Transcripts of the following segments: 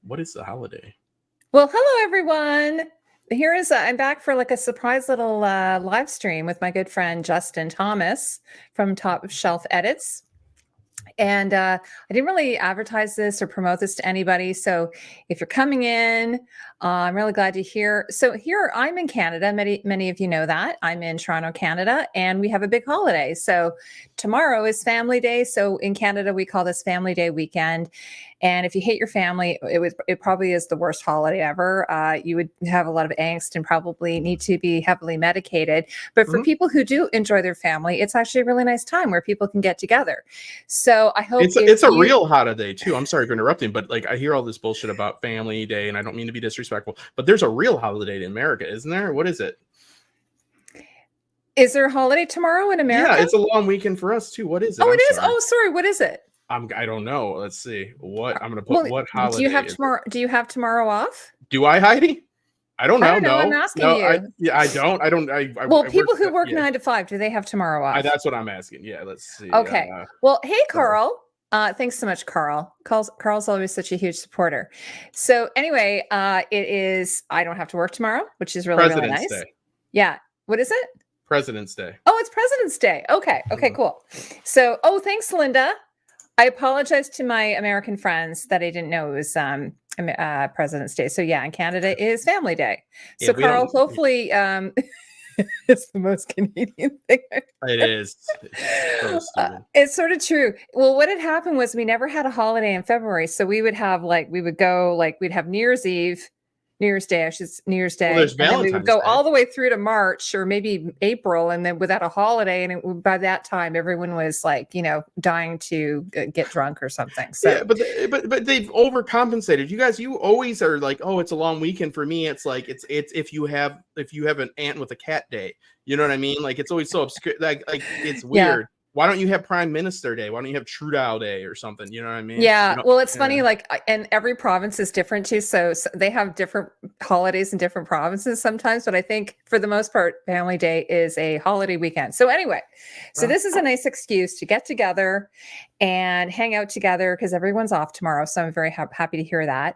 What is the holiday? Well, hello everyone. I'm back for like a surprise little live stream with my good friend Justin Thomas from Top Shelf Edits. And I didn't really advertise this or promote this to anybody. So if you're coming in, I'm really glad to hear. So here I'm in Canada. Many of you know that. I'm in Toronto, Canada, and we have a big holiday. So tomorrow is Family Day. So in Canada, we call this Family Day weekend. And if you hate your family, it probably is the worst holiday ever. You would have a lot of angst and probably need to be heavily medicated. But for people who do enjoy their family, it's actually a really nice time where people can get together. So I hope it's a real holiday too. I'm sorry for interrupting, but like I hear all this bullshit about Family Day, and I don't mean to be disrespectful, but there's a real holiday in America, isn't there? What is it? Is there a holiday tomorrow in America? Yeah, it's a long weekend for us too. What is it? Oh, it is. Oh, sorry. What is it? I don't know. Let's see. What I'm gonna put. What holiday? Do you have tomorrow off? Do I, Heidi? I don't know. I don't know. I'm asking you. I don't. Well, people who work 9 to 5, do they have tomorrow off? That's what I'm asking. Yeah, let's see. Okay. Well, hey, Carl. Thanks so much, Carl. Carl's always such a huge supporter. So anyway, it is. I don't have to work tomorrow, which is really nice. Day. Yeah. What is it? President's Day. Oh, it's President's Day. Okay. Okay. Cool. So, thanks, Linda. I apologize to my American friends that I didn't know it was President's Day. So yeah, in Canada is Family Day. So Carl, hopefully it's the most Canadian thing. It is. It's sort of true. Well, what had happened was we never had a holiday in February. So we would have we'd have New Year's Eve, New Year's Day, well, and then we would go all the way through to March or maybe April, and then without a holiday. And by that time, everyone was dying to get drunk or something. So yeah, but they've overcompensated. You always are like, oh, it's a long weekend. For me, it's like it's if you have an aunt with a cat day. You know what I mean? Like it's always so obscure. Like it's weird. Yeah. Why don't you have Prime Minister Day? Why don't you have Trudeau Day or something? You know what I mean? Yeah. Well, it's funny, and every province is different too. So they have different holidays in different provinces sometimes. But I think for the most part, Family Day is a holiday weekend. So anyway, this is a nice excuse to get together and hang out together because everyone's off tomorrow. So I'm very happy to hear that.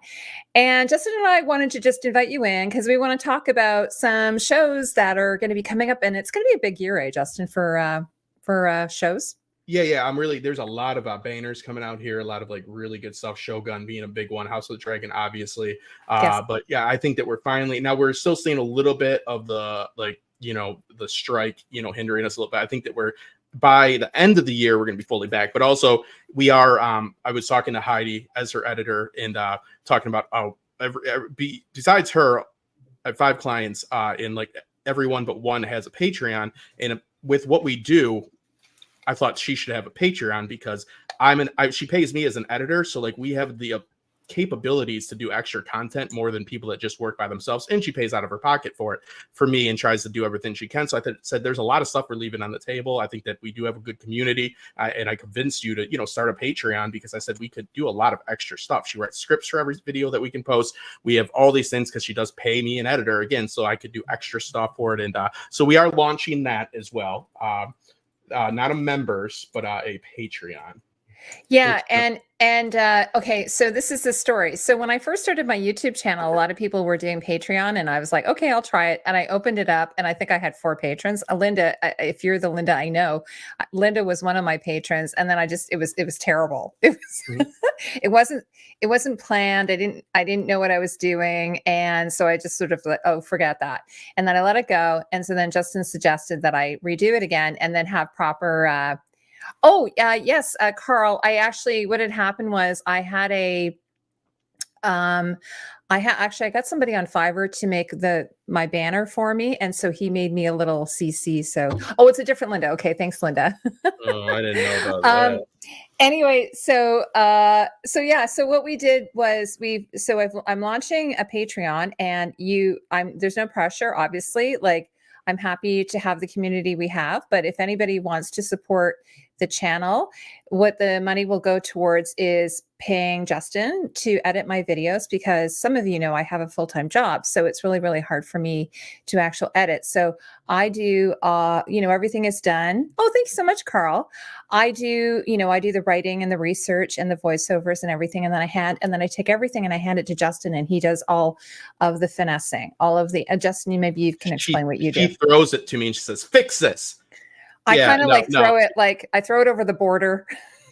And Justin and I wanted to just invite you in because we want to talk about some shows that are going to be coming up. And it's going to be a big year, Justin, for shows. Yeah. There's a lot of banners coming out here, a lot of like really good stuff. Shogun being a big one, House of the Dragon, obviously. Yes. But yeah, I think that we're still seeing a little bit of the the strike, hindering us a little bit. I think that by the end of the year, we're going to be fully back. But also we are, I was talking to Heidi as her editor and talking about, besides her, I have 5 clients and like everyone but one has a Patreon. And with what we do, I thought she should have a Patreon because she pays me as an editor. So like we have the capabilities to do extra content more than people that just work by themselves. And she pays out of her pocket for me and tries to do everything she can. So I said, there's a lot of stuff we're leaving on the table. I think that we do have a good community. And I convinced you to, start a Patreon because I said we could do a lot of extra stuff. She writes scripts for every video that we can post. We have all these things because she does pay me an editor again. So I could do extra stuff for it. And so we are launching that as well. Not a members, but a Patreon. Yeah. Okay. So this is the story. So when I first started my YouTube channel, a lot of people were doing Patreon and I was like, okay, I'll try it. And I opened it up and I think I had 4 patrons. Linda, if you're the Linda I know, Linda was one of my patrons. And then it was terrible. It was, it wasn't planned. I didn't know what I was doing. And so I just sort of like, oh, forget that. And then I let it go. And so then Justin suggested that I redo it again and then have proper, yes, Carl, what had happened was I had I got somebody on Fiverr to make my banner for me. And so he made me a little CC. So, it's a different Linda. Okay. Thanks, Linda. Oh, I didn't know about that. Anyway, so what we did was I'm launching a Patreon and there's no pressure, obviously, like I'm happy to have the community we have, but if anybody wants to support the channel. What the money will go towards is paying Justin to edit my videos, because some of you know I have a full-time job, so it's really, really hard for me to actual edit. So I do, everything is done. Oh, thank you so much, Carl. I do the writing and the research and the voiceovers and everything, and then I take everything and I hand it to Justin, and he does all of the finessing, all of the. Justin, maybe you can explain what you do. She throws it to me and she says, "Fix this." I kind of throw it, like I throw it over the border.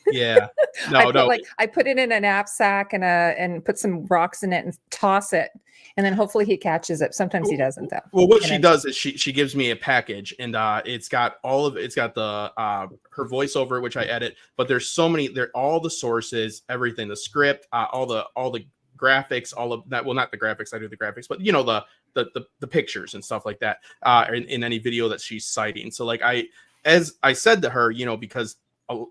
Yeah. I put it in a knapsack and put some rocks in it and toss it. And then hopefully he catches it. Sometimes he doesn't, though. Well, what she does is she gives me a package, and it's got the her voiceover, which I edit, but there's so many, all the sources, everything, the script, all the graphics, all of that. Well, not the graphics, I do the graphics, but the pictures and stuff like that, in any video that she's citing. So like as I said to her, because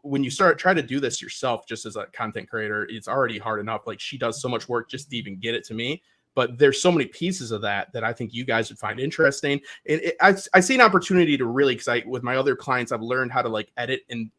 when you try to do this yourself, just as a content creator, it's already hard enough. Like, she does so much work just to even get it to me. But there's so many pieces of that I think you guys would find interesting. And I see an opportunity to really, because with my other clients, I've learned how to like edit and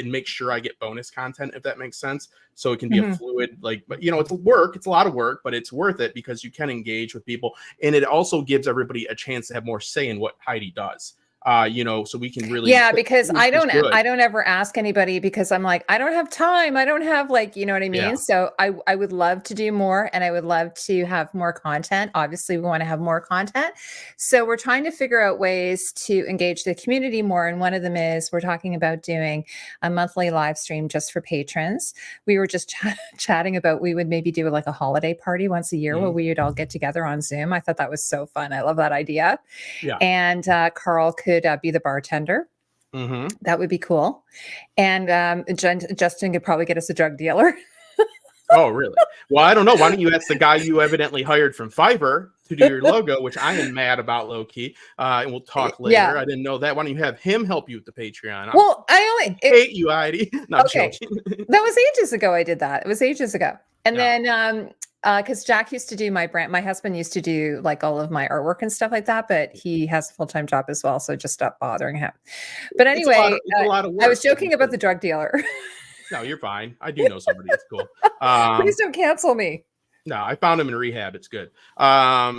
make sure I get bonus content, if that makes sense. So it can be a fluid, but it's work. It's a lot of work, but it's worth it because you can engage with people. And it also gives everybody a chance to have more say in what Heidi does. So we can really, because I don't ever ask anybody, because I'm like, I don't have time. I don't have, like, you know what I mean? Yeah. So I would love to do more, and I would love to have more content. Obviously we want to have more content. So we're trying to figure out ways to engage the community more. And one of them is we're talking about doing a monthly live stream just for patrons. We were just chatting about, we would maybe do like a holiday party once a year where we would all get together on Zoom. I thought that was so fun. I love that idea. Yeah. And Carl could be the bartender. That would be cool. And Justin could probably get us a drug dealer. Oh, really? Well, I don't know. Why don't you ask the guy you evidently hired from Fiverr to do your logo, which I am mad about, low key. And we'll talk later. Yeah. I didn't know that. Why don't you have him help you with the Patreon? Well, I hate you, Heidi. Not okay. That was ages ago. I did that. It was ages ago. And then, because Jack used to do my brand, my husband used to do like all of my artwork and stuff like that, but he has a full-time job as well, so just stopped bothering him. But anyway, it's a lot of work. I was joking about the drug dealer. No, you're fine. I do know somebody. It's cool. Please don't cancel me. No, I found him in rehab. It's good. But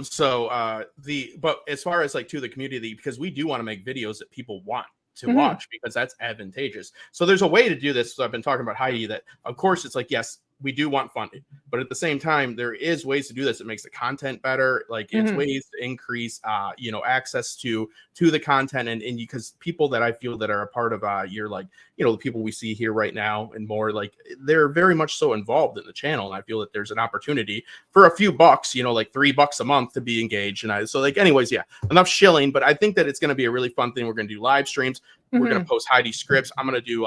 as far as like to the community, because we do want to make videos that people want to watch, because that's advantageous. So there's a way to do this. So I've been talking about Heidi, that of course it's like, yes, we do want funding, but at the same time, there is ways to do this. It makes the content better. Like, it's ways to increase, access to the content, and because people that I feel that are a part of your, like, the people we see here right now and more, like, they're very much so involved in the channel. And I feel that there's an opportunity for a few bucks, like $3 a month to be engaged. And so like, anyways, yeah, enough shilling, but I think that it's going to be a really fun thing. We're going to do live streams. We're going to post Heidi scripts. I'm going to do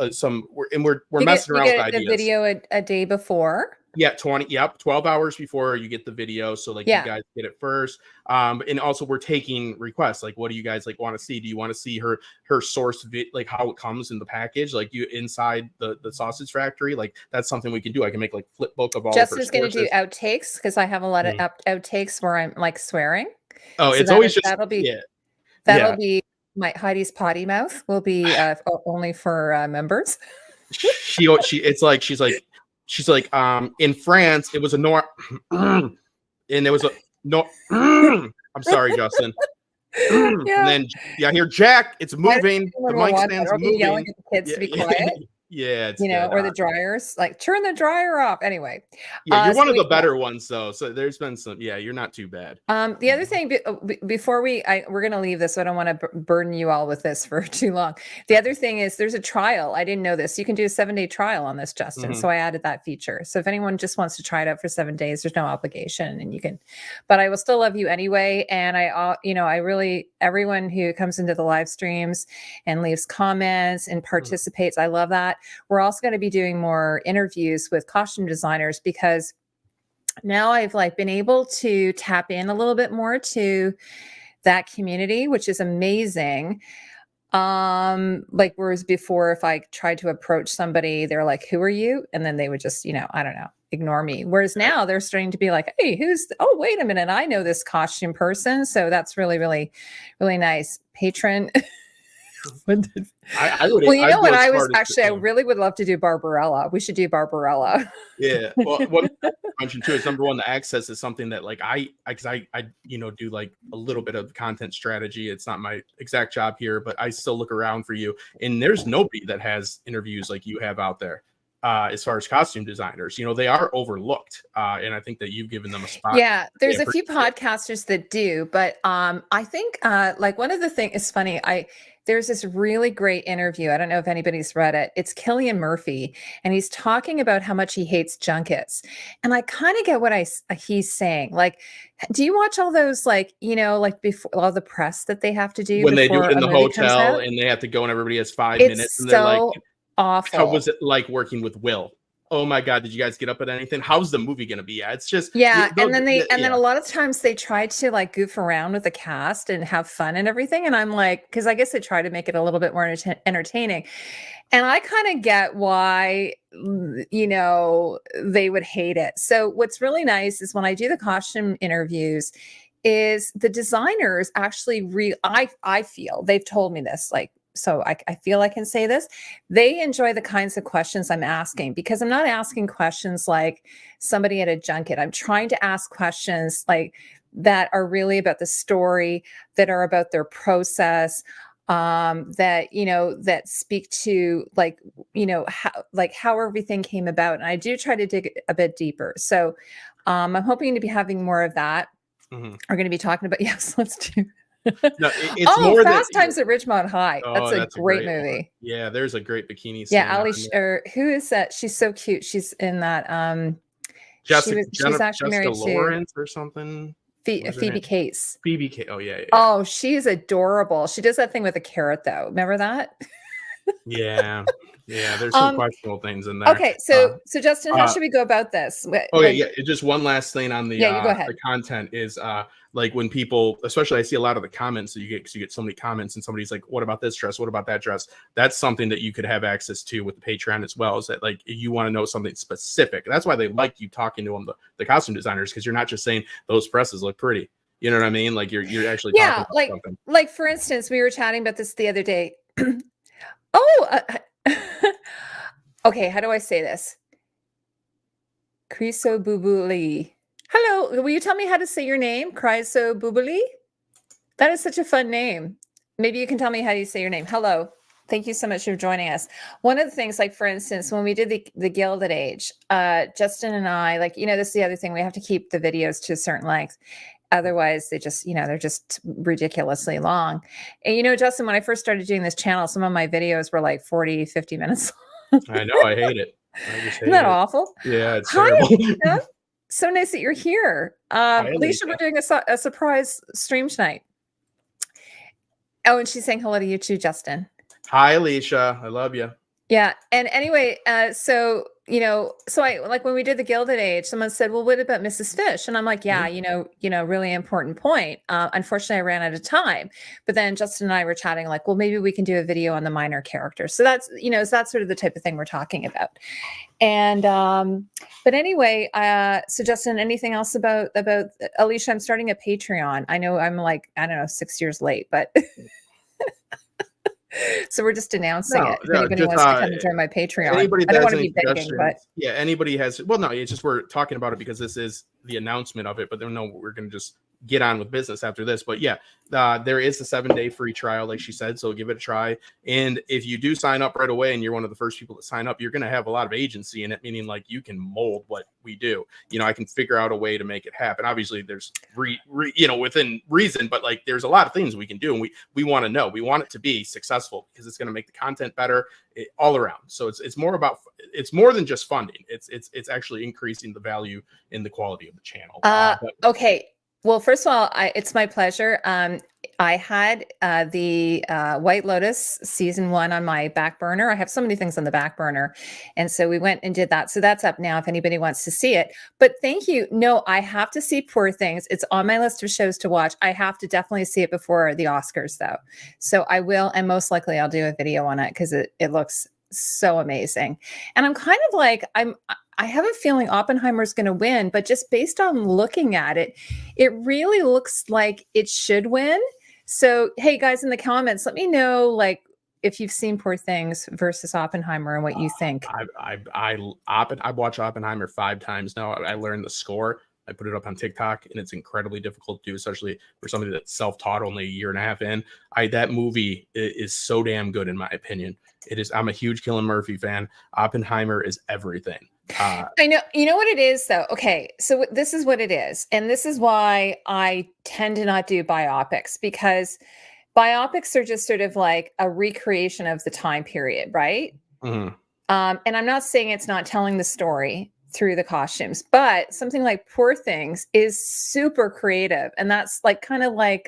we're messing around with ideas. The video a day before. Yeah, 12 hours before you get the video. So like, you guys get it first. And also we're taking requests. Like, what do you guys like want to see? Do you want to see her source like how it comes in the package, like you inside the sausage factory? Like, that's something we can do. I can make like flip book of all. Justin's going to do outtakes, because I have a lot of outtakes where I'm like swearing. Oh, so it's always just that'll be my Heidi's potty mouth will be only for members. She's like in France it was a and there was a no. I'm sorry, Justin. And then I hear Jack. It's moving. The mic stand's moving. Yelling at the kids to be quiet. Yeah, it's or the dryers, like turn the dryer off. Anyway, yeah, you're one of the better ones, though. So there's been some. Yeah, you're not too bad. The other thing, before we're going to leave this, so I don't want to burden you all with this for too long. The other thing is there's a trial. I didn't know this. You can do a 7-day trial on this, Justin. So I added that feature. So if anyone just wants to try it out for 7 days, there's no obligation, and you can. But I will still love you anyway. And I really, everyone who comes into the live streams and leaves comments and participates, I love that. We're also going to be doing more interviews with costume designers, because now I've like been able to tap in a little bit more to that community, which is amazing. Like, whereas before, if I tried to approach somebody, they're like, who are you? And then they would just, I don't know, ignore me. Whereas now they're starting to be like, hey, oh, wait a minute. I know this costume person. So that's really, really, really nice. Patron. I would. Well, you I'd know what? go as I was far as actually, I really would love to do Barbarella. We should do Barbarella. yeah. Well, one thing I mentioned too is number one, the access is something that like because I do like a little bit of content strategy. It's not my exact job here, but I still look around for you, and there's nobody that has interviews like you have out there. As far as costume designers, they are overlooked, and I think that you've given them a spot. Yeah, there's a few podcasters that do, but I think like one of the things is funny. There's this really great interview. I don't know if anybody's read it. It's Cillian Murphy, and he's talking about how much he hates junkets, and I kind of get what he's saying. Like, do you watch all those like like before all the press that they have to do When they do before it in a the movie comes hotel out? and they have to go and everybody has 5 It's minutes and they're like, so how was awful. it like working with Will? Oh my God, did you guys get up at anything? How's the movie going to be? Yeah, it's just, Yeah, and then a lot of times they try to like goof around with the cast and have fun and everything, and I'm like, because I guess they try to make it a little bit more entertaining, and I kind of get why they would hate it. So what's really nice is when I do the costume interviews, is the designers actually I feel they've told me this like. So I feel I can say this. They enjoy the kinds of questions I'm asking because I'm not asking questions like somebody at a junket. I'm trying to ask questions like that are really about the story, that are about their process, that speak to how everything came about. And I do try to dig a bit deeper. So I'm hoping to be having more of that. Mm-hmm. We're going to be talking about let's do. No, it's more Fast Times at Ridgemont High. Oh, that's a great movie. One. Yeah, there's a great bikini scene. Yeah, Ali, or who is that? She's so cute. She's in that. She's actually married Lawrence or something. Phoebe Cates. Phoebe Cates. Oh yeah. Oh, she's adorable. She does that thing with a carrot, though. Remember that? Yeah. There's some questionable things in there. Okay, so Justin, how should we go about this? Okay, yeah. Just one last thing on the you go ahead. the content is like when people, especially I see a lot of the comments that you get so many comments and somebody's like, what about this dress? What about that dress? That's something that you could have access to with the Patreon as well, is that like you want to know something specific. That's why they like you talking to them, the costume designers, because you're not just saying those dresses look pretty. You know what I mean? Like you're actually talking about something. Like for instance, we were chatting about this the other day. Okay, how do I say this? Kriso Bubuli. Hello, will you tell me how to say your name? Kriso Bubuli? That is such a fun name. Maybe you can tell me how you say your name. Hello. Thank you so much for joining us. One of the things, like for instance, when we did the Gilded Age, Justin and I, this is the other thing, we have to keep the videos to a certain length. Otherwise, they just, they're just ridiculously long. And Justin, when I first started doing this channel, some of my videos were like 40, 50 minutes long. I know, I hate it. Isn't that awful? Yeah, it's terrible. Hi, so nice that you're here. Alicia, we're doing a surprise stream tonight. Oh, and she's saying hello to you too, Justin. Hi, Alicia. I love you. Yeah. And anyway, so I like when we did the Gilded Age, someone said, well, what about Mrs. Fish? And I'm like, yeah, really important point. Unfortunately, I ran out of time. But then Justin and I were chatting like, well, maybe we can do a video on the minor characters. So that's, that's sort of the type of thing we're talking about. And but anyway, so Justin, anything else about Alicia? I'm starting a Patreon. I know I'm like, I don't know, 6 years late, but so we're just announcing it. If anybody wants to come and join my Patreon, I don't want to be begging, but yeah, anybody has. Well, no, it's just we're talking about it because this is the announcement of it. But then no, we're going to just get on with business after this. But yeah, there is a 7-day free trial, like she said. So give it a try. And if you do sign up right away, and you're one of the first people to sign up, you're going to have a lot of agency in it. Meaning, like you can mold what we do. I can figure out a way to make it happen. Obviously, there's within reason, but like there's a lot of things we can do, and we want to know. We want it to be successful because it's going to make the content better all around. So it's more than just funding. It's actually increasing the value in the quality of the channel. Okay. Well, first of all, it's my pleasure. I had the White Lotus season 1 on my back burner. I have so many things on the back burner. And so we went and did that. So that's up now if anybody wants to see it. But thank you. No, I have to see Poor Things. It's on my list of shows to watch. I have to definitely see it before the Oscars, though. So I will. And most likely I'll do a video on it because it looks so amazing. And I'm kind of like, I have a feeling Oppenheimer's going to win, but just based on looking at it, it really looks like it should win. So, hey guys, in the comments, let me know like if you've seen Poor Things versus Oppenheimer and what you think. I've watched Oppenheimer 5 times now. I learned the score. I put it up on TikTok, and it's incredibly difficult to do, especially for somebody that's self-taught only a year and a half in. That movie is so damn good, in my opinion. It is. I'm a huge Cillian Murphy fan. Oppenheimer is everything. I know. You know what it is, though? Okay, so this is what it is. And this is why I tend to not do biopics, because biopics are just sort of like a recreation of the time period, right? Mm-hmm. And I'm not saying it's not telling the story through the costumes, but something like Poor Things is super creative. And that's like kind of like,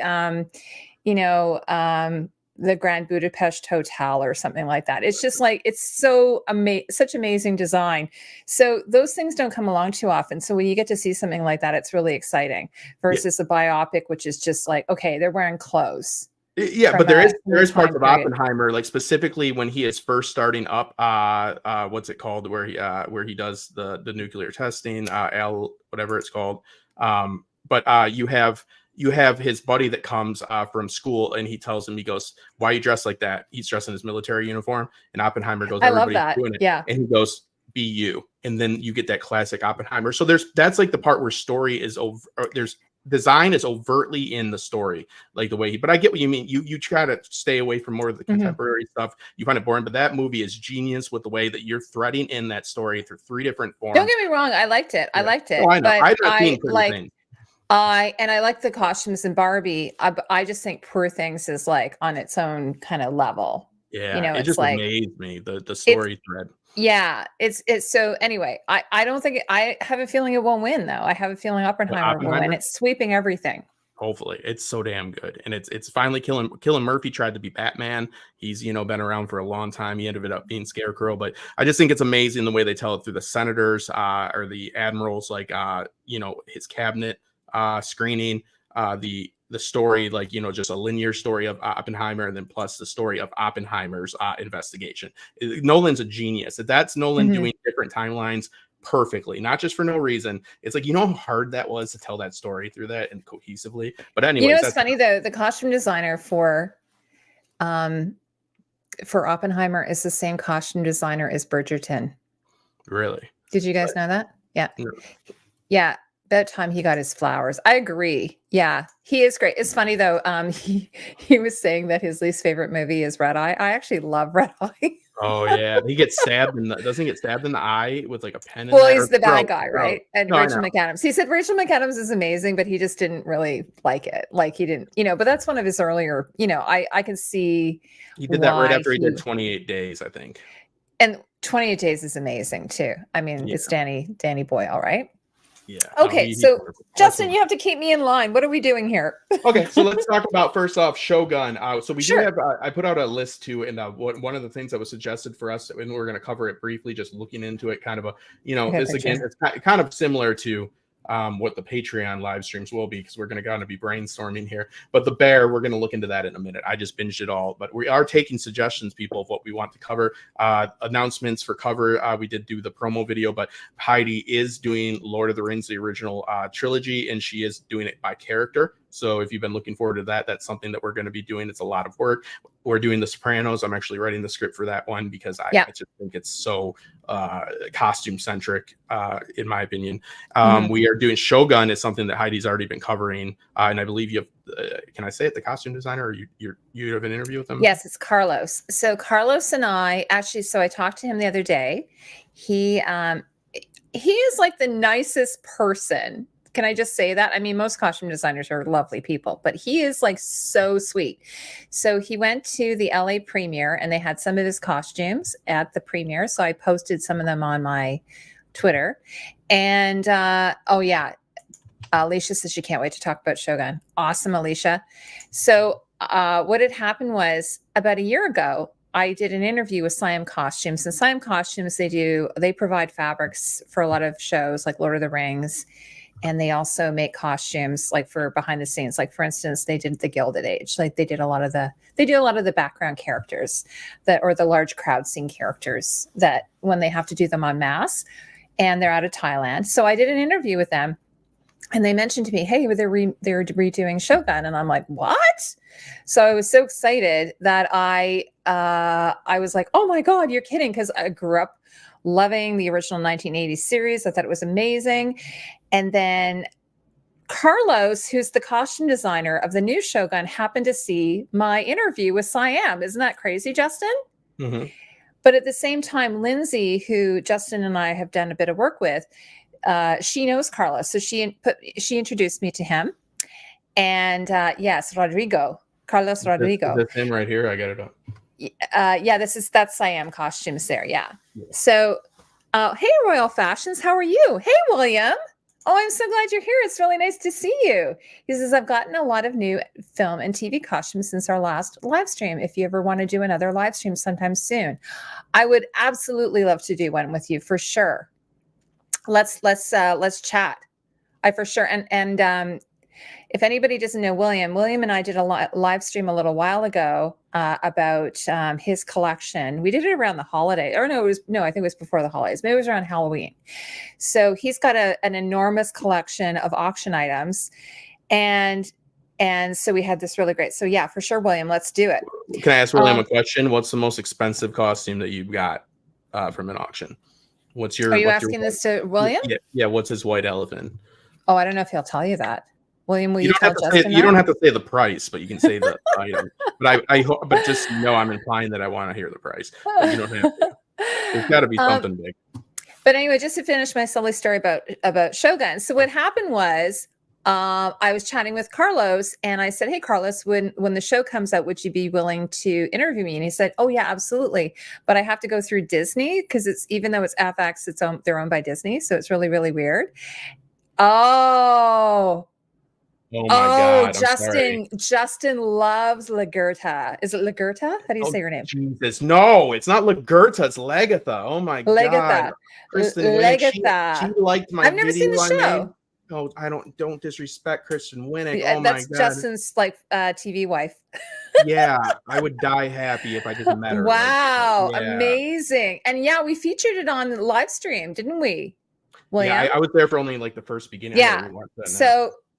the Grand Budapest Hotel or something like that. It's just like, it's so such amazing design. So those things don't come along too often. So when you get to see something like that, it's really exciting versus a biopic, which is just like, okay, they're wearing clothes. Yeah, but there is parts of Oppenheimer, like specifically when he is first starting up, what's it called, where he does the nuclear testing, whatever it's called. But you have his buddy that comes from school, and he tells him, he goes, "Why are you dressed like that?" He's dressed in his military uniform, and Oppenheimer goes, I love "Everybody's that. doing it." Yeah. And he goes, "Be you." And then you get that classic Oppenheimer. So that's like the part where story is over. There's design is overtly in the story, like the way but I get what you mean. You try to stay away from more of the contemporary stuff. You find it boring, but that movie is genius with the way that you're threading in that story through 3 different forms. Don't get me wrong, I liked it. I liked it. Oh, I know. But I like the costumes in Barbie. I just think Poor Things is like on its own kind of level. Yeah, it just like, amazed me, the story thread. Yeah, it's so anyway, I don't think I have a feeling it won't win, though. I have a feeling Oppenheimer will win. It's sweeping everything. Hopefully. It's so damn good. And it's finally Cillian Murphy tried to be Batman. He's, been around for a long time. He ended up being Scarecrow, but I just think it's amazing the way they tell it through the senators or the admirals, like his cabinet screening, the story, like, just a linear story of Oppenheimer, and then plus the story of Oppenheimer's investigation. Nolan's a genius. That's Nolan doing different timelines perfectly, not just for no reason. It's like, how hard that was to tell that story through that and cohesively. But anyway, it's funny though, the costume designer for Oppenheimer is the same costume designer as Bridgerton. Really? Did you guys know that? Yeah. No. Yeah. About time he got his flowers. I agree. Yeah, he is great. It's funny though. He was saying that his least favorite movie is Red Eye. I actually love Red Eye. Oh yeah, he gets stabbed doesn't he get stabbed in the eye with like a pen? Well, he's the bad guy, right? And Rachel McAdams. He said Rachel McAdams is amazing, but he just didn't really like it. Like he didn't, But that's one of his earlier. I can see he did that right after he did 28 Days, I think. And 28 Days is amazing too. I mean, it's Danny Boyle, right? Yeah. Okay, so Justin, you have to keep me in line. What are we doing here? Okay, so let's talk about first off Shogun. So we do have. I put out a list too, and one of the things that was suggested for us, and we're going to cover it briefly, just looking into it, kind of this again, it's kind of similar to what the Patreon live streams will be, because we're going to be brainstorming here. But the bear, we're going to look into that in a minute. I just binged it all, but we are taking suggestions, people, of what we want to cover. Announcements for cover. We did do the promo video, but Heidi is doing Lord of the Rings, the original trilogy, and she is doing it by character. So if you've been looking forward to that, that's something that we're going to be doing. It's a lot of work. We're doing The Sopranos. I'm actually writing the script for that one because I just think it's so costume centric, in my opinion. We are doing Shogun is something that Heidi's already been covering, and I believe you have. Can I say it? The costume designer, or you have an interview with him? Yes, it's Carlos. So Carlos and I actually. So I talked to him the other day. He is like the nicest person. Can I just say that? I mean, most costume designers are lovely people, but he is like so sweet. So he went to the LA premiere, and they had some of his costumes at the premiere. So I posted some of them on my Twitter. And Alicia says she can't wait to talk about Shogun. Awesome, Alicia. So what had happened was, about a year ago, I did an interview with Siam Costumes. And Siam Costumes, they provide fabrics for a lot of shows like Lord of the Rings. And they also make costumes like for behind the scenes. Like, for instance, they did the Gilded Age. Like they do a lot of the background characters or the large crowd scene characters that when they have to do them en masse, and they're out of Thailand. So I did an interview with them, and they mentioned to me, hey, they're redoing Shogun. And I'm like, what? So I was so excited that I I was like, oh my God, you're kidding. Because I grew up loving the original 1980s series. I thought it was amazing. And then Carlos, who's the costume designer of the new Shogun, happened to see my interview with Siam. Isn't that crazy, Justin? Mm-hmm. But at the same time, Lindsay, who Justin and I have done a bit of work with, she knows Carlos. So she introduced me to him. And yes, Carlos Rodrigo. Is this him right here? I got it up. Yeah, that's Siam costumes there. Yeah. So, hey, Royal Fashions, how are you? Hey, William. Oh, I'm so glad you're here. It's really nice to see you. He says, I've gotten a lot of new film and TV costumes since our last live stream. If you ever want to do another live stream sometime soon, I would absolutely love to do one with you for sure. Let's chat. I for sure. And if anybody doesn't know William and I did a live stream a little while ago about his collection. We did it around the holiday, or I think it was before the holidays. Maybe it was around Halloween. So he's got an enormous collection of auction items, and so we had this really great. So yeah, for sure, William, let's do it. Can I ask William a question? What's the most expensive costume that you've got from an auction? Are you asking this to William? Yeah. What's his white elephant? Oh, I don't know if he'll tell you that. William, will you tell Justin that? You don't have to say the price, but you can say the item. But I hope, but just know I'm implying that I want to hear the price. But you don't have to. There's got to be something big. But anyway, just to finish my silly story about Shogun. So what happened was, I was chatting with Carlos, and I said, "Hey, Carlos, when the show comes out, would you be willing to interview me?" And he said, "Oh yeah, absolutely. But I have to go through Disney because even though it's FX, they're owned by Disney, so it's really, really weird." Oh my God! Justin loves Lagerta. Is it Lagerta? How do you say your name? Jesus, no, it's not Lagerta. It's Lagatha. Oh my God! Kristen Winnick, she liked my. I've never seen the show. Oh, don't disrespect Kristen Winnick. Yeah, oh my God! That's Justin's TV wife. Yeah, I would die happy if I just met her. Wow, amazing! And yeah, we featured it on the live stream, didn't we? William? Yeah, I was there for only like the first beginning. Yeah.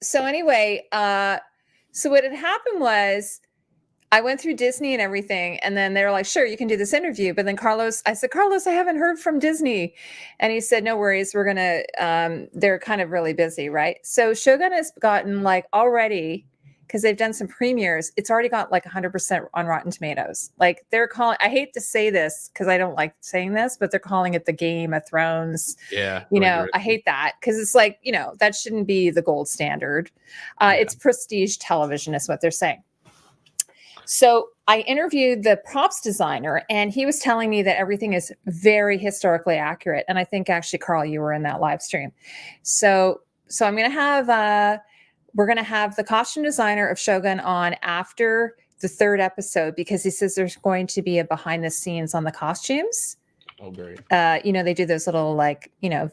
So anyway, so what had happened was I went through Disney and everything, and then they were like, sure, you can do this interview. But then I said, Carlos, I haven't heard from Disney. And he said, no worries. We're going to, they're kind of really busy, right? So Shogun has gotten like already, because they've done some premieres, it's already got like 100% on Rotten Tomatoes. Like they're calling, I hate to say this because I don't like saying this, but they're calling it the Game of Thrones. Yeah. I hate that because it's like, that shouldn't be the gold standard. It's prestige television is what they're saying. So I interviewed the props designer, and he was telling me that everything is very historically accurate. And I think actually, Carl, you were in that live stream. So I'm going to have, we're going to have the costume designer of Shogun on after the 3rd episode, because he says there's going to be a behind the scenes on the costumes. Oh, great. They do those little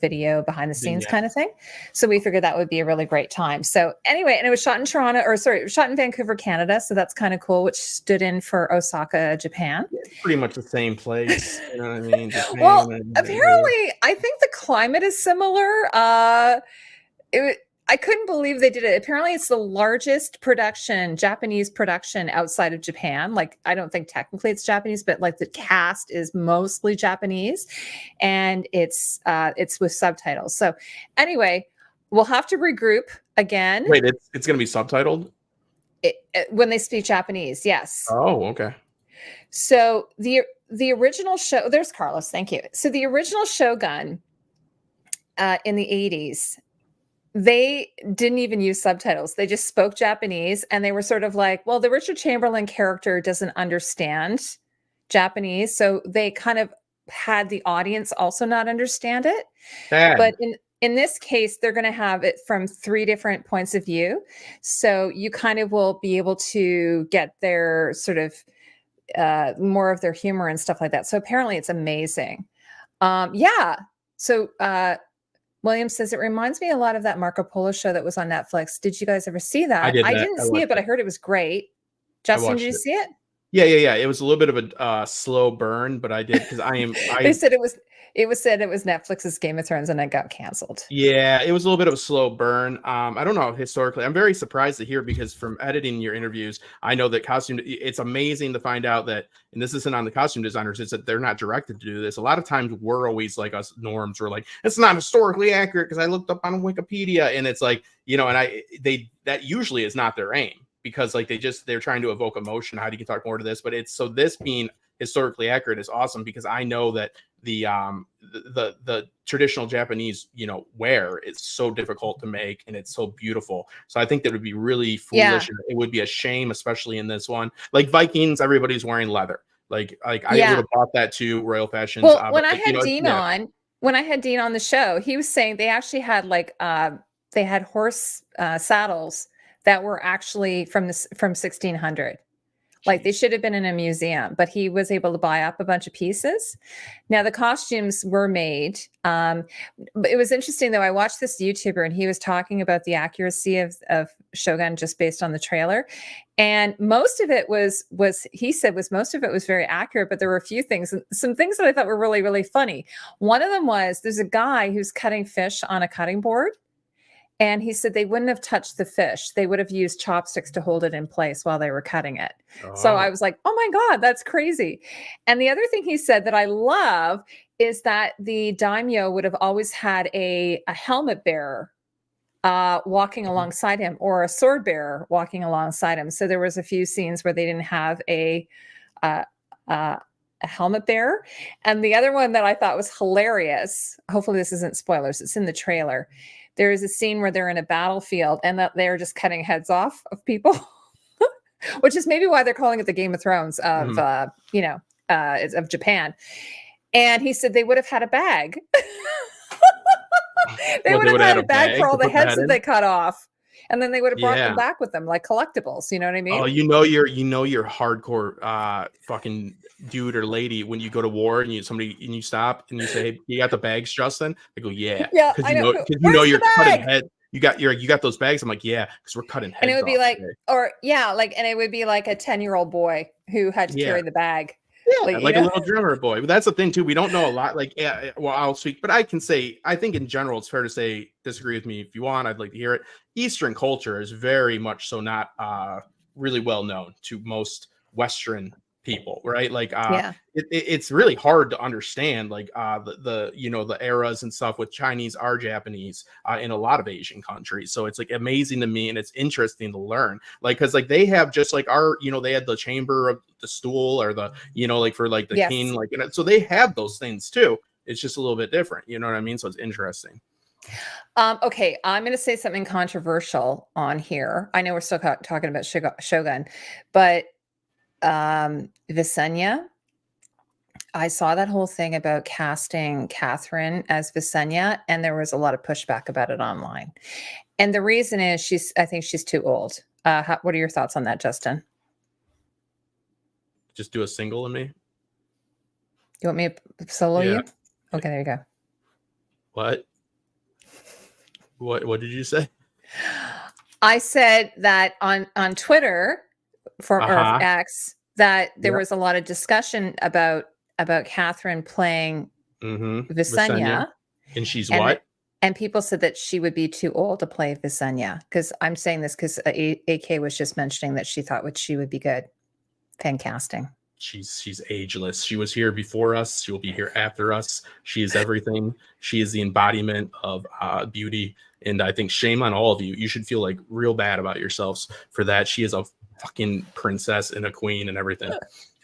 video behind the scenes kind of thing. So we figured that would be a really great time. So anyway, and it was shot in shot in Vancouver, Canada. So that's kind of cool, which stood in for Osaka, Japan. It's pretty much the same place. You know what I mean? Japan, well, apparently I think the climate is similar. I couldn't believe they did it. Apparently it's the largest Japanese production outside of Japan. Like, I don't think technically it's Japanese, but like the cast is mostly Japanese, and it's with subtitles. So anyway, we'll have to regroup again. Wait, it's going to be subtitled? When they speak Japanese, yes. Oh, okay. So the original show, there's Carlos, thank you. So the original Shogun in the 80s, they didn't even use subtitles. They just spoke Japanese, and they were sort of like, well, the Richard Chamberlain character doesn't understand Japanese. So they kind of had the audience also not understand it. But in this case, they're going to have it from 3 different points of view. So you kind of will be able to get their sort of more of their humor and stuff like that. So apparently it's amazing. So, William says, it reminds me a lot of that Marco Polo show that was on Netflix. Did you guys ever see that? I didn't see it, but I heard it was great. Justin, did you see it? Yeah. It was a little bit of a slow burn, but I did because I am. They said it was it was said it was Netflix's Game of Thrones and it got canceled. Yeah, it was a little bit of a slow burn. I don't know historically. I'm very surprised to hear because from editing your interviews, I know that it's amazing to find out that, and this isn't on the costume designers, it's that they're not directed to do this. A lot of times we're always like us norms, we're like, it's not historically accurate because I looked up on Wikipedia and it's like, you know, and that usually is not their aim because like they're trying to evoke emotion. How do you talk more to this? But it's so this being historically accurate is awesome because I know that the traditional Japanese, you know, wear is so difficult to make and it's so beautiful. So I think that would be really foolish. And it would be a shame, especially in this one. Like Vikings, everybody's wearing leather. Like I would have bought that too, Royal Fashions. Well, when I had Dean on the show, he was saying they actually had like they had horse saddles that were actually from 1600. Like they should have been in a museum, but he was able to buy up a bunch of pieces. Now the costumes were made. But it was interesting though. I watched this YouTuber and he was talking about the accuracy of Shogun just based on the trailer. And most of it was most of it was very accurate, but there were a few things, some things that I thought were really, really funny. One of them was there's a guy who's cutting fish on a cutting board. And he said they wouldn't have touched the fish. They would have used chopsticks to hold it in place while they were cutting it. Oh. So I was like, oh my God, that's crazy. And the other thing he said that I love is that the daimyo would have always had a helmet bearer walking alongside him or a sword bearer walking alongside him. So there was a few scenes where they didn't have a helmet bearer. And the other one that I thought was hilarious, hopefully this isn't spoilers, it's in the trailer. There is a scene where they're in a battlefield and that they're just cutting heads off of people, which is maybe why they're calling it the Game of Thrones of, of Japan. And he said they would have had a bag. they would have had a bag for all the heads that they cut off. And then they would have brought them back with them like collectibles. You know what I mean? Oh, you're hardcore fucking dude or lady when you go to war and you stop and you say, hey, you got the bags, Justin? I go, yeah. Yeah. Because you know you're cutting head. You got those bags. I'm like, yeah, because we're cutting heads. And it would be like, today. And it would be like a 10-year-old boy who had to carry the bag. Yeah, like a little drummer boy. But that's the thing too. We don't know a lot. Like, well, I'll speak, but I can say, I think in general, it's fair to say, disagree with me if you want. I'd like to hear it. Eastern culture is very much so not really well known to most Western people, right? Like, it's really hard to understand, like the eras and stuff with Chinese are Japanese in a lot of Asian countries. So it's like amazing to me, and it's interesting to learn, like, because like they have just like our, they had the chamber of the stool or the, like for like the king, like, so they have those things too. It's just a little bit different, you know what I mean? So it's interesting. Okay, I'm going to say something controversial on here. I know we're still talking about Shogun, but Visenya, I saw that whole thing about casting Catherine as Visenya, and there was a lot of pushback about it online. And the reason is I think she's too old. What are your thoughts on that, Justin? Just do a single in me. You want me to solo you? Okay, there you go. What did you say? I said that on Twitter or X that there was a lot of discussion about Catherine playing Visenya. And she's what? And people said that she would be too old to play Visenya. Because I'm saying this because AK was just mentioning that she thought she would be good. Fan casting. She's ageless. She was here before us. She will be here after us. She is everything. She is the embodiment of beauty. And I think shame on all of you. You should feel like real bad about yourselves for that. She is a fucking princess and a queen and everything.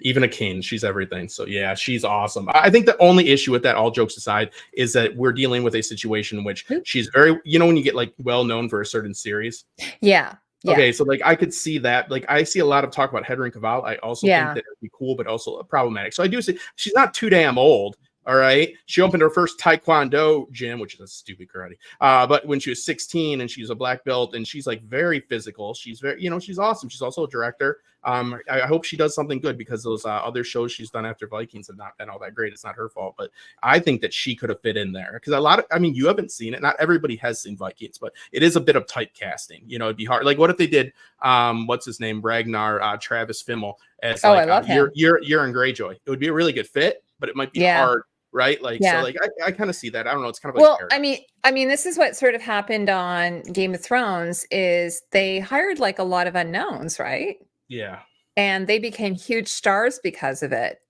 Even a king. She's everything. So yeah, she's awesome. I think the only issue with that, all jokes aside, is that we're dealing with a situation in which she's very, when you get like well known for a certain series. Yeah. Okay, so like I could see that. Like I see a lot of talk about Hedron Caval. I also think that it'd be cool, but also problematic. So I do see she's not too damn old. All right. She opened her first Taekwondo gym, which is a stupid karate. But when she was 16 and she's a black belt and she's like very physical, she's very, she's awesome. She's also a director. I hope she does something good because those other shows she's done after Vikings have not been all that great. It's not her fault, but I think that she could have fit in there because you haven't seen it. Not everybody has seen Vikings, but it is a bit of typecasting. It'd be hard. Like what if they did, what's his name? Ragnar, Travis Fimmel as I love him. You're in Greyjoy. It would be a really good fit, but it might be hard right? Like, so like I kind of see that. I don't know. It's kind of like well, I mean, this is what sort of happened on Game of Thrones is they hired like a lot of unknowns, right? Yeah. And they became huge stars because of it.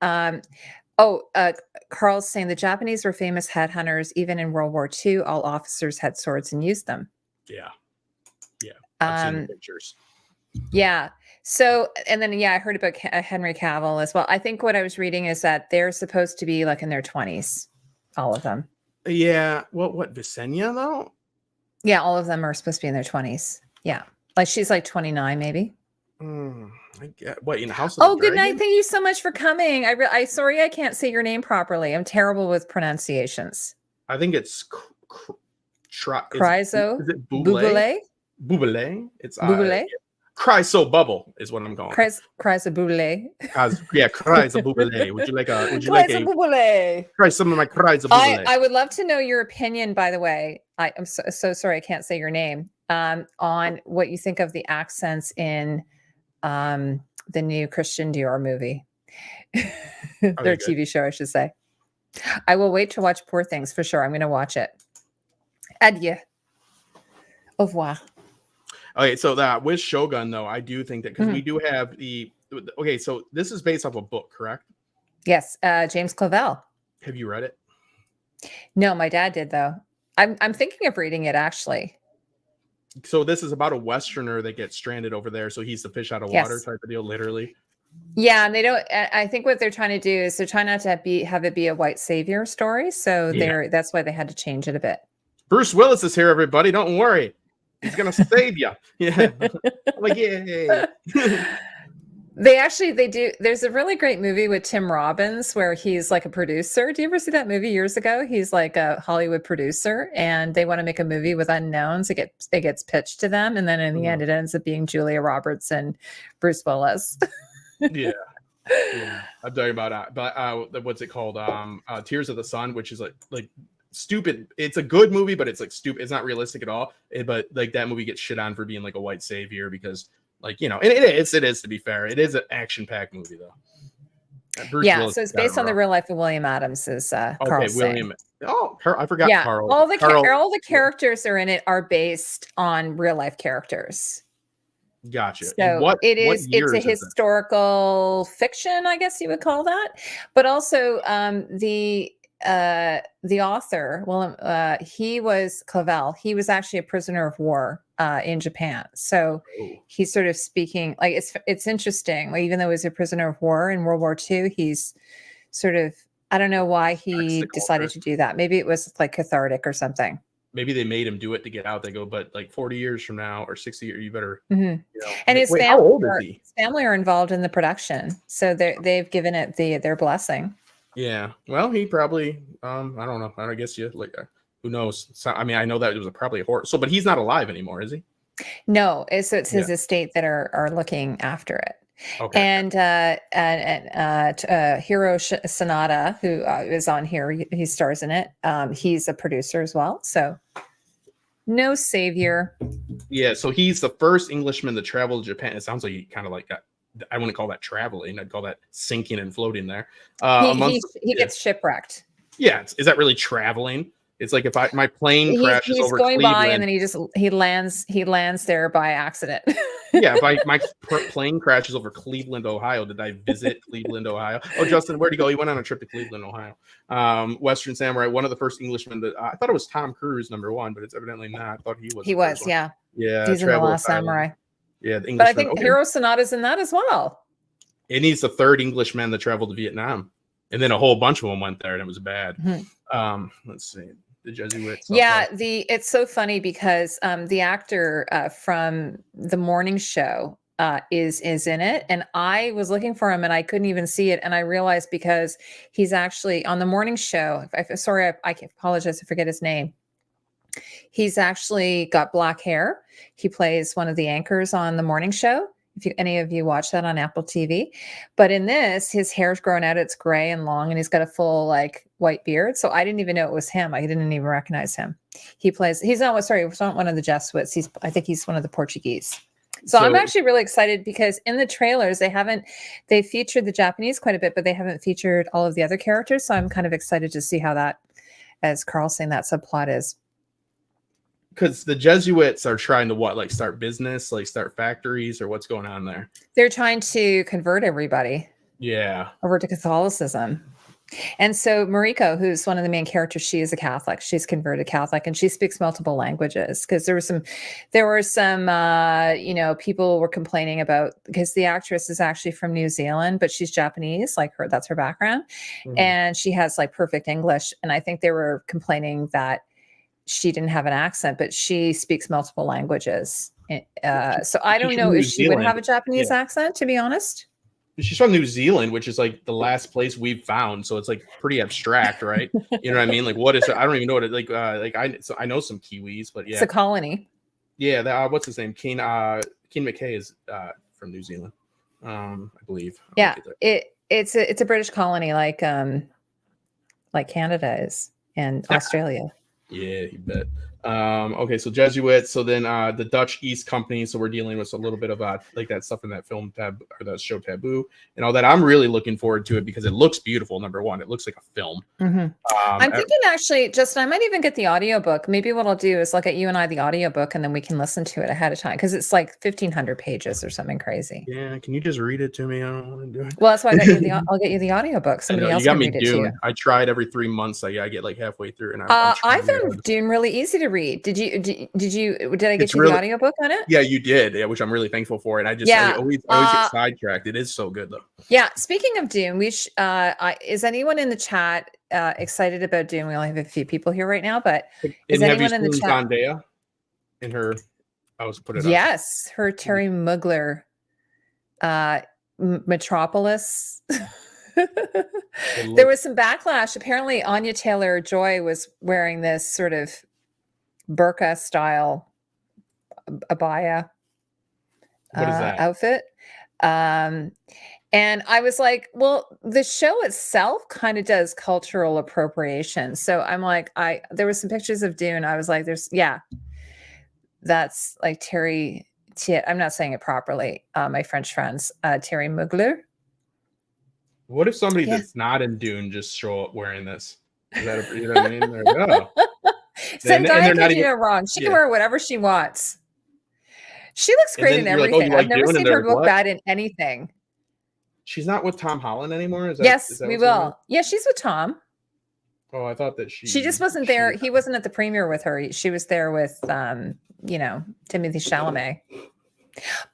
Carl's saying the Japanese were famous headhunters. Even in World War II, all officers had swords and used them. Yeah. Yeah. I've seen the pictures. Yeah. So, and then, I heard about Henry Cavill as well. I think what I was reading is that they're supposed to be like in their 20s, all of them. Yeah. What Visenya though? Yeah. All of them are supposed to be in their 20s. Yeah. Like she's like 29, maybe. What, in House of the Dragon? Good night. Thank you so much for coming. I sorry I can't say your name properly. I'm terrible with pronunciations. I think it's Chryso. Is it Buble? Buble? It's Buble? Chryso Bubble is what I'm going. Chryso Buble. Yeah, Chryso Buble. Would you like Buble? Try some of my Chryso Buble. I would love to know your opinion, by the way. I'm so sorry I can't say your name. On what you think of the accents in the new Christian Dior movie. Their TV show, I should say. I will wait to watch Poor Things for sure. I'm going to watch it. Adieu. Au revoir. Okay, so that with Shogun, though, I do think that because we do have okay, so this is based off a book, correct? Yes, James Clavell. Have you read it? No, my dad did though. I'm thinking of reading it actually. So this is about a Westerner that gets stranded over there. So he's the fish out of water type of deal, literally. Yeah, and they don't. I think what they're trying to do is they're trying not to have it be a white savior story. So that's why they had to change it a bit. Bruce Willis is here, everybody. Don't worry, he's gonna save you. Yeah, like yay. They do. There's a really great movie with Tim Robbins where he's like a producer. Do you ever see that movie years ago? He's like a Hollywood producer and they want to make a movie with unknowns. It gets pitched to them. And then in the end, it ends up being Julia Roberts and Bruce Willis. Yeah. I'm talking about, what's it called? Tears of the Sun, which is like stupid. It's a good movie, but it's like stupid. It's not realistic at all. But like that movie gets shit on for being like a white savior because, like, you know, and it is, to be fair. It is an action-packed movie, though. Willis, so it's based on the real life of William Adams, is Carl William. Oh, I forgot Carl. All the characters are in it are based on real-life characters. Gotcha. So it's a historical fiction, I guess you would call that. But also the author, he was Clavell. He was actually a prisoner of war in Japan. So he's sort of speaking like it's interesting. Like, even though he was a prisoner of war in World War II, he's sort of, I don't know why he decided to do that. Maybe it was like cathartic or something. Maybe they made him do it to get out. They go, but like 40 years from now or 60 years, you better. Mm-hmm. You know, and his family, how old is he? His family are involved in the production, so they've given it their blessing. Yeah. Well, he probably, I don't know. I guess who knows? So, I mean, I know that it was probably a horror. So, but he's not alive anymore, is he? No. So it's his estate that are looking after it. Okay. And Hiro Sanada, who is on here, he stars in it. He's a producer as well. So no savior. Yeah. So he's the first Englishman to travel to Japan. It sounds like he kind of like got, I wouldn't call that traveling. I'd call that sinking and floating there. He gets shipwrecked. Yeah. Is that really traveling? It's like if my plane crashes over Cleveland. He's going by and then he lands there by accident. Yeah, if my plane crashes over Cleveland, Ohio, did I visit Cleveland, Ohio? Oh, Justin, where'd he go? He went on a trip to Cleveland, Ohio. Western Samurai, one of the first Englishmen that I thought it was Tom Cruise, #1, but it's evidently not. I thought he was. He was, yeah. Yeah. He's in The Last Samurai. Yeah, the Englishman. But I think Hiro Sanada's in that as well. And he's the third Englishman that traveled to Vietnam. And then a whole bunch of them went there and it was bad. Mm-hmm. Let's see. The Jesuits. Yeah, it's so funny because the actor from the morning show is in it, and I was looking for him and I couldn't even see it, and I realized because he's actually on the morning show. I apologize, I forget his name. He's actually got black hair. He plays one of the anchors on the morning show. If any of you watch that on Apple TV, but in this, his hair's grown out. It's gray and long, and he's got a full like white beard. So I didn't even know it was him. I didn't even recognize him. He's not one of the Jesuits. I think he's one of the Portuguese. So I'm actually really excited because in the trailers they featured the Japanese quite a bit, but they haven't featured all of the other characters. So I'm kind of excited to see how that, as Carl's saying, that subplot is. Because the Jesuits are trying to like start business, like start factories, or what's going on there? They're trying to convert everybody. Yeah. Over to Catholicism. And so Mariko, who's one of the main characters, she is a Catholic. She's converted Catholic, and she speaks multiple languages. Because there were some, people were complaining about, because the actress is actually from New Zealand, but she's Japanese, like that's her background, and she has like perfect English. And I think they were complaining that she didn't have an accent, but she speaks multiple languages. So I don't know if she would have a Japanese accent, to be honest. She's from New Zealand, which is like the last place we've found, so it's like pretty abstract, right? You know what I mean? Like, what is? I don't even know what it like. I know some Kiwis, but yeah, it's a colony. Yeah, what's his name? Keen McKay is from New Zealand, I believe. Yeah, it's a British colony, like Canada is and Australia. Yeah, you bet. Okay, so Jesuits. So then the Dutch East Company. So we're dealing with a little bit about like that stuff in that film or that show Taboo and all that. I'm really looking forward to it because it looks beautiful. Number one, it looks like a film. I'm thinking actually, Justin, I might even get the audiobook. Maybe what I'll do is look at you and I the audiobook, and then we can listen to it ahead of time because it's like 1,500 pages or something crazy. Yeah, can you just read it to me? I don't want to do it. Well, that's why I'll get you the audiobook. Somebody else can read it to you. I tried every 3 months. I get like halfway through, and I found Dune really easy to read. Did I get you the audiobook on it? Yeah, you did. Yeah, which I'm really thankful for. And I always get sidetracked. It is so good though. Yeah. Speaking of Dune, is anyone in the chat excited about Dune? We only have a few people here right now, but is anyone in the chat? Zendaya in her, I was put it. Yes, her Terry Mugler, Metropolis. There was some backlash. Apparently, Anya Taylor-Joy was wearing this sort of burqa style abaya outfit. And I was like, well, the show itself kind of does cultural appropriation. So I'm like, there were some pictures of Dune. I was like, that's like Terry. I'm not saying it properly. My French friends, Terry Mugler. What if somebody that's not in Dune just show up wearing this? Is that you know what I mean? There we go. Zendaya can do no wrong. She can wear whatever she wants. She looks great in everything. I've never seen her look bad in anything. She's not with Tom Holland anymore? Yes, we will. Yeah, she's with Tom. Oh, I thought that she just wasn't there. He wasn't at the premiere with her. She was there with, Timothée Chalamet.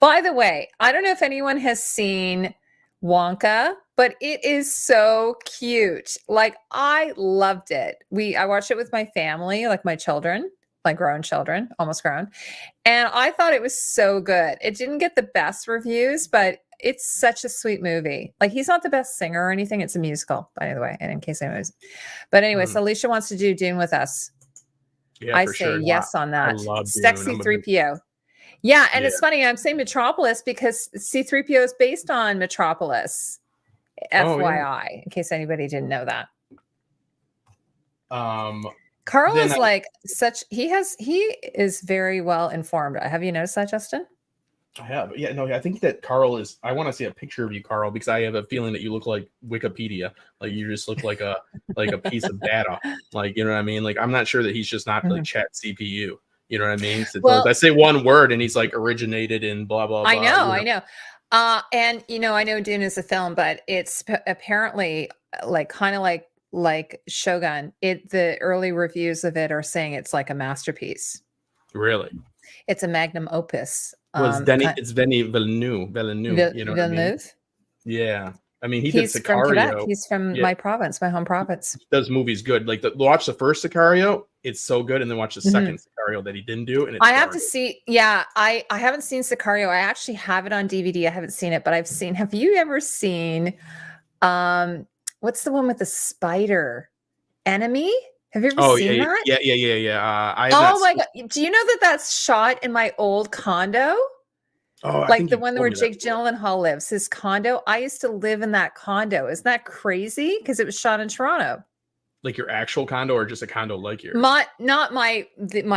By the way, I don't know if anyone has seen Wonka, but it is so cute. Like, I loved it. I watched it with my family, like my children, like grown children, almost grown. And I thought it was so good. It didn't get the best reviews, but it's such a sweet movie. Like, he's not the best singer or anything. It's a musical, by the way, and in case anyways. But anyway, so Alicia wants to do Dune with us. Yeah, I say yes on that. I love Sexy 3PO. Yeah, and it's funny. I'm saying Metropolis because C-3PO is based on Metropolis. FYI, in case anybody didn't know that. Carl is like he is very well informed. Have you noticed that, Justin? I have. Yeah, no, I think that Carl is. I want to see a picture of you, Carl, because I have a feeling that you look like Wikipedia. Like, you just look like a piece of data. Like, you know what I mean? Like, I'm not sure that he's just not like Chat CPU. You know what I mean? So I say one word and he's like originated in blah blah blah. I know. And I know Dune is a film, but it's apparently like kind of like Shogun. The early reviews of it are saying it's like a masterpiece. Really? It's a magnum opus. It's Denis Villeneuve. You know what I mean? Yeah. I mean, he's did Sicario. From Quebec. He's from my province, my home province. He does movies good. Like, watch the first Sicario, it's so good, and then watch the second Sicario that he didn't do. And I have to see. Yeah, I haven't seen Sicario. I actually have it on DVD. I haven't seen it, but I've seen. Have you ever seen? What's the one with the spider? Enemy? Have you ever seen that? Yeah. Oh my god! Do you know that that's shot in my old condo? Oh, like the one where Jake Gyllenhaal lives, his condo. I used to live in that condo. Isn't that crazy? Because it was shot in Toronto. Like your actual condo or just a condo like yours? Not my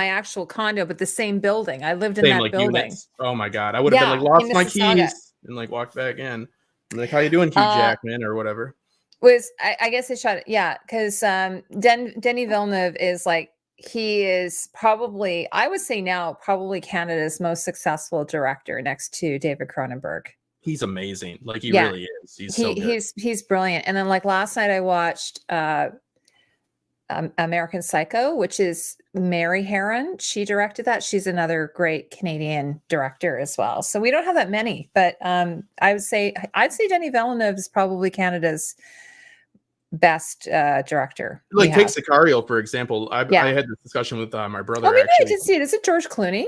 actual condo, but the same building. I lived in Same that like building. units. Oh my god, I would have been like Yeah, in lost my Mississauga. keys and like walked back in. I'm like, how you doing, Hugh Uh, Jackman or whatever? was I guess they shot it, yeah, because Denis Villeneuve is like he is probably I would say now probably Canada's most successful director next to David Cronenberg. He's amazing. Like he Yeah, really is. He's so good. he's brilliant. And then like last night I watched American Psycho, which is Mary Herron. She directed that. She's another great Canadian director as well. So we don't have that many, but I'd say Denis Villeneuve is probably Canada's best director. Like take Sicario for example. I Yeah. had this discussion with my Oh, brother maybe I actually. did see it. Is it George Clooney?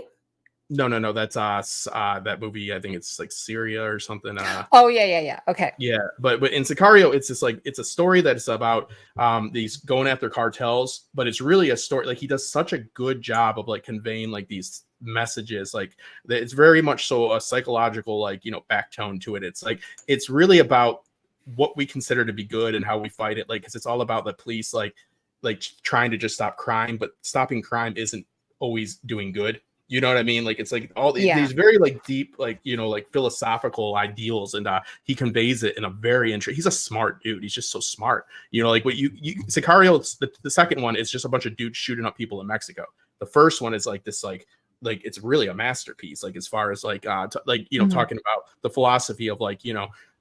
No, that's that movie. I think it's like Syria or something. Oh yeah. Okay. Yeah, but in Sicario, it's just like it's a story that is about these going after cartels, but it's really a story. Like he does such a good job of like conveying like these messages, like that it's very much so a psychological like back tone to it. It's like it's really about what we consider to be good and how we fight it. Like because it's all about the police like trying to just stop crime, but stopping crime isn't always doing good. You know what I mean? Like it's like all these very like deep, like like philosophical ideals, and he conveys it in a very interesting. He's a smart dude. He's just so smart. Like what you Sicario. The second one is just a bunch of dudes shooting up people in Mexico. The first one is like this like it's really a masterpiece. Like as far as like talking about the philosophy of like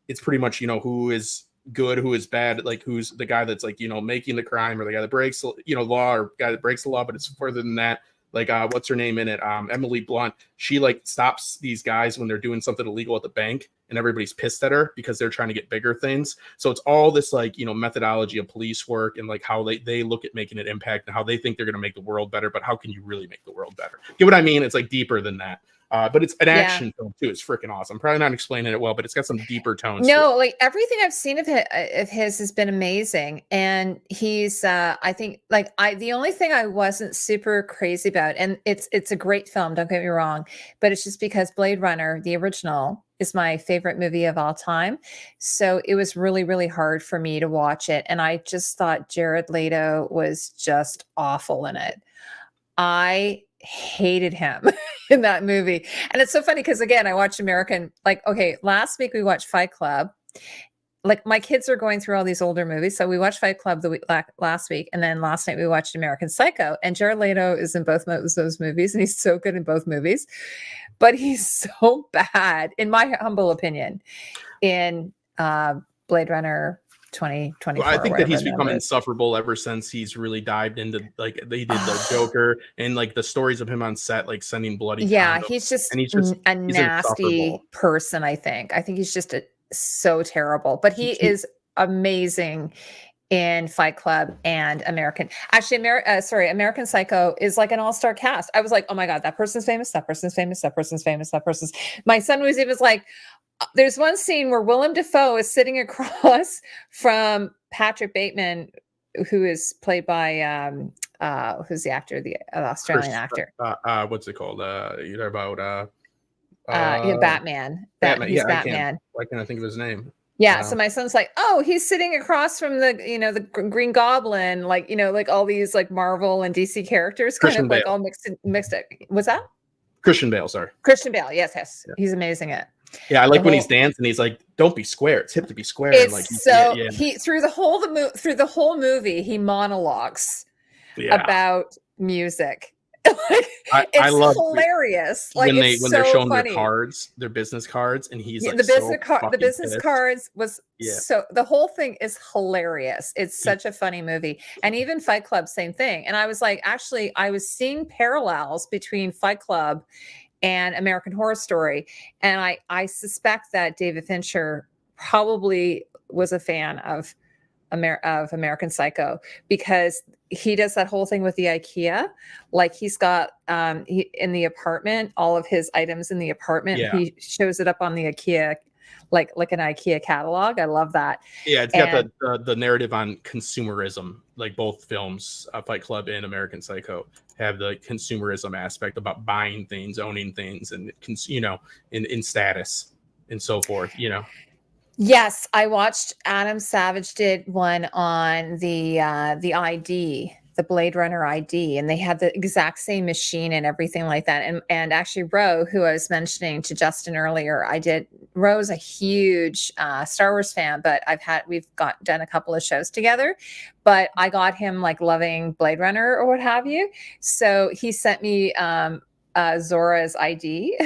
it's pretty much who is good, who is bad, like who's the guy that's like making the crime or the guy that breaks law or guy that breaks the law, but it's further than that. Like what's her name in it? Emily Blunt. She like stops these guys when they're doing something illegal at the bank, and everybody's pissed at her because they're trying to get bigger things. So it's all this like methodology of police work and like how they look at making an impact and how they think they're going to make the world better. But how can you really make the world better? Get what I mean? It's like deeper than that. But it's an action film too. It's freaking awesome. I'm probably not explaining it well, but it's got some deeper tones. No, like everything I've seen of his has been amazing, and he's I think like the only thing I wasn't super crazy about, and it's a great film. Don't get me wrong, but it's just because Blade Runner, the original, is my favorite movie of all time. So it was really, really hard for me to watch it, and I just thought Jared Leto was just awful in it. I hated him in that movie. And it's so funny because again, I watched last week we watched Fight Club. Like my kids are going through all these older movies. So we watched Fight Club last week. And then last night we watched American Psycho. And Jared Leto is in both those movies. And he's so good in both movies. But he's so bad, in my humble opinion, in Blade Runner 2024. Well, I think that he's become insufferable ever since he's really dived into like they did the Joker and like the stories of him on set, like sending bloody. Yeah, condoms. he's just a nasty person. I think he's just so terrible, but he is amazing in Fight Club and American. Actually, American Psycho is like an all-star cast. I was like, oh my god, that person's famous. That person's famous. That person's famous. That person's. My son was even like. There's one scene where Willem Dafoe is sitting across from Patrick Bateman, who is played by who's the actor, the Australian actor. What's it called? You know about Batman. He's Batman. Why can't I think of his name? Yeah, so my son's like, oh, he's sitting across from the the Green Goblin, like like all these like Marvel and DC characters, kind of like all mixed. What's that? Christian Bale, sorry. Christian Bale, yes, yeah. He's amazing at. Yeah, I like when he's dancing. He's like, "Don't be square. It's hip to be square." It's like, he through the whole movie he monologues about music. I love hilarious. Like when they're showing funny. Their business cards, and he's like, the business cards was so the whole thing is hilarious. It's such a funny movie, and even Fight Club, same thing. And I was like, actually, I was seeing parallels between Fight Club and American Horror Story. And I suspect that David Fincher probably was a fan of American Psycho because he does that whole thing with the IKEA. Like he's got in the apartment, all of his items in the apartment. Yeah. He shows it up on the IKEA, like an IKEA catalog. I love that. Yeah, it's got the narrative on consumerism. Like both films, Fight Club and American Psycho, have the consumerism aspect about buying things, owning things, and in status and so forth. Yes, I watched Adam Savage did one on the ID, the Blade Runner ID, and they had the exact same machine and everything like that. And actually, Ro, who I was mentioning to Justin earlier, Ro's a huge Star Wars fan, but we've done a couple of shows together, but I got him like loving Blade Runner or what have you. So he sent me Zora's ID.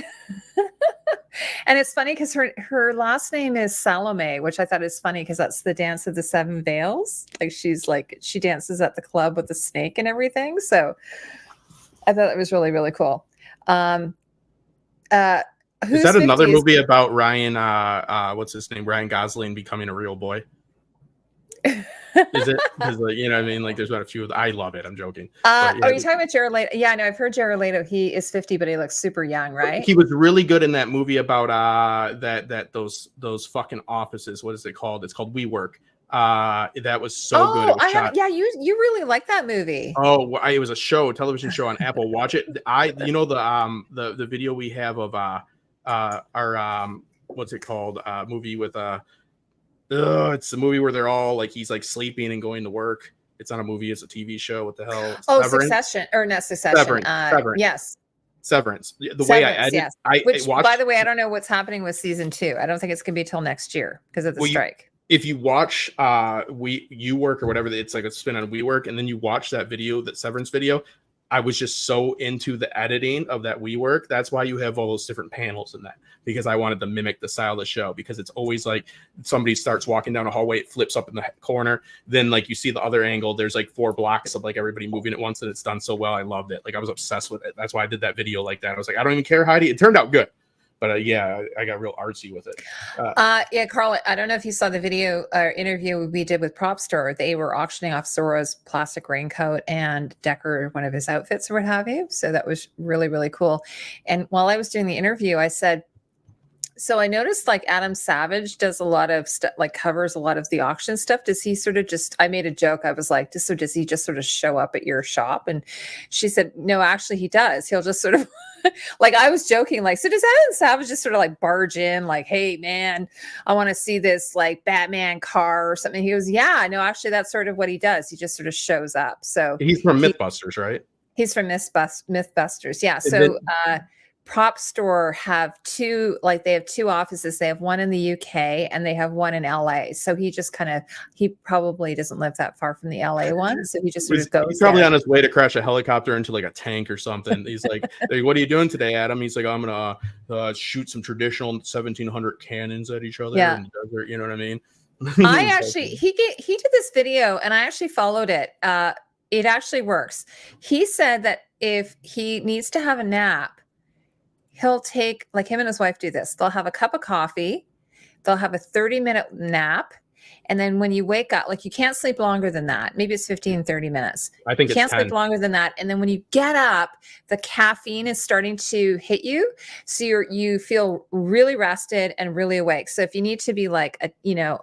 And it's funny because her last name is Salome, which I thought is funny because that's the dance of the seven veils. She dances at the club with the snake and everything. So I thought it was really, really cool. Is that another movie about Ryan? What's his name? Ryan Gosling becoming a real boy. Is it? Because you know what I mean? Like there's about a few. I love it. I'm joking. Are you talking about Jared Leto? Yeah, no, I've heard Jared Leto. He is 50, but he looks super young, right? He was really good in that movie about those fucking offices. What is it called? It's called WeWork. That was so good. I haven't. Yeah, you really like that movie. Oh, it was a television show on Apple. Watch it. The video we have of our what's it called? Movie with it's the movie where they're all like he's like sleeping and going to work. It's not a movie, it's a TV show. What the hell? Oh, Severance? Succession or not Succession? Severance. Yes. Severance. The way I edit, yes. Which, by the way, I don't know what's happening with season 2. I don't think it's gonna be till next year because of the strike. If you watch WeWork or whatever, it's like a spin on WeWork, and then you watch that video, that Severance video, I was just so into the editing of that WeWork. That's why you have all those different panels in that, because I wanted to mimic the style of the show, because it's always like somebody starts walking down a hallway, it flips up in the corner. Then like you see the other angle, there's like 4 blocks of like everybody moving at once, and it's done so well. I loved it. Like I was obsessed with it. That's why I did that video like that. I was like, I don't even care, Heidi. It turned out good. But yeah, I got real artsy with it. Yeah, Carl, I don't know if you saw the video interview we did with Prop Store. They were auctioning off Sora's plastic raincoat and Decker, one of his outfits or what have you. So that was really, really cool. And while I was doing the interview, I said, so I noticed like Adam Savage does a lot of stuff, like covers a lot of the auction stuff. Does he sort of I made a joke. I was like, so does he just sort of show up at your shop? And she said, no, actually he does. He'll just sort of like, I was joking, like, so does Adam Savage just sort of like barge in like, hey man, I want to see this like Batman car or something. He goes, yeah, no, actually that's sort of what he does. He just sort of shows up. So he's from Mythbusters, right? He's from Mythbusters. Yeah. So, Prop Store have 2 offices. They have one in the UK and they have one in LA. So he just he probably doesn't live that far from the LA one. So he just sort of goes. He's probably on his way to crash a helicopter into like a tank or something. He's like, hey, what are you doing today, Adam? He's like, I'm going to shoot some traditional 1700 cannons at each other in the desert. You know what I mean? He did this video and I actually followed it. It actually works. He said that if he needs to have a nap, he'll take, like him and his wife do this. They'll have a cup of coffee. They'll have a 30-minute nap. And then when you wake up, like you can't sleep longer than that. Maybe it's 15, 30 minutes. I think you can't sleep longer than that. And then when you get up, the caffeine is starting to hit you. So you feel really rested and really awake. So if you need to be like,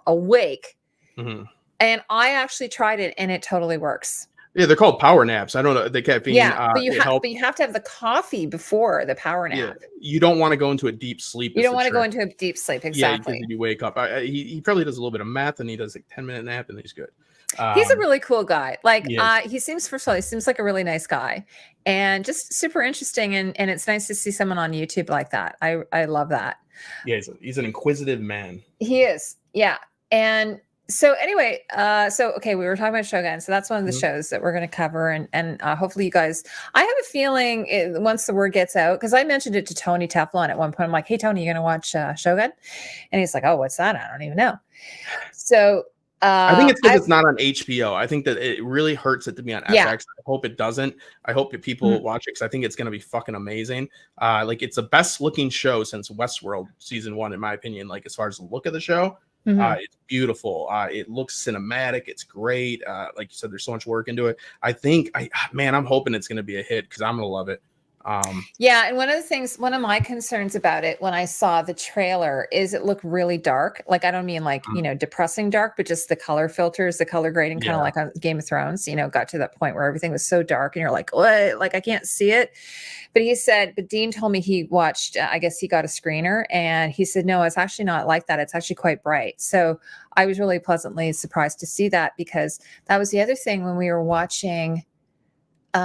awake. Mm-hmm. And I actually tried it and it totally works. Yeah, they're called power naps. I don't know. The caffeine. Yeah, but you have to have the coffee before the power nap. Yeah, you don't want to go into a deep sleep. You don't want to go into a deep sleep. Exactly. Yeah, because you wake up. He probably does a little bit of math, and he does like 10-minute nap, and he's good. He's a really cool guy. Like he seems like a really nice guy, and just super interesting. And it's nice to see someone on YouTube like that. I love that. Yeah, he's an inquisitive man. He is. Yeah, and. So anyway, we were talking about Shogun. So that's one of the shows that we're going to cover. And hopefully you guys, I have a feeling once the word gets out, because I mentioned it to Tony Teflon at one point. I'm like, hey, Tony, you going to watch Shogun? And he's like, oh, what's that? I don't even know. So I think it's because it's not on HBO. I think that it really hurts it to be on FX. I hope it doesn't. I hope that people watch it because I think it's going to be fucking amazing. Like it's the best looking show since Westworld season 1, in my opinion. Like as far as the look of the show. It's beautiful. It looks cinematic. It's great. Like you said, there's so much work into it. I'm hoping it's going to be a hit because I'm going to love it. Yeah, and one of my concerns about it when I saw the trailer is it looked really dark. Like, I don't mean like, depressing dark, but just the color filters, the color grading, kind of like on Game of Thrones, got to that point where everything was so dark and you're like, what? Like, I can't see it. But Dean told me he watched, I guess he got a screener and he said, no, it's actually not like that. It's actually quite bright. So I was really pleasantly surprised to see that, because that was the other thing when we were watching, we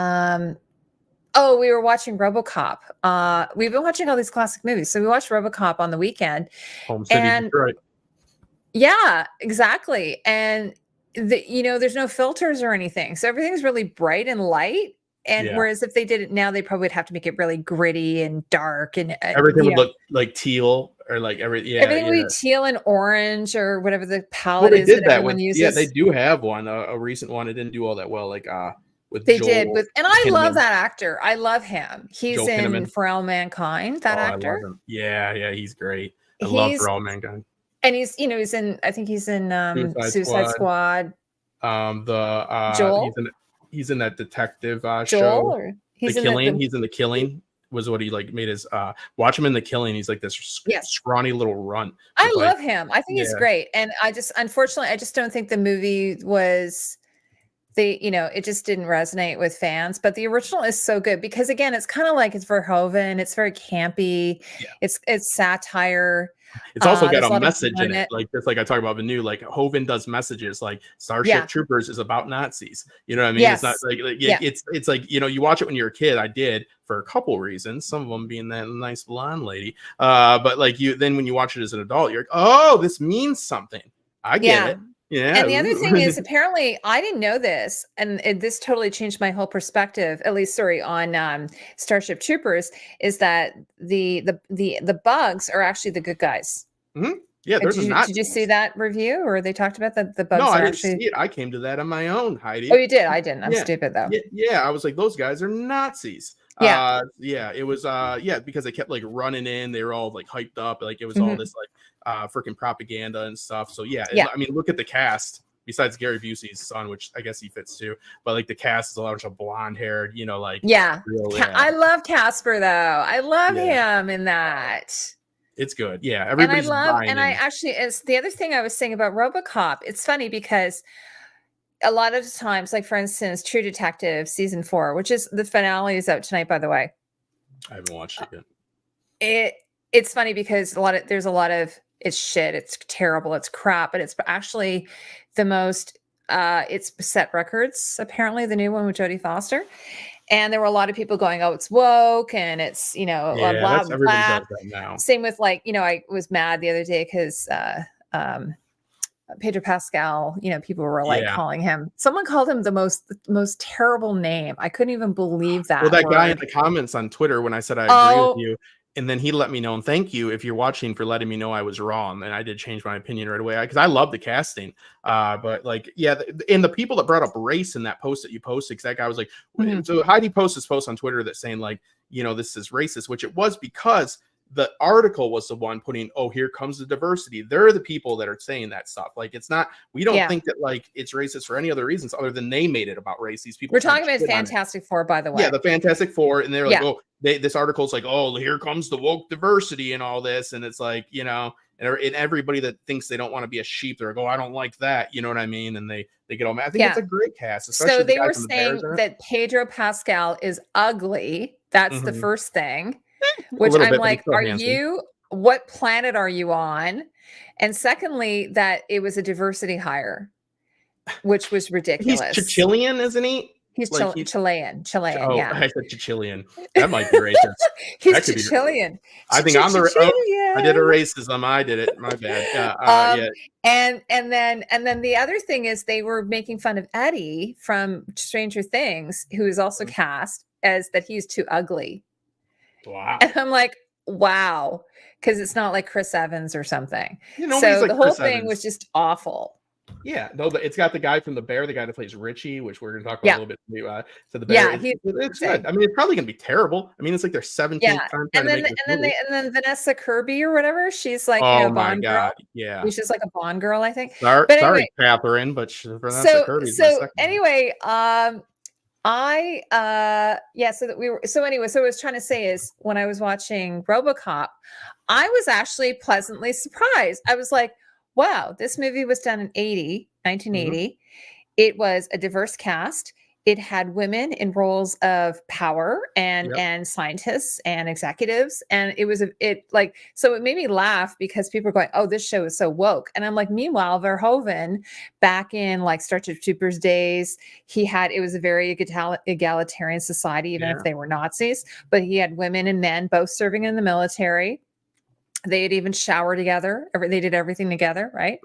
were watching RoboCop. We've been watching all these classic movies. So we watched RoboCop on the weekend. Home City, Detroit. Yeah, exactly. And there's no filters or anything. So everything's really bright and light. And whereas if they did it now, they probably would have to make it really gritty and dark, and everything would look like teal, or like everything would be teal and orange, or whatever the palette is that everyone uses. Yeah, they do have one, a recent one. It didn't do all that well. Like with they Joel did with, and I Kinnaman. Love that actor. I love him. He's Joel in Kinnaman. For All Mankind. That actor. I love him. Yeah, he's great. I love For All Mankind. And he's in. I think he's in Suicide Squad. Joel. He's in that detective Joel, show. Or he's in The Killing. Was what he made his watch him in The Killing. He's like this scrawny little runt. I love him. I think he's great. And unfortunately, I just don't think the movie was it just didn't resonate with fans. But the original is so good, because again, it's kind of like it's Verhoeven. It's very campy. Yeah. It's satire. It's also got a message in it. Like just like I talk about the new, like Hoven does messages, like Starship Troopers is about Nazis. You know what I mean? Yes. It's not it's like, you watch it when you're a kid. I did, for a couple reasons, some of them being that nice blonde lady. But like then when you watch it as an adult, you're like, oh, this means something. I get it. Yeah. And the other thing is, apparently, I didn't know this, and this totally changed my whole perspective. At least, on Starship Troopers, is that the bugs are actually the good guys. Mm-hmm. Yeah, did you see that review, or they talked about the bugs? No, I didn't see it. I came to that on my own, Heidi. Oh, you did? I didn't. I'm stupid though. Yeah, I was like, those guys are Nazis. It was because they kept like running in. They were all like hyped up, like it was all this like freaking propaganda and stuff. So I mean, look at the cast. Besides Gary Busey's son, which I guess he fits too, but like the cast is a bunch of blonde haired, I love Casper though. I love him in that. It's good. Yeah, everybody's it's the other thing I was saying about RoboCop. It's funny because a lot of times, like for instance, True Detective season 4, which is the finale, is out tonight, by the way. I haven't watched it yet. It's funny because there's a lot of it's shit, it's terrible, it's crap, but it's actually the most it's set records, apparently, the new one with Jodie Foster. And there were a lot of people going, oh, it's woke, and it's, blah, blah, blah. Now. Same with I was mad the other day because Pedro Pascal, people were like calling him. Someone called him the most terrible name. I couldn't even believe that. Well, that guy in the comments on Twitter when I said I agree with you, and then he let me know, and thank you if you're watching for letting me know I was wrong, and I did change my opinion right away because I love the casting. But and the people that brought up race in that post that you posted, because that guy was like, so Heidi posted this post on Twitter that saying like, this is racist, which it was because the article was the one putting, oh, here comes the diversity. They're the people that are saying that stuff. Like, it's not, we don't think that like it's racist for any other reasons other than they made it about race. These people. We're talking about Fantastic Four, by the way. Yeah, the Fantastic Four. And they're like, this article's like, oh, here comes the woke diversity and all this. And it's like, and everybody that thinks they don't want to be a sheep, they're like, oh, I don't like that. You know what I mean? And they get all mad. I think it's a great cast. So they were saying that Pedro Pascal is ugly. That's the first thing. Which I'm like, what planet are you on? And secondly, that it was a diversity hire, which was ridiculous. He's Chilean, isn't he? He's Chilean. Oh, yeah. I said Chilean. That might be racist. He's Chilean. I think I did a racism. I did it. My bad. And then the other thing is they were making fun of Eddie from Stranger Things, who is also cast as that he's too ugly. Wow. And I'm like, wow, because it's not like Chris Evans or something. So like the whole thing was just awful. Yeah, no, but it's got the guy from The Bear, the guy that plays Richie, which we're going to talk about a little bit. So The Bear, it's good. I mean, it's probably going to be terrible. I mean, it's like their 17th time trying to make this movie. And then Vanessa Kirby or whatever, she's like, Bond girl. Yeah, she's just like a Bond girl, I think. Sorry, Catherine, but Vanessa Kirby. So anyway, So anyway, so what I was trying to say is when I was watching RoboCop, I was actually pleasantly surprised. I was like, wow, this movie was done in 1980. It was a diverse cast. It had women in roles of power Yep. and scientists and executives, and so it made me laugh because people were going, "Oh, this show is so woke," and I'm like, meanwhile, Verhoeven, back in like Starship Troopers days, it was a very egalitarian society, even if they were Nazis, but he had women and men both serving in the military. They'd even shower together. They did everything together, right?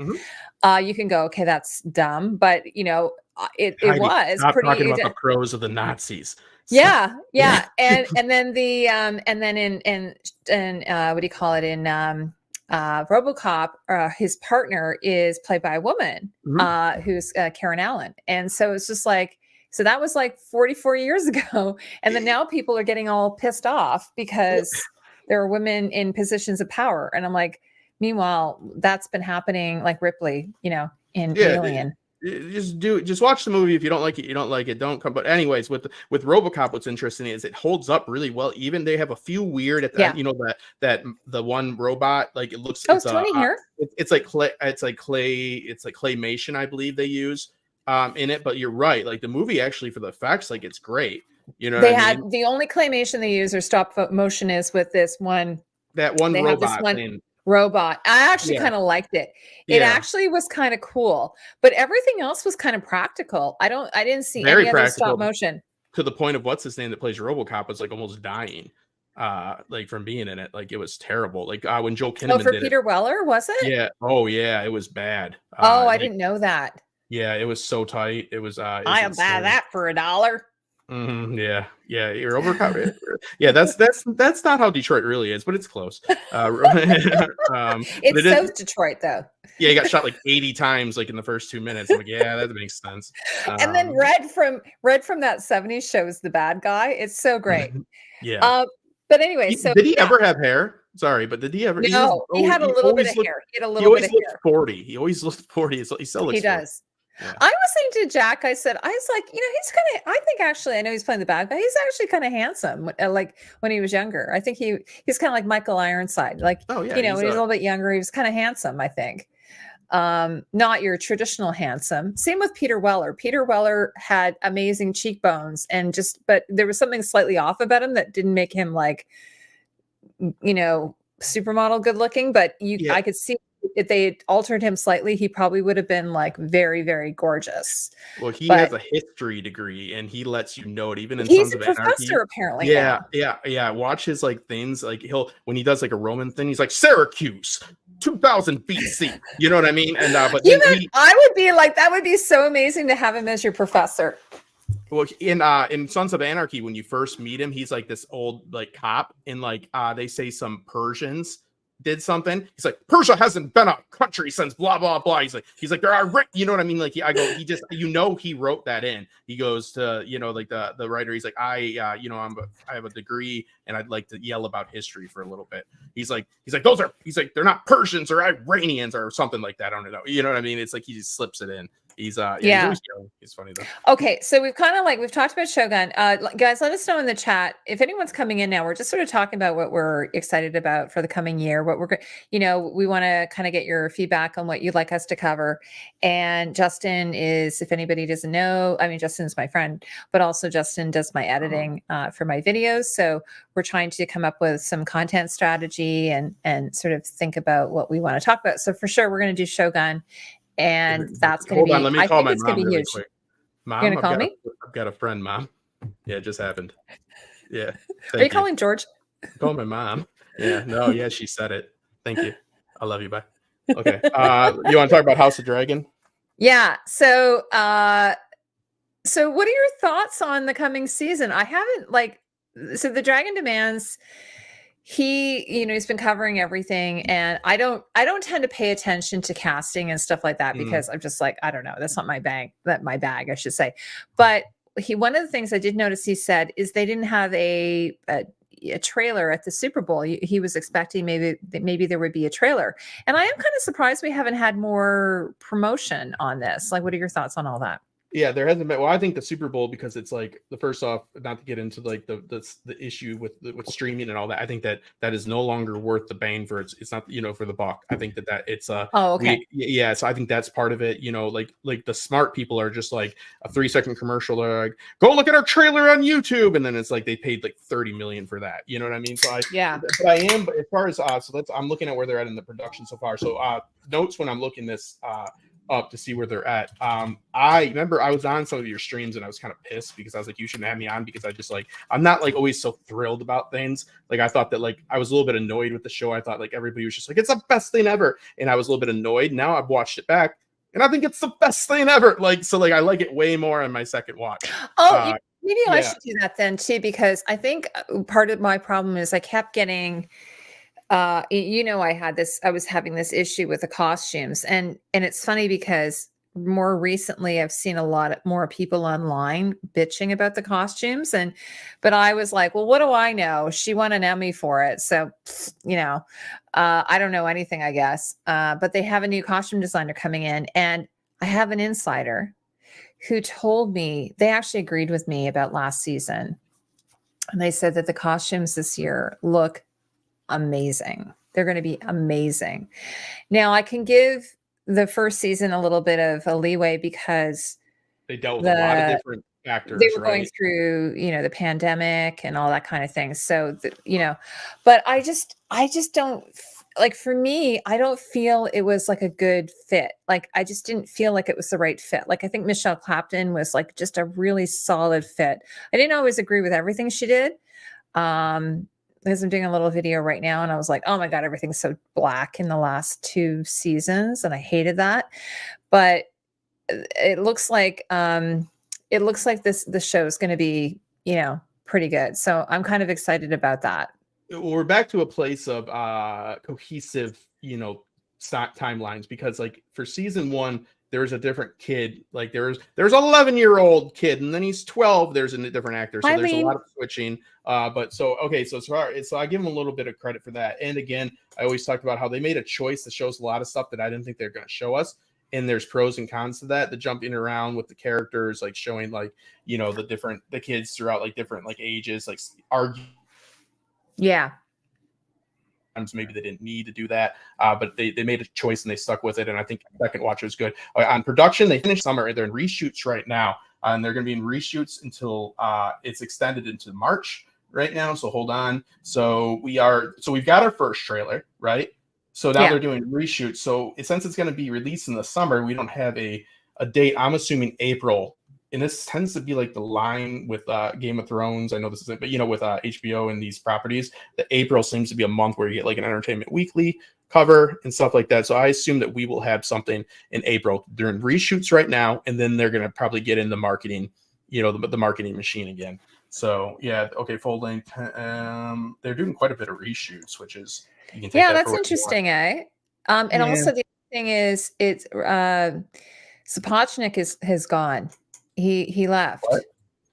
You can go, okay, that's dumb, but it Heidi, was stop talking pretty. about the pros of the Nazis. Stop. Yeah. And then what do you call it in RoboCop? His partner is played by a woman, who's Karen Allen, and so it's just like. So that was like 44 years ago. And then now people are getting all pissed off because there are women in positions of power. And I'm like, meanwhile, that's been happening like Ripley, in Alien. Just watch the movie. If you don't like it, you don't like it. Don't come. But anyways, with RoboCop, what's interesting is it holds up really well. Even they have a few weird at the end, that the one robot, like it looks. It's Tony here. It's like claymation, I believe they use in it. But you're right. Like the movie actually for the effects, like it's great. You know, the only claymation they use or stop motion is with this one. That one robot thing. Robot. I actually kind of liked it. It actually was kind of cool, but everything else was kind of practical. I didn't see any other stop motion. To the point of what's his name that plays RoboCop was like almost dying, like from being in it. Like it was terrible. Like when Joel Kinnaman did Peter Weller, was it? Yeah. Oh yeah, it was bad. I didn't know that. Yeah, it was so tight. It was. I'll buy that for $1. Yeah, your RoboCop. Yeah, that's not how Detroit really is, but it's close. It's so Detroit though. Yeah, he got shot like 80 times, like in the first 2 minutes. I'm like, yeah, that makes sense. And then Red from that '70s show is the bad guy. It's so great. Yeah. But anyway, did he ever have hair? Sorry, but did he ever? No, he had a little bit of hair. He had a little bit of hair. 40. He always looked 40. He still looks. He does. Yeah. I was saying to Jack, I was like, he's kind of, I think actually, I know he's playing the bad guy. He's actually kind of handsome, like when he was younger. I think he's kind of like Michael Ironside. Like, when he was a little bit younger, he was kind of handsome, I think. Not your traditional handsome. Same with Peter Weller. Peter Weller had amazing cheekbones but there was something slightly off about him that didn't make him like, supermodel good looking, but I could see if they had altered him slightly, he probably would have been like very, very gorgeous. Well, he has a history degree and he lets you know it even in Sons of Anarchy. He's a professor apparently. Yeah. Watch his like things like when he does like a Roman thing, he's like Syracuse 2000 BC. You know what I mean? And I would be like, that would be so amazing to have him as your professor. Well, in Sons of Anarchy, when you first meet him, he's like this old like cop, and like they say some Persians did something. He's like, Persia hasn't been a country since blah blah blah. He's like there are, you know what I mean? Like he just he wrote that in. He goes to like the writer. He's like I have a degree and I'd like to yell about history for a little bit. He's like they're not Persians or Iranians or something like that. I don't know. You know what I mean? It's like he just slips it in. He's he's funny though. Okay, so we've talked about Shogun. Guys, let us know in the chat if anyone's coming in now. We're just sort of talking about what we're excited about for the coming year. What we're we want to kind of get your feedback on what you'd like us to cover. And Justin is, if anybody doesn't know, I mean Justin's my friend, but also Justin does my editing for my videos. So we're trying to come up with some content strategy and sort of think about what we want to talk about. So for sure, we're going to do Shogun. And that's going to be, let me call my mom really huge. Quick. Mom, you're going to call me? I've got a friend, Mom. Yeah, it just happened. Yeah. Are you calling George? Call my mom. Yeah, no, yeah, she said it. Thank you. I love you. Bye. Okay. You want to talk about House of Dragon? Yeah. So what are your thoughts on the coming season? I haven't so the Dragon Demands, he's been covering everything, and I don't tend to pay attention to casting and stuff like that because I'm just like, I don't know, that's not my bag, I should say. But one of the things I did notice he said is they didn't have a trailer at the Super Bowl. He was expecting maybe there would be a trailer, and I am kind of surprised we haven't had more promotion on this. Like, what are your thoughts on all that? Yeah, there hasn't been. Well, I think the Super Bowl, because it's like the first off, not to get into like the issue with streaming and all that. I think that is no longer worth the bang for it's not, for the buck. I think that it's Oh, okay. yeah. So I think that's part of it. Like the smart people are just like a 3-second commercial. They're like, go look at our trailer on YouTube, and then it's like they paid like 30 million for that. You know what I mean? So but as far as I'm looking at where they're at in the production so far. So notes when I'm looking this up to see where they're at. I remember I was on some of your streams and I was kind of pissed because I was like, you shouldn't have me on, because I just like, I'm not like always so thrilled about things. Like I thought that like I was a little bit annoyed with the show. I thought like everybody was just like, it's the best thing ever. And I was a little bit annoyed. Now I've watched it back and I think it's the best thing ever. Like, so like I like it way more on my second watch. Oh, maybe I yeah. should do that then too, because I think part of my problem is I kept getting I was having this issue with the costumes, and it's funny because more recently I've seen a lot more people online bitching about the costumes, but I was like, well, what do I know? She won an Emmy for it. So, I don't know anything, I guess. But they have a new costume designer coming in, and I have an insider who told me they actually agreed with me about last season. And they said that the costumes this year look amazing. They're going to be amazing. Now, I can give the first season a little bit of a leeway because they dealt with a lot of different factors. They were going through, the pandemic and all that kind of thing. So, but I just don't like, for me, I don't feel it was like a good fit. Like, I just didn't feel like it was the right fit. Like, I think Michelle Clapton was like just a really solid fit. I didn't always agree with everything she did. Because I'm doing a little video right now and I was like, oh my God, everything's so black in the last 2 seasons. And I hated that. But it looks like the show is going to be, pretty good. So I'm kind of excited about that. We're back to a place of cohesive, timelines, because like for season 1, there was a different kid. Like there's 11-year-old kid, and then he's 12. There's a different actor, so there's a lot of switching. But so okay, so I give them a little bit of credit for that. And again, I always talked about how they made a choice that shows a lot of stuff that I didn't think they're going to show us. And there's pros and cons to that. The jumping around with the characters, like showing like the kids throughout like different like ages, like argue. Yeah. Maybe they didn't need to do that, but they made a choice and they stuck with it. And I think the second watch was good. On production, they finished summer. They're in reshoots right now, and they're going to be in reshoots until it's extended into March right now. So hold on. So we've got our first trailer, right? So now they're doing reshoots. So since it's going to be released in the summer, we don't have a date. I'm assuming April. And this tends to be like the line with Game of Thrones. I know this isn't, but with HBO and these properties, the April seems to be a month where you get like an Entertainment Weekly cover and stuff like that. So I assume that we will have something in April. They're in reshoots right now, and then they're going to probably get in the marketing, the marketing machine again. So yeah, okay, full length. They're doing quite a bit of reshoots, which is that's interesting, eh? And also the thing is, it's Sapochnik has gone. He left. What?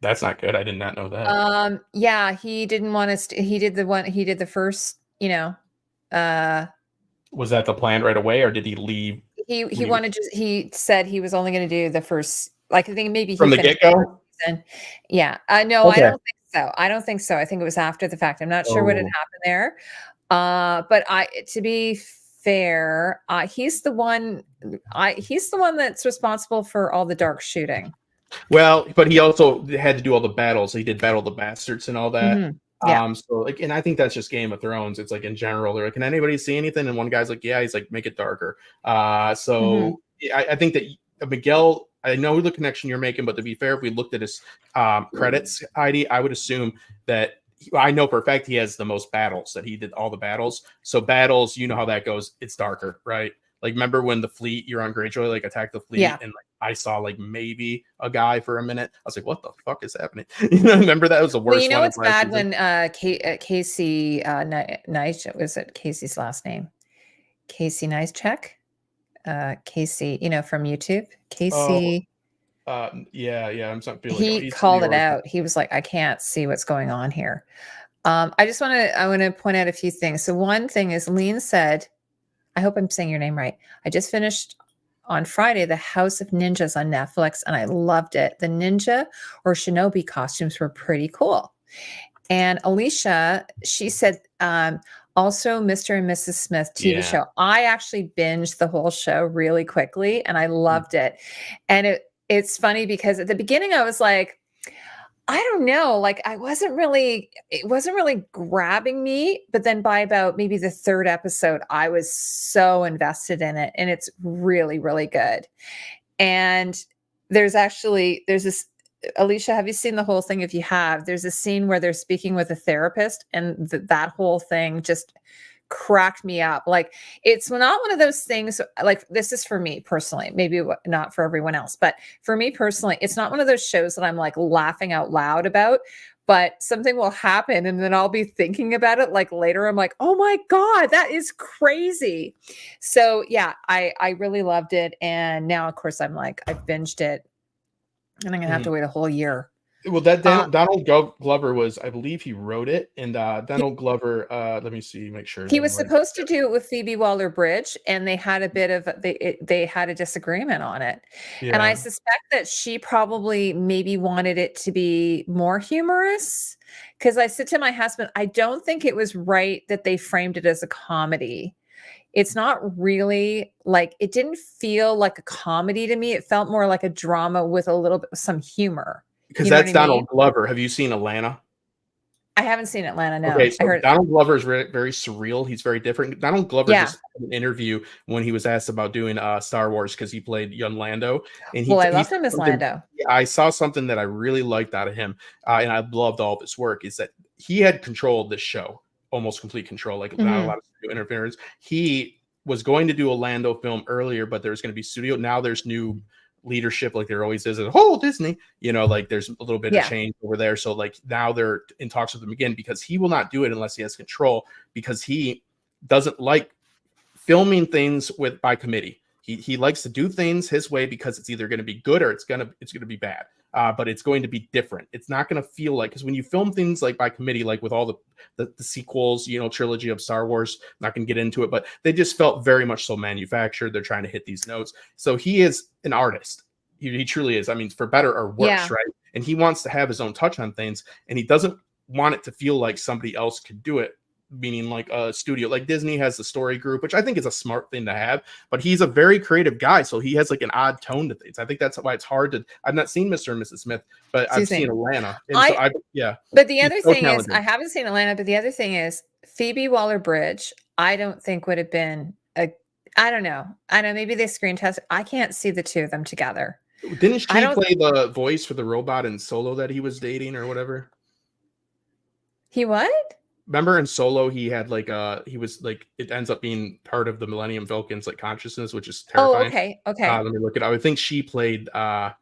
That's not good. I did not know that. Yeah, he didn't want to. He did the first. Was that the plan right away, or did he leave? He wanted to. He said he was only going to do the first. Like, I think maybe from the get-go. Yeah. No, okay. I don't think so. I don't think so. I think it was after the fact. I'm not sure what had happened there. But to be fair, he's the one that's responsible for all the dark shooting. Well, but he also had to do all the battles. He did Battle of the Bastards and all that. Mm-hmm. Yeah. So like, and I think that's just Game of Thrones. It's like in general, they're like, can anybody see anything? And one guy's like, yeah, he's like, make it darker. So I think that Miguel, I know the connection you're making, but to be fair, if we looked at his credits, Heidi, I would assume that I know for a fact he has the most battles, that he did all the battles. So battles, you know how that goes. It's darker, right? Like, remember when the fleet, you're on Greyjoy, like attacked the fleet, and like I saw like maybe a guy for a minute. I was like, what the fuck is happening? Remember that was the worst. Well, it's bad when Casey Nice, was it Casey's last name? Casey Neistat? Casey, from YouTube. Casey. Yeah. I'm sorry. He called it out. He was like, I can't see what's going on here. I want to point out a few things. So one thing is, Lean said, I hope I'm saying your name right. I just finished on Friday The House of Ninjas on Netflix, and I loved it. The ninja or shinobi costumes were pretty cool. And Alicia, she said, also Mr. and Mrs. Smith TV Yeah. show. I actually binged the whole show really quickly, and I loved it. And it's funny because at the beginning I was like, I don't know, like it wasn't really grabbing me, but then by about maybe the third episode, I was so invested in it, and it's really, really good. And there's this, Alicia, have you seen the whole thing? If you have, there's a scene where they're speaking with a therapist, and that whole thing just cracked me up. Like, it's not one of those things, like, this is for me personally, maybe not for everyone else, but for me personally, it's not one of those shows that I'm like laughing out loud about, but something will happen and then I'll be thinking about it like later. I'm like, oh my God, that is crazy. So yeah, I really loved it. And now of course I'm like, I've binged it and I'm gonna have to wait a whole year. Well, that Donald Glover was, I believe he wrote it, and Donald Glover. Let me see, make sure He was supposed to do it with Phoebe Waller-Bridge, and they had a bit of they had a disagreement on it. And I suspect that she probably maybe wanted it to be more humorous. Because I said to my husband, I don't think it was right that they framed it as a comedy. It's not really like, it didn't feel like a comedy to me. It felt more like a drama with a little bit of some humor. Because that's Donald Glover. Have you seen Atlanta? I haven't seen Atlanta, no. Okay, so I heard Donald Glover is very, very surreal. He's very different. Donald Glover just had an interview when he was asked about doing Star Wars because he played young Lando. And I loved him as Lando. I saw something that I really liked out of him, and I loved all of his work, is that he had control of this show, almost complete control, like not a lot of studio interference. He was going to do a Lando film earlier, but there's going to be studio. Now there's new leadership, like there always is at whole Disney, like there's a little bit of change over there. So like now they're in talks with him again, because he will not do it unless he has control, because he doesn't like filming things by committee. He likes to do things his way, because it's either going to be good or it's going to be bad. But it's going to be different. It's not going to feel like, because when you film things like by committee, like with all the sequels, trilogy of Star Wars, I'm not going to get into it, but they just felt very much so manufactured. They're trying to hit these notes. So he is an artist. He truly is. I mean, for better or worse, right? And he wants to have his own touch on things, and he doesn't want it to feel like somebody else could do it. Meaning like a studio, like Disney has the story group, which I think is a smart thing to have, but he's a very creative guy. So he has like an odd tone to things. I think that's why it's hard to, I've not seen Mr. and Mrs. Smith, but I've seen Atlanta. And but the other thing is, I haven't seen Atlanta, but the other thing is Phoebe Waller-Bridge, I don't think would have been I don't know, maybe they screen test. I can't see the two of them together. Didn't she play the voice for the robot in Solo that he was dating or whatever? He what? Remember in Solo, he had like he was like, it ends up being part of the Millennium Falcon's like consciousness, which is terrifying. Oh, okay. Let me look it up. I think she played the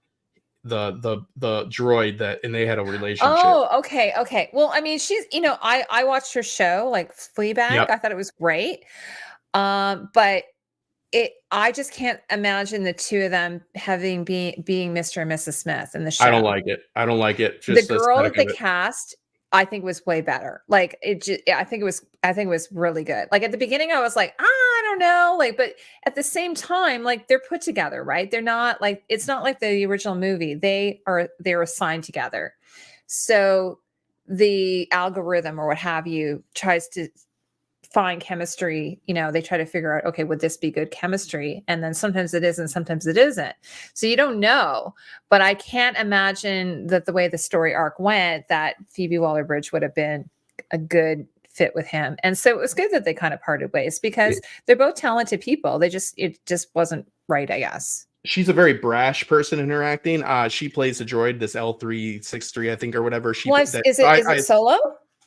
droid that, and they had a relationship. Oh, okay. Well, I mean, she's, I watched her show like Fleabag. Yep. I thought it was great. But I just can't imagine the two of them being Mr. and Mrs. Smith in the show. I don't like it. Just the girl that they cast, I think was way better. Like I think it was really good. Like at the beginning I was like, I don't know, like, but at the same time, like they're put together, right? They're not like, it's not like the original movie. They're assigned together. So the algorithm or what have you tries to find chemistry, they try to figure out, okay, would this be good chemistry? And then sometimes it is and sometimes it isn't. So you don't know, but I can't imagine that the way the story arc went, that Phoebe Waller-Bridge would have been a good fit with him. And so it was good that they kind of parted ways, because they're both talented people. It just wasn't right, I guess. She's a very brash person in her acting. She plays a droid, this L363, I think, or whatever. Is it Solo?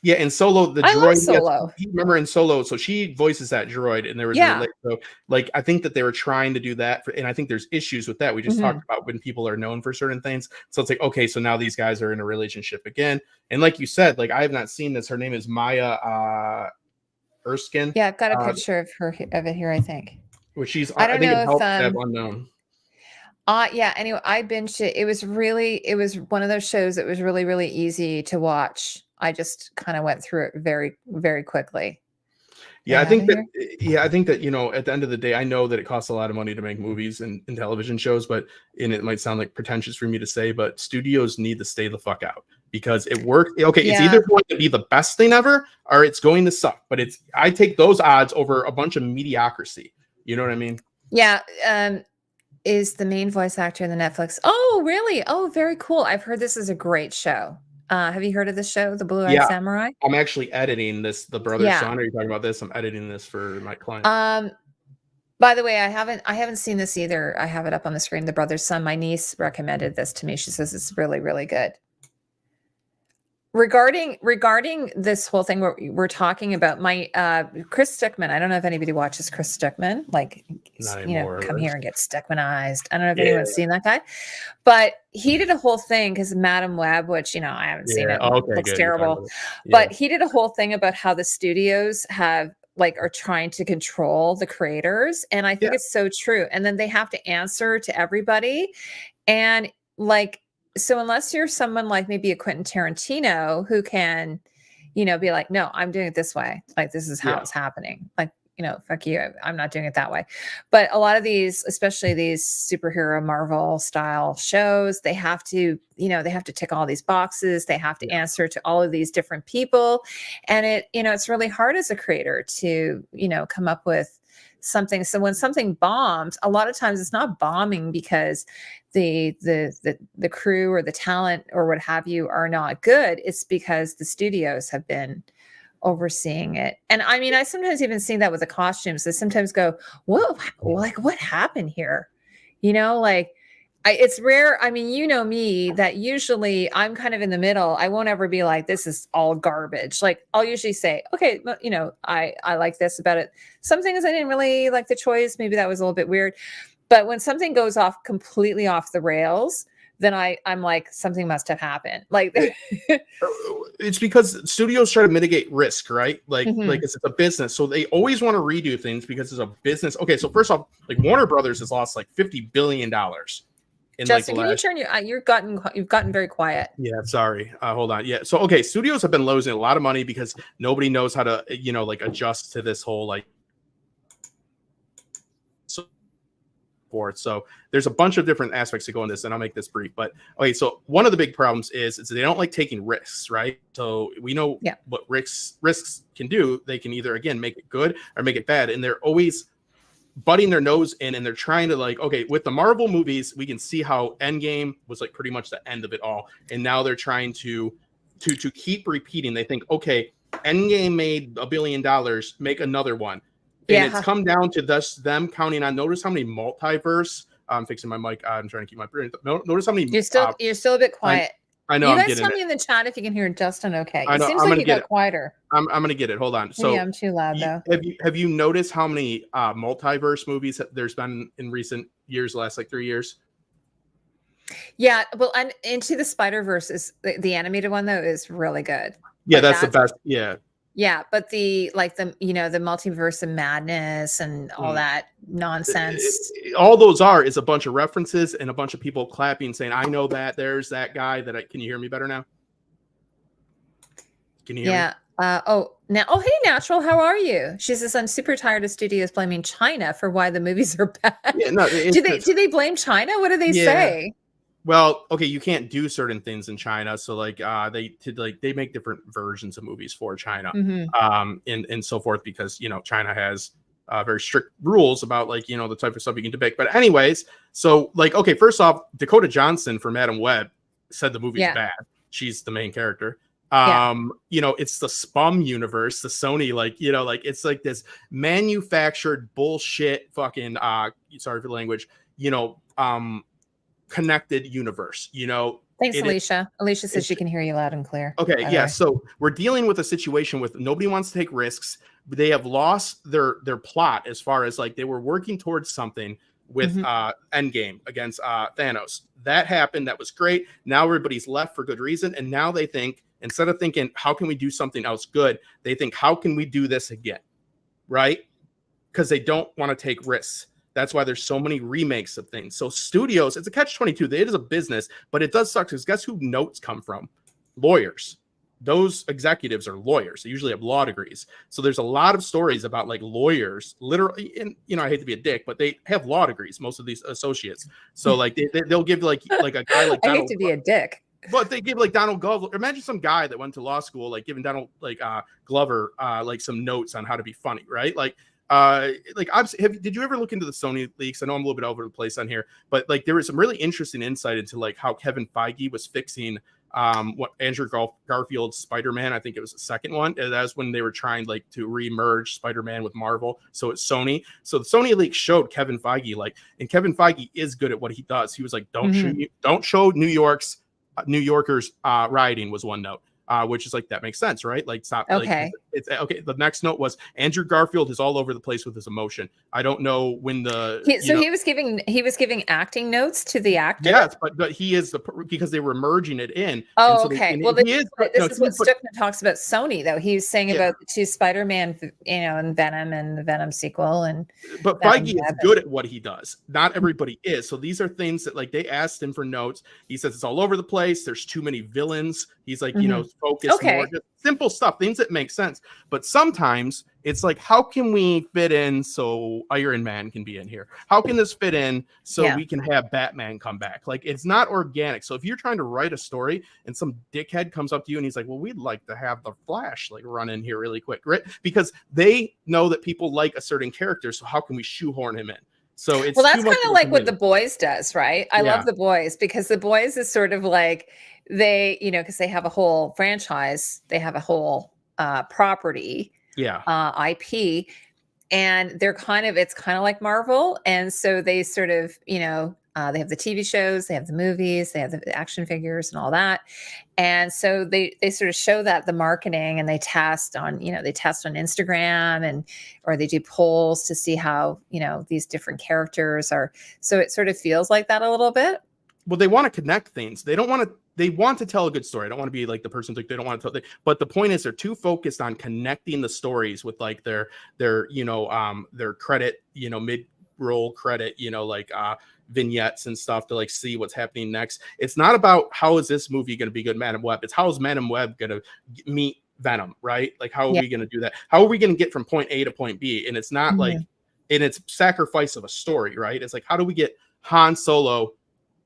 Yeah, in Solo, the I droid. love Solo. Remember in Solo, so she voices that droid, and there was so like I think that they were trying to do that, and I think there's issues with that. We just talked about when people are known for certain things. So it's like, okay, so now these guys are in a relationship again, and like you said, like I have not seen this. Her name is Maya Erskine. Yeah, I've got a picture of it here, I think. Which she's I think it helps to have unknown. Yeah. Anyway, I binged it. It was one of those shows that was really, really easy to watch. I just kind of went through it very, very quickly. Yeah, Get out of here. I think that, at the end of the day, I know that it costs a lot of money to make movies and television shows, and it might sound like pretentious for me to say, but studios need to stay the fuck out because it works. Okay, it's either going to be the best thing ever or it's going to suck. But I take those odds over a bunch of mediocrity. You know what I mean? Yeah. Is the main voice actor in the Netflix? Oh, really? Oh, very cool. I've heard this is a great show. Have you heard of this show, The Blue-Eyed Yeah, Samurai? I'm actually editing this, The Brother's Son. Are you talking about this? I'm editing this for my client. By the way, I haven't seen this either. I have it up on the screen. The Brother's Son. My niece recommended this to me. She says it's really, really good. Regarding this whole thing we're talking about, my Chris Stickman. I don't know if anybody watches Chris Stickman. Like, come here and get Stickmanized. I don't know if anyone's seen that guy, but he did a whole thing because Madam Web, which I haven't seen it. Looks terrible, but he did a whole thing about how the studios are trying to control the creators, and I think it's so true. And then they have to answer to everybody, and so unless you're someone like maybe a Quentin Tarantino who can, be like, no, I'm doing it this way. Like, this is how it's happening. Like, fuck you. I'm not doing it that way. But a lot of these, especially these superhero Marvel style shows, they have to, they have to tick all these boxes. They have to answer to all of these different people. And it's really hard as a creator to, come up with something. So when something bombs, a lot of times it's not bombing because the crew or the talent or what have you are not good. It's because the studios have been overseeing it. And I mean, I sometimes even see that with the costumes. I sometimes go, whoa, what happened here? It's rare. I mean, me, that usually I'm kind of in the middle. I won't ever be like, this is all garbage. Like, I'll usually say, okay, I like this about it. Some things I didn't really like the choice. Maybe that was a little bit weird. But when something goes completely off the rails, then I'm like, something must have happened. Like, it's because studios try to mitigate risk, right? Like it's a business, so they always want to redo things because it's a business. Okay, so first off, like Warner Brothers has lost like $50 billion. Justin, can you turn you've gotten very quiet. Yeah, sorry. Hold on. Yeah. So okay, studios have been losing a lot of money because nobody knows how to adjust to this whole So there's a bunch of different aspects to go in this, and I'll make this brief. But okay, so one of the big problems is they don't like taking risks, right? So we know what risks can do. They can either make it good or make it bad, and they're always butting their nose in, and they're trying to with the Marvel movies, we can see how Endgame was pretty much the end of it all, and now they're trying to keep repeating. They think, okay, Endgame made $1 billion, make another one. And it's come down to them counting on. Notice how many multiverse. I'm fixing my mic. I'm trying to keep my brain. Notice how many. You're still a bit quiet. I know. You guys tell me in the chat if you can hear Justin. Okay. It seems like you got quieter. I'm gonna get it. Hold on. So I'm too loud though. Have you noticed how many multiverse movies there's been in recent years? The last 3 years. Yeah. Well, and Into the Spider-Verse is the animated one though is really good. Yeah, that's the best. Yeah. Yeah, but the multiverse of madness and all that nonsense. All those is a bunch of references and a bunch of people clapping, saying, "I know that." There's that guy can you hear me better now? Can you hear me? Hey, Natural, how are you? She says, "I'm super tired of studios blaming China for why the movies are bad." Yeah, no, do they blame China? What do they say? Well, okay, you can't do certain things in China, so they make different versions of movies for China, and so forth, because China has very strict rules about the type of stuff you can depict. But anyways, so okay, first off, Dakota Johnson for Madam Web said the movie's bad. She's the main character. It's the Spum universe, the Sony, it's this manufactured bullshit fucking sorry for the language, connected universe. Thanks, Alicia. Alicia says she can hear you loud and clear. Okay, yeah. So we're dealing with a situation with nobody wants to take risks. They have lost their plot as far as they were working towards something with Endgame against Thanos. That happened. That was great. Now everybody's left for good reason, and now they think, instead of thinking how can we do something else good, they think how can we do this again, right? Because they don't want to take risks. That's why there's so many remakes of things. So studios, it's a catch-22. It is a business, but it does suck because guess who notes come from? Lawyers. those executives are lawyers. They usually have law degrees. So there's a lot of stories about like lawyers, literally, and I hate to be a dick, but they have law degrees, most of these associates. So like they'll give like a guy like I hate Donald, to be a dick. but they give like Donald Glover. Imagine some guy that went to law school, like giving Donald Glover like some notes on how to be funny, right? Like did you ever look into the Sony leaks? I know I'm a little bit over the place on here, but like there was some really interesting insight into like how Kevin Feige was fixing what Andrew Garfield's Spider-Man. I think it was the second one. And that was when they were trying like to re-merge Spider-Man with Marvel. So it's Sony. So the Sony leak showed Kevin Feige and Kevin Feige is good at what he does. He was like, don't show New Yorkers rioting was one note. Which is like, that makes sense, right? Like, stop. Okay. Like, it's okay. The next note was Andrew Garfield is all over the place with his emotion. I don't know when he was giving acting notes to the actor. Yes, but he is because they were merging it in. Oh, so okay. Well, this is what Stuckman talks about Sony, though. He's saying about the two Spider-Man, and Venom and the Venom sequel, but Feige is good at what he does. Not everybody is. So these are things that like they asked him for notes. He says it's all over the place. There's too many villains. He's like, focus more, just simple stuff, things that make sense. But sometimes it's like, how can we fit in so Iron Man can be in here? How can this fit in so we can have Batman come back? Like, it's not organic. So if you're trying to write a story and some dickhead comes up to you and he's like, well, we'd like to have the Flash like run in here really quick, right? Because they know that people like a certain character. So how can we shoehorn him in? So it's that's kind of like what The Boys does, right? I love The Boys because The Boys is sort of like they, because they have a whole franchise, they have a whole property, IP, and it's kind of like Marvel, and so they sort of, they have the TV shows, they have the movies, they have the action figures and all that, and so they sort of show that the marketing, and they test on Instagram or they do polls to see how these different characters are. So it sort of feels like that a little bit. Well, they want to connect things. They want to tell a good story. I don't want to be like the person like they don't want to tell. But the point is, they're too focused on connecting the stories with like their credit, mid-roll credit, like vignettes and stuff to like see what's happening next. It's not about how is this movie going to be good, Madam Web. It's how is Madam Web going to meet Venom, right? Like, how are we going to do that? How are we going to get from point A to point B? And it's not like, and it's sacrifice of a story, right? It's like, how do we get Han Solo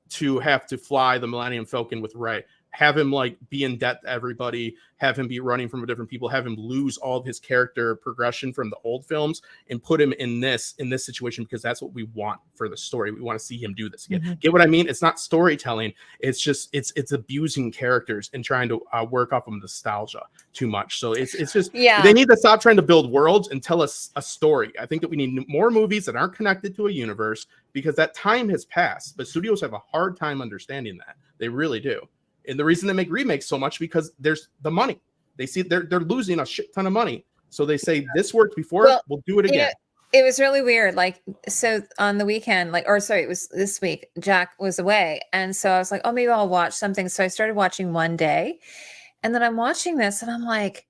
to have to fly the Millennium Falcon with Rey, have him like be in debt to everybody, have him be running from different people, have him lose all of his character progression from the old films, and put him in this situation because that's what we want for the story. We want to see him do this again. Get what I mean? It's not storytelling. It's just it's abusing characters and trying to work off of nostalgia too much. So it's just they need to stop trying to build worlds and tell us a story. I think that we need more movies that aren't connected to a universe because that time has passed. But studios have a hard time understanding that. They really do. And the reason they make remakes so much because there's the money. They see they're losing a shit ton of money. So they say this worked before, we'll do it again. It was really weird. Like, so on the weekend, it was this week, Jack was away. And so I was like, oh, maybe I'll watch something. So I started watching one day. And then I'm watching this and I'm like,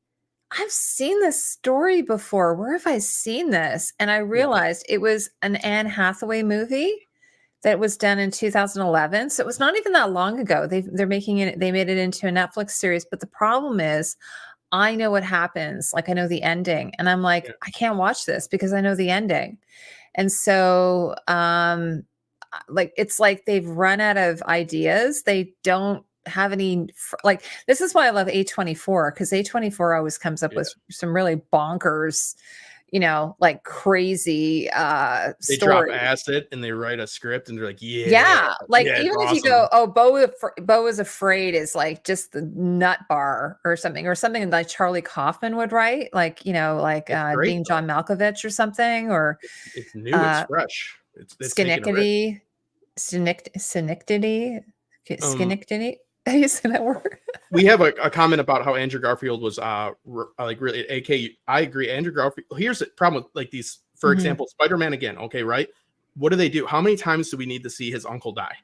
I've seen this story before. Where have I seen this? And I realized it was an Anne Hathaway movie that was done in 2011. So it was not even that long ago. They made it into a Netflix series. But the problem is, I know what happens. Like, I know the ending. And I'm like, I can't watch this because I know the ending. And so, it's like they've run out of ideas. They don't have any, this is why I love A24, because A24 always comes up with some really bonkers, like crazy they drop acid and they write a script and they're like, even if you go, oh, Beau is Afraid is like just the nut bar or something like Charlie Kaufman would write, like Dean John Malkovich or something, or it's new, it's fresh, it's Schenectady. How do you say that word? We have a comment about how Andrew Garfield was really AK. I agree. Andrew Garfield. Here's the problem with like these, for example, Spider-Man again. Okay, right? What do? How many times do we need to see his uncle die?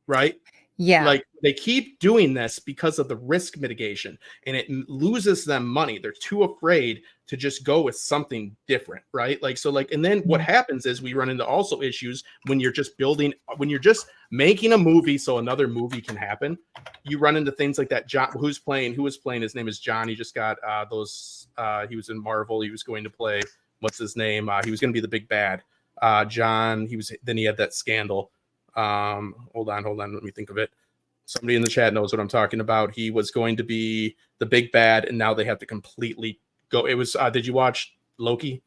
Right? Yeah. Like they keep doing this because of the risk mitigation, and it loses them money. They're too afraid to just go with something different, right? Like, so like, and then what happens is we run into also issues when you're just building, when you're just making a movie so another movie can happen. You run into things like that. John, who was playing, his name is John. He just got he was in Marvel. He was going to play, what's his name? He was going to be the big bad. John, then he had that scandal. Hold on, let me think of it. Somebody in the chat knows what I'm talking about. He was going to be the big bad, and now they have to completely go. It was did you watch Loki?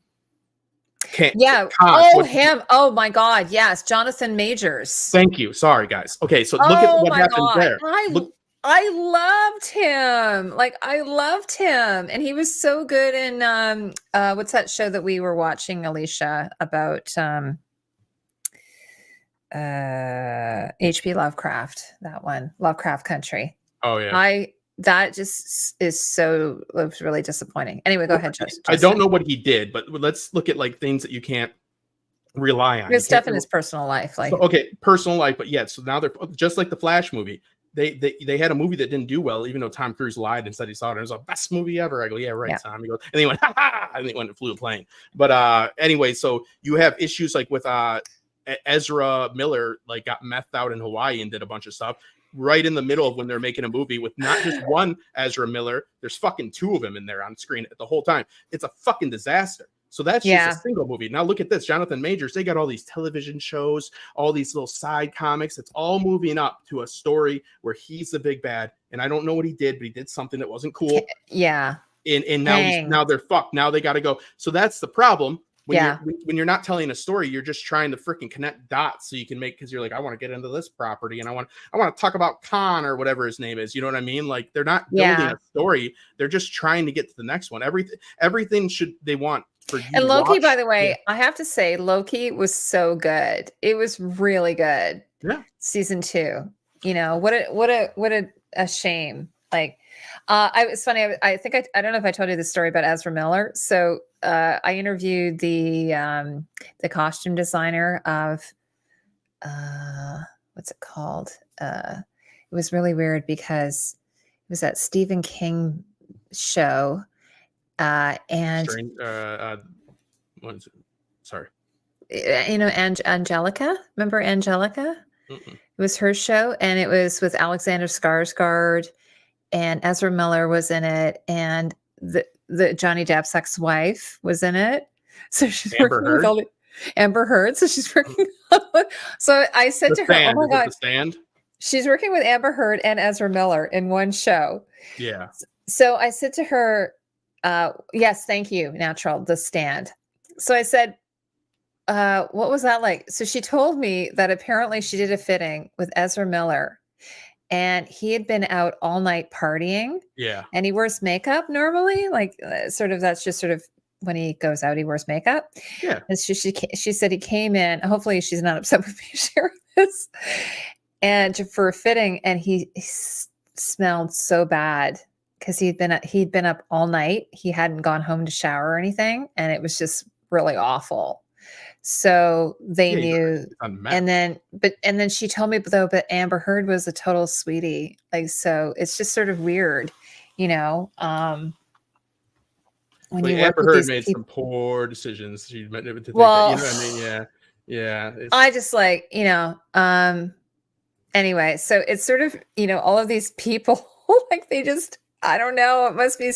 Him. Oh my God, yes, Jonathan Majors. Thank you. Sorry, guys. Okay, so look at what happened there. I loved him. Like, I loved him, and he was so good in what's that show that we were watching, Alicia, about H.P. Lovecraft, that one, Lovecraft Country. Oh yeah. That just was really disappointing. Anyway, go ahead, Justin. I don't know what he did, but let's look at like things that you can't rely on. There's stuff in his personal life, like personal life, but yeah. So now they're just like the Flash movie. They had a movie that didn't do well, even though Tom Cruise lied and said he saw it. And it was the best movie ever. I go, yeah, right, Tom. He goes, and he went, ha ha, and he went and flew a plane. But anyway, so you have issues like with Ezra Miller, like got methed out in Hawaii and did a bunch of stuff right in the middle of when they're making a movie with not just one Ezra Miller. There's fucking two of them in there on screen the whole time. It's a fucking disaster. So that's just a single movie. Now look at this, Jonathan Majors. They got all these television shows, all these little side comics. It's all moving up to a story where he's the big bad. And I don't know what he did, but he did something that wasn't cool. Yeah. And now they're fucked. Now they got to go. So that's the problem. When you're not telling a story, you're just trying to freaking connect dots so you can make, because you're like, I want to get into this property and I want to talk about Khan or whatever his name is. You know what I mean? Like they're not building a story. They're just trying to get to the next one. Everything they want for you. And Loki, by the way, I have to say, Loki was so good. It was really good. Yeah. Season 2. You know, what a shame. Like, it's funny. I think I don't know if I told you the story about Ezra Miller. So I interviewed the costume designer of what's it called? It was really weird because it was that Stephen King show, and sorry, you know, Angelica. Remember Angelica? Mm-mm. It was her show, and it was with Alexander Skarsgård. And Ezra Miller was in it, and the Johnny Depp's ex-wife was in it. So she's working with all the Amber Heard. So she's working. So I said to her, "Oh my God, The Stand." She's working with Amber Heard and Ezra Miller in one show." Yeah. So I said to her, "Yes, thank you, Natural, The Stand." So I said, "What was that like?" So she told me that apparently she did a fitting with Ezra Miller. And he had been out all night partying. Yeah. And he wears makeup normally. Like that's just sort of when he goes out, he wears makeup. Yeah. And she said he came in. Hopefully she's not upset with me sharing this. And for a fitting, and he smelled so bad because he'd been up all night. He hadn't gone home to shower or anything. And it was just really awful. So they knew, and then she told me but Amber Heard was a total sweetie. Like, so it's just sort of weird, you know, when you Amber Heard made some poor decisions. She meant to think that, you know what I mean? Yeah. I just like, you know, anyway, so it's sort of, you know, all of these people, like they just, I don't know, it must be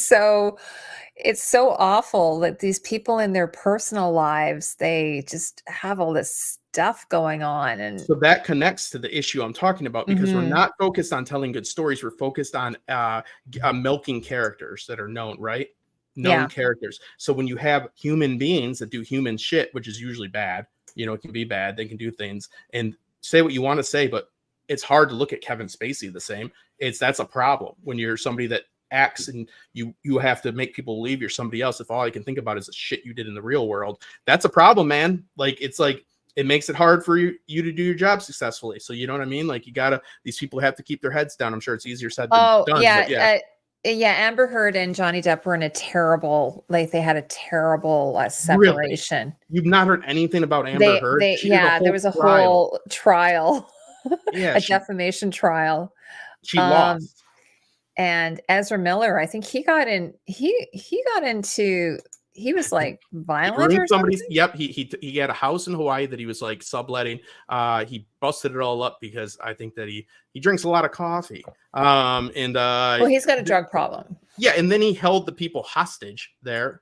it's so awful that these people in their personal lives, they just have all this stuff going on. And so that connects to the issue I'm talking about, because we're not focused on telling good stories. We're focused on milking characters that are known, right? Known characters. So when you have human beings that do human shit, which is usually bad, you know, it can be bad. They can do things and say what you want to say, but it's hard to look at Kevin Spacey the same. That's a problem when you're somebody that acts and you have to make people believe you're somebody else if all I can think about is the shit you did in the real world. That's a problem, man. Like it's like it makes it hard for you to do your job successfully. So you know what I mean? Like these people have to keep their heads down. I'm sure it's easier said than done. Yeah, Amber Heard and Johnny Depp were in a terrible, like they had a terrible separation. Really? You've not heard anything about Amber Heard? There was a whole trial. Yeah, a defamation trial. she Um, lost. and Ezra Miller, I think he got in. He got into. He was like He violent ruined or somebody's. something. Yep, he had a house in Hawaii that he was like subletting. He busted it all up because I think that he drinks a lot of coffee. And Well, he's got a drug problem. yeah, and then he held the people hostage there,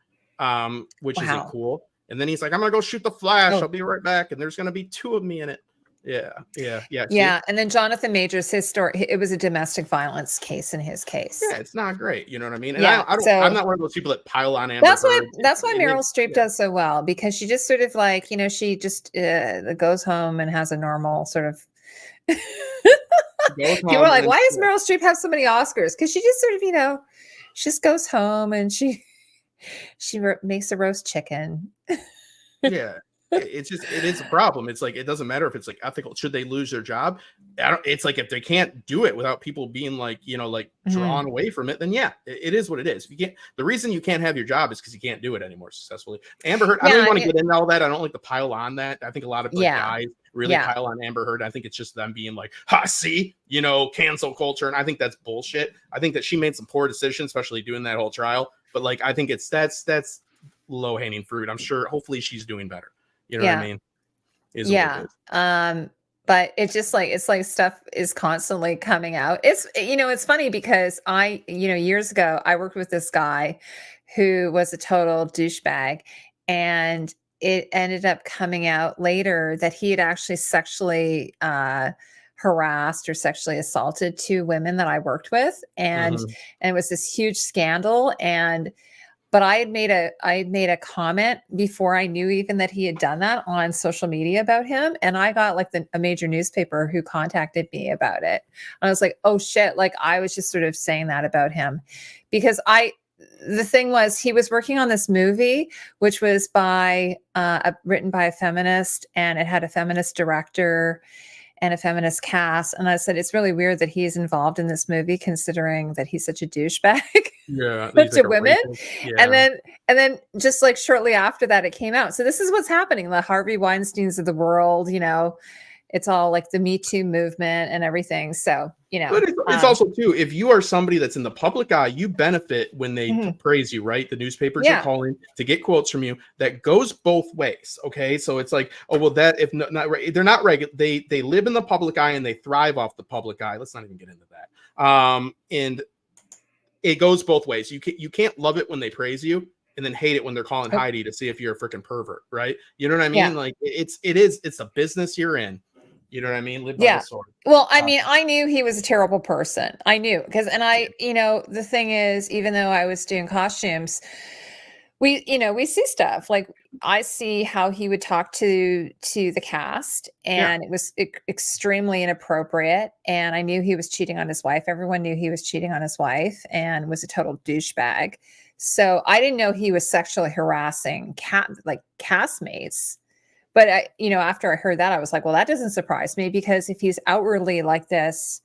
which isn't Wow. cool. And then he's like, "I'm gonna go shoot the Flash. Oh. I'll be right back." And there's gonna be 2 of me in it. Yeah. See? Yeah, and then Jonathan Majors, his story, it was a domestic violence case in his case. Yeah, it's not great. You know what I mean? And Yeah, I don't. so I'm not one of those people that pile on Amber that's why Heard. Meryl Streep does so well, because she just sort of like, she just goes home and has a normal sort of. People are like, why does Meryl Streep have so many Oscars? Because she just sort of, she just goes home and she makes a roast chicken. Yeah. It is a problem. It's like, it doesn't matter if it's like ethical. Should they lose their job? It's like, if they can't do it without people being like, drawn away from it, then yeah, it is what it is. The reason you can't have your job is because you can't do it anymore successfully. Amber Heard, I don't even want to get into all that. I don't like to pile on that. I think a lot of guys really pile on Amber Heard. I think it's just them being like, see, cancel culture. And I think that's bullshit. I think that she made some poor decisions, especially doing that whole trial. But like, I think that's low hanging fruit. I'm sure, hopefully she's doing better. You know what I mean? But it's just like, stuff is constantly coming out. It's funny because years ago, I worked with this guy who was a total douchebag, and it ended up coming out later that he had actually sexually harassed or sexually assaulted 2 women that I worked with. And it was this huge scandal. But I had made a comment before I knew even that he had done that on social media about him. And I got like a major newspaper who contacted me about it. And I was like, oh shit. Like, I was just sort of saying that about him because the thing was, he was working on this movie, which was written by a feminist, and it had a feminist director and a feminist cast. And I said, it's really weird that he's involved in this movie, considering that he's such a douchebag to women. And then just like shortly after that, it came out. So this is what's happening. The Harvey Weinsteins of the world, it's all like the Me Too movement and everything. So, but it's also too, if you are somebody that's in the public eye, you benefit when they praise you, right? The newspapers are calling to get quotes from you. That goes both ways. Okay. So it's like, oh, well, that if not they're not regular, they live in the public eye and they thrive off the public eye. Let's not even get into that. And it goes both ways. You can't love it when they praise you and then hate it when they're calling Heidi to see if you're a freaking pervert, right? You know what I mean? Yeah. Like it's a business you're in. You know what I mean? Live by the sword. Well, I mean, I knew he was a terrible person. I knew the thing is, even though I was doing costumes, we see stuff like I see how he would talk to the cast, and it was extremely inappropriate. And I knew he was cheating on his wife. Everyone knew he was cheating on his wife and was a total douchebag. So I didn't know he was sexually harassing castmates. But after I heard that, I was like, well, that doesn't surprise me, because if he's outwardly like this,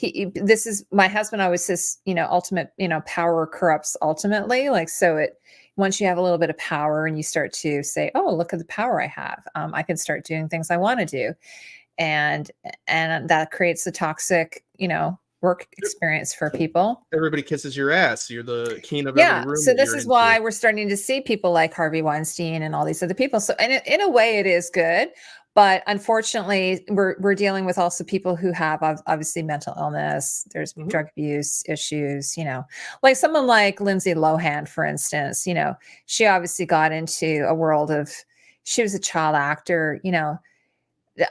this is my husband always says, ultimate, power corrupts ultimately. Like, so once you have a little bit of power and you start to say, oh, look at the power I have, I can start doing things I want to do. And that creates a toxic, work experience for people. Everybody kisses your ass. You're the king of every room. So this is why we're starting to see people like Harvey Weinstein and all these other people. So in a way it is good, but unfortunately we're dealing with also people who have obviously mental illness. There's drug abuse issues, like someone like Lindsay Lohan, for instance, she obviously got into a world of, she was a child actor,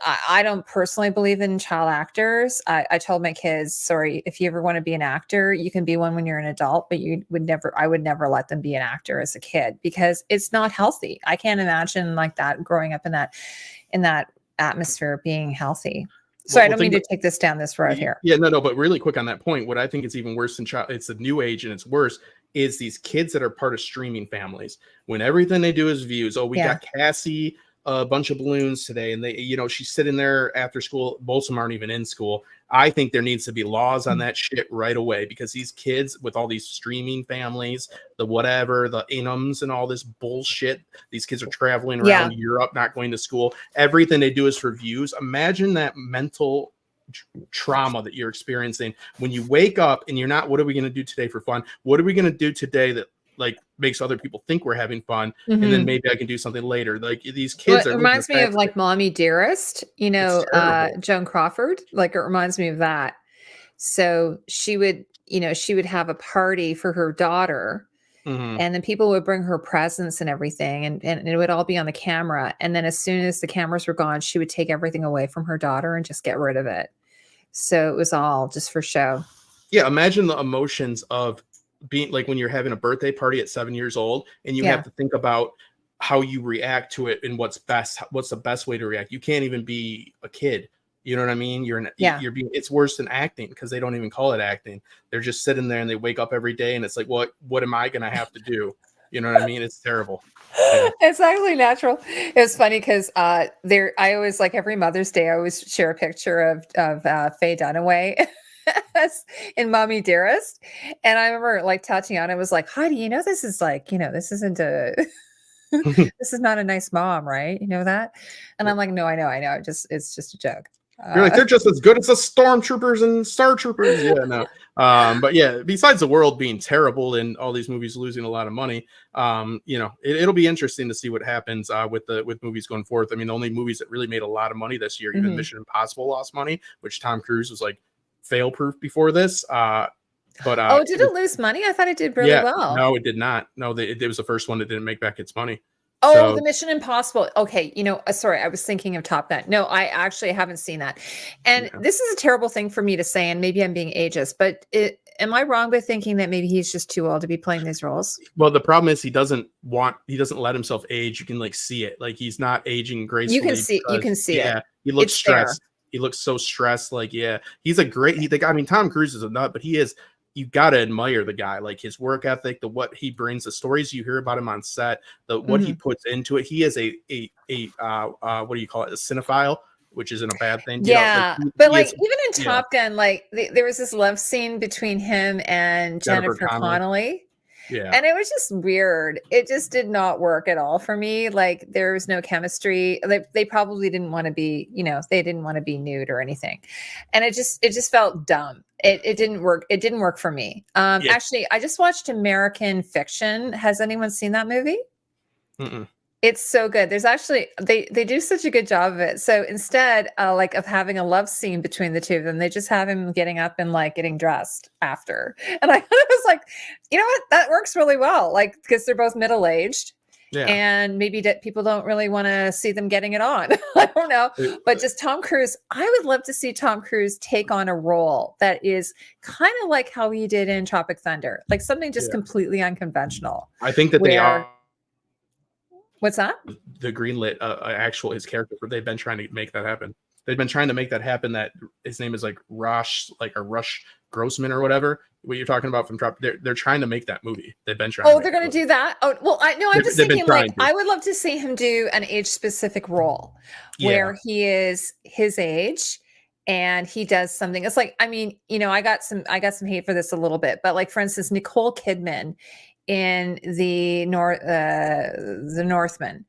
I don't personally believe in child actors. I told my kids, sorry, if you ever want to be an actor, you can be one when you're an adult, but I would never let them be an actor as a kid, because it's not healthy. I can't imagine like that growing up in that atmosphere being healthy. So I don't mean to take this down this road here. Yeah, no, but really quick on that point, what I think is even worse than it's the new age and it's worse is these kids that are part of streaming families, when everything they do is views. Oh, we got Cassie, a bunch of balloons today, and they, she's sitting there after school. Most of them aren't even in school. I think there needs to be laws on that shit right away, because these kids with all these streaming families, the inums and all this bullshit, these kids are traveling around Europe, not going to school. Everything they do is for views. Imagine that mental trauma that you're experiencing when you wake up and you're not, what are we going to do today for fun? What are we going to do today that like makes other people think we're having fun? And then maybe I can do something later. Like these kids it reminds me of like Mommy Dearest, Joan Crawford. Like it reminds me of that. So she would have a party for her daughter. And then people would bring her presents and everything, and it would all be on the camera. And then as soon as the cameras were gone, she would take everything away from her daughter and just get rid of it. So it was all just for show. Yeah, imagine the emotions of being like when you're having a birthday party at 7 years old, and you have to think about how you react to it and what's the best way to react. You can't even be a kid. You know what I mean? It's worse than acting because they don't even call it acting. They're just sitting there and they wake up every day and it's like, what am I going to have to do? You know what I mean? It's terrible. Yeah. It's actually natural. It was funny because I always, like every Mother's Day, I always share a picture of Faye Dunaway in Mommy Dearest. And I remember like Tatiana was like, Heidi, this is like, this isn't this is not a nice mom, right? You know that? And I'm like, no, I know. It's just a joke. You're like, they're just as good as the stormtroopers and star troopers. Yeah, no. But yeah, besides the world being terrible and all these movies losing a lot of money, it'll be interesting to see what happens with movies going forth. I mean, the only movies that really made a lot of money this year, even Mission Impossible lost money, which Tom Cruise was like fail-proof before this. But did it lose money? I thought it did really well. No, it did not. No, it was the first one that didn't make back its money. Oh, the Mission Impossible. Okay. Sorry, I was thinking of Top Gun. No, I actually haven't seen that. And this is a terrible thing for me to say, and maybe I'm being ageist, but am I wrong by thinking that maybe he's just too old to be playing these roles? Well, the problem is he doesn't let himself age. You can like see it. Like he's not aging gracefully. You can see it. Yeah. He looks stressed. He looks so stressed. Like, yeah, he's Tom Cruise is a nut, but you got to admire the guy, like his work ethic, what he brings, the stories you hear about him on set, what he puts into it. He is a what do you call it? A cinephile, which isn't a bad thing. Yeah. But even in Top Gun, like there was this love scene between him and Jennifer Connelly. Yeah. And it was just weird. It just did not work at all for me. Like there was no chemistry. They probably didn't want to be, they didn't want to be nude or anything. And it just felt dumb. It didn't work. It didn't work for me. Actually, I just watched American Fiction. Has anyone seen that movie? Mm-mm. It's so good. There's actually, they do such a good job of it. So instead of having a love scene between the two of them, they just have him getting up and like getting dressed after. And I was like, you know what? That works really well. Like, because they're both middle-aged. Yeah. And maybe people don't really want to see them getting it on. I don't know. But just Tom Cruise, I would love to see Tom Cruise take on a role that is kind of like how he did in Tropic Thunder, like something just completely unconventional. I think that they are. What's that? The greenlit his character. They've been trying to make that happen. They've been trying to make that happen. That his name is like Rush Grossman or whatever. What you're talking about from Drop? They're trying to make that movie. They've been trying. Oh, they're going to do that. Oh, well, I'm just thinking I would love to see him do an age specific role where he is his age and he does something. It's like, I mean, I got some hate for this a little bit, but like for instance, Nicole Kidman in the Northman,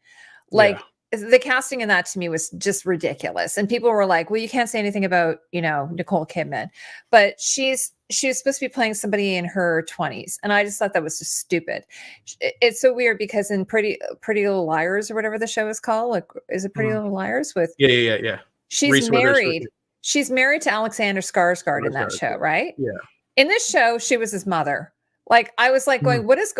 like the casting in that to me was just ridiculous. And people were like, well, you can't say anything about, Nicole Kidman, but she was supposed to be playing somebody in her 20s. And I just thought that was just stupid. It's so weird because in Pretty Little Liars or whatever the show is called, like, is it Pretty Little Liars with? Yeah. She's married. She's married to Alexander Skarsgård in that show, right? Yeah. In this show, she was his mother. Like, I was like going, what is,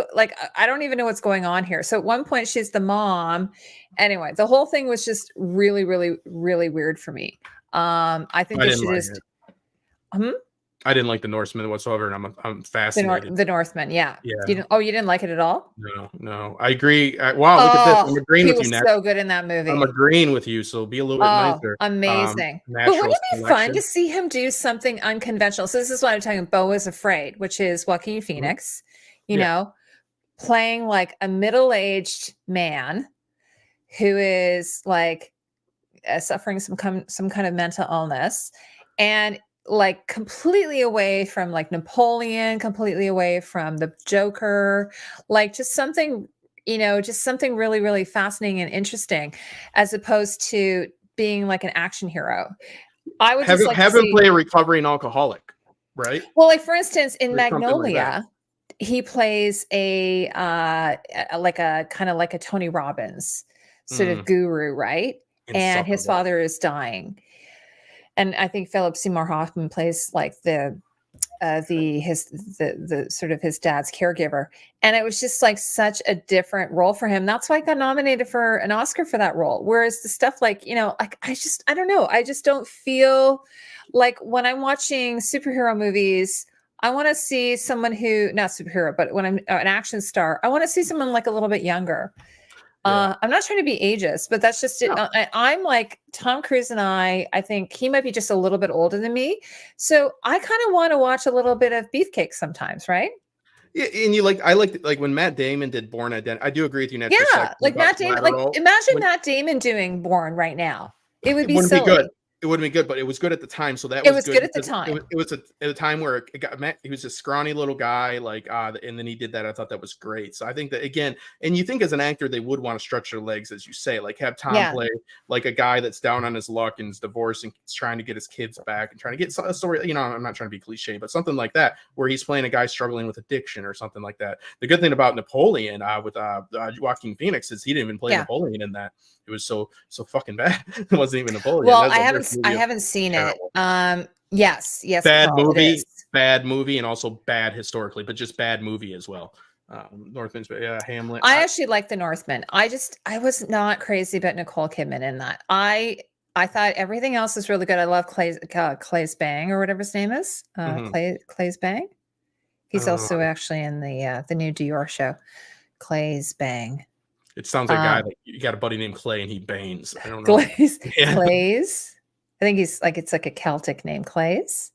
I don't even know what's going on here. So at one point she's the mom. Anyway, the whole thing was just really, really, really weird for me. I think they should just, I didn't like the Norseman whatsoever, and I'm fascinated. The Northman, yeah. You didn't like it at all? No. I agree. Wow, look at this. I'm agreeing with you now. So good in that movie. I'm agreeing with you, so be a little bit nicer. Amazing. But wouldn't it be fun to see him do something unconventional? So this is what I'm talking about. Beau is Afraid, which is Joaquin Phoenix, playing like a middle-aged man who is like suffering some kind of mental illness, and like completely away from like Napoleon, completely away from the Joker, like just something really, really fascinating and interesting, as opposed to being like an action hero. I would just like have to him see. play a recovering alcoholic, right? Well, like for instance, in Or something like that. Magnolia, he plays a like a kind of like a Tony Robbins sort of Mm, guru, right? And his insufferable. father is dying. And I think Philip Seymour Hoffman plays like the sort of his dad's caregiver, and it was just like such a different role for him. That's why I got nominated for an Oscar for that role. Whereas the stuff like, you know, like I don't know, I just don't feel like when I'm watching superhero movies, I want to see someone who, not superhero, but when I'm an action star, I want to see someone like a little bit younger. Yeah. I'm not trying to be ageist, but that's just it. No. I'm like Tom Cruise, and I think he might be just a little bit older than me. So I kind of want to watch a little bit of Beefcake sometimes, right? Yeah, and I like when Matt Damon did Born Identity. I do agree with you in that Yeah, perspective like about Matt Damon. Like collateral. imagine When Matt Damon doing Born right now. It would it be wouldn't be good. silly. It wouldn't be good, but it was good at the time. So that It was was good good at the because time. it was at a time where it got Matt, he was a scrawny little guy, and then he did that. I thought that was great. So I think that again, and you think as an actor, they would want to stretch their legs, as you say, like have Tom Yeah. play like a guy that's down on his luck and is divorced and is trying to get his kids back and trying to get a story. You know, I'm not trying to be cliche, but something like that, where he's playing a guy struggling with addiction or something like that. The good thing about Napoleon with Joaquin Phoenix is he didn't even play Yeah. Napoleon in that. It was so fucking bad. It wasn't even Napoleon. Well, That's the worst movie I of haven't seen terrible. it. Yes, Bad Carl, it movie, is. bad movie, and also bad historically, but just bad movie as well. Northman's, yeah, Hamlet. I actually like The Northman. I was not crazy about Nicole Kidman in that. I thought everything else is really good. I love Clay's Bang or whatever his name is. Mhm. Clay's Bang. I He's don't know. also actually in the new Dior show, Clay's Bang. It sounds like a guy like you got a buddy named Clay and he bangs. I don't know. Yeah. Clays. I think he's like, it's like a Celtic name, Clays.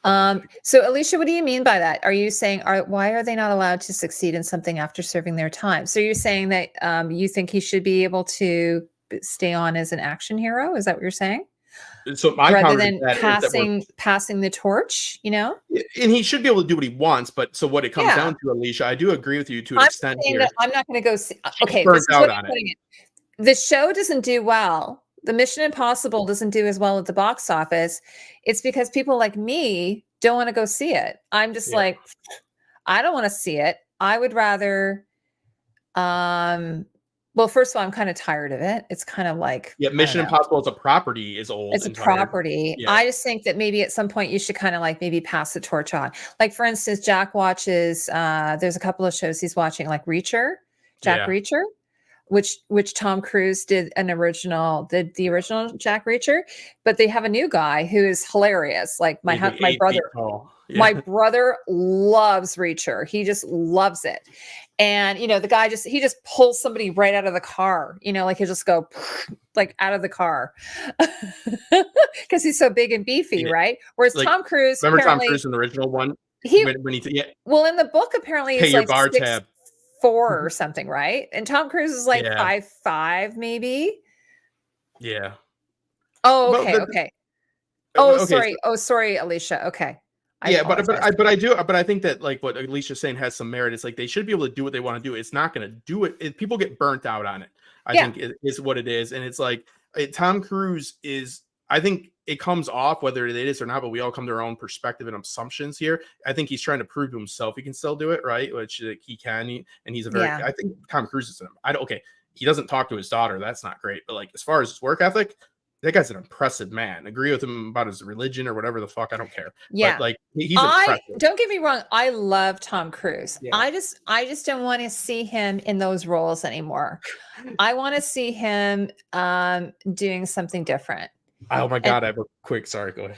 So Alicia, what do you mean by that? Are you saying why are they not allowed to succeed in something after serving their time? So you're saying that you think he should be able to stay on as an action hero? Is that what you're saying? So my Rather counter to than that is that we're passing the torch, you know? and he should be able to do what he wants, but so what it comes Yeah. down to, Alicia, I do agree with you to an I'm extent saying here. that I'm not going to go see. He's Okay, burnt this is out what on I'm it. putting it. The show doesn't do well. The Mission Impossible doesn't do as well at the box office. It's because people like me don't want to go see it. I'm just Yeah. like, I don't want to see it. I would rather, well, first of all, I'm kind of tired of it. It's kind of like, Yeah, I don't Mission know. Impossible as a property is old It's a and tired. property. Yeah. I just think that maybe at some point you should kind of like maybe pass the torch on. Like for instance, Jack watches, there's a couple of shows he's watching, like Jack Yeah. Reacher, which Tom Cruise did the original Jack Reacher, but they have a new guy who is hilarious. Like my He's like 8 feet brother, tall. my Yeah. brother loves Reacher. He just loves it. And you know, the guy he just pulls somebody right out of the car, you know, like he'll just go like out of the car because he's so big and beefy, Yeah. right? Whereas Like, Tom Cruise, remember Tom apparently, Cruise in the original one? he When he yeah, well in the book apparently pay he's your like bar 6'4" tab. or something, right? And Tom Cruise is like Yeah. 5'5", maybe. Yeah. Oh, Well, okay, okay. okay, Oh, sorry, Alicia. Okay, I yeah, apologize. but I think that like what Alicia's saying has some merit. It's like they should be able to do what they want to do. It's not going to do it. People get burnt out on it. I Yeah. think is what it is, and it's like Tom Cruise is. I think it comes off whether it is or not, but we all come to our own perspective and assumptions here. I think he's trying to prove to himself he can still do it, right? Which he can, and he's a very. Yeah. I think Tom Cruise is. Okay, he doesn't talk to his daughter. That's not great, but like as far as his work ethic. That guy's an impressive man. Agree with him about his religion or whatever the fuck. I don't care. Yeah. But like he's impressive. Don't get me wrong. I love Tom Cruise. Yeah. I just don't want to see him in those roles anymore. I want to see him doing something different. Oh my God. I have a quick, sorry, go ahead.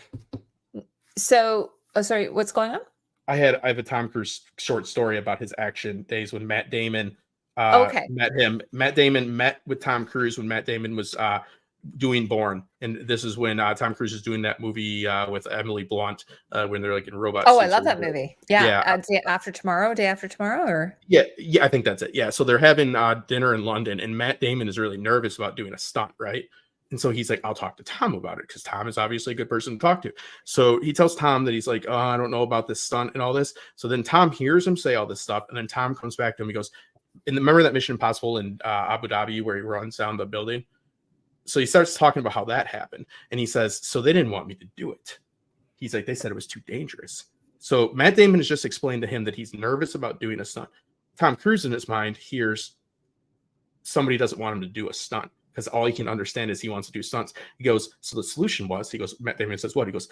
So, sorry, what's going on? I have a Tom Cruise short story about his action days when Matt Damon met him. Matt Damon met with Tom Cruise when Matt Damon was doing Born, and this is when Tom Cruise is doing that movie with Emily Blunt when they're like in robot I suits love that movie. Yeah. Day after tomorrow, or yeah, I think that's it. Yeah, so they're having dinner in London, and Matt Damon is really nervous about doing a stunt, right? And so he's like, I'll talk to Tom about it because Tom is obviously a good person to talk to. So he tells Tom that he's like, oh, I don't know about this stunt and all this. So then Tom hears him say all this stuff, and then Tom comes back to him. He goes, remember that Mission Impossible in Abu Dhabi where he runs down the building? so he starts talking about how that happened, and he says, so they didn't want me to do it. He's like, they said it was too dangerous. So Matt Damon has just explained to him that he's nervous about doing a stunt. Tom Cruise in his mind hears somebody doesn't want him to do a stunt, because all he can understand is he wants to do stunts. He goes, so the solution was, he goes, Matt Damon says, what? He goes,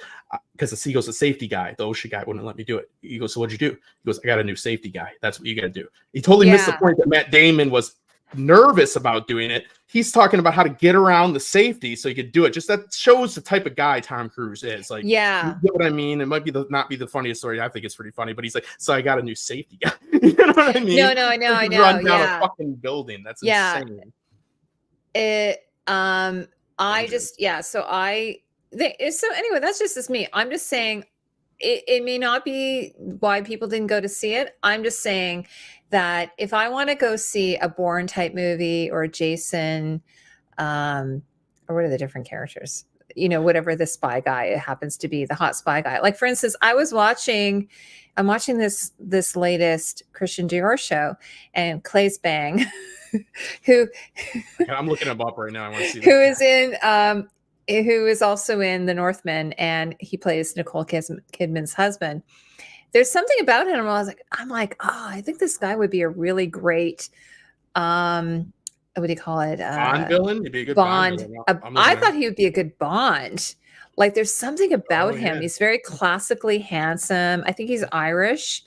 because he goes, the safety guy, the OSHA guy wouldn't let me do it. He goes, so what'd you do? He goes, I got a new safety guy. That's what you got to do. He totally missed the point that Matt Damon was nervous about doing it. He's talking about how to get around the safety so he could do it. Just that shows the type of guy Tom Cruise is. Like, you get what I mean? It might be not be the funniest story. I think it's pretty funny, but he's like, so I got a new safety guy. You know what I mean? No, I know. Run down a fucking building. That's insane. So anyway, that's just me. I'm just saying it may not be why people didn't go to see it. I'm just saying that if I want to go see a Bourne type movie or a Jason, or what are the different characters? You know, whatever the spy guy happens to be, the hot spy guy. Like, for instance, I'm watching this latest Christian Dior show, and Clay's Bang, who I'm looking him up right now. I want to see who is also in The Northman, and he plays Nicole Kidman's husband. There's something about him. I'm like, oh, I think this guy would be a really great, what do you call it? Bond villain? He'd be a good Bond. I thought he would be a good Bond. Like, there's something about him. He's very classically handsome. I think he's Irish.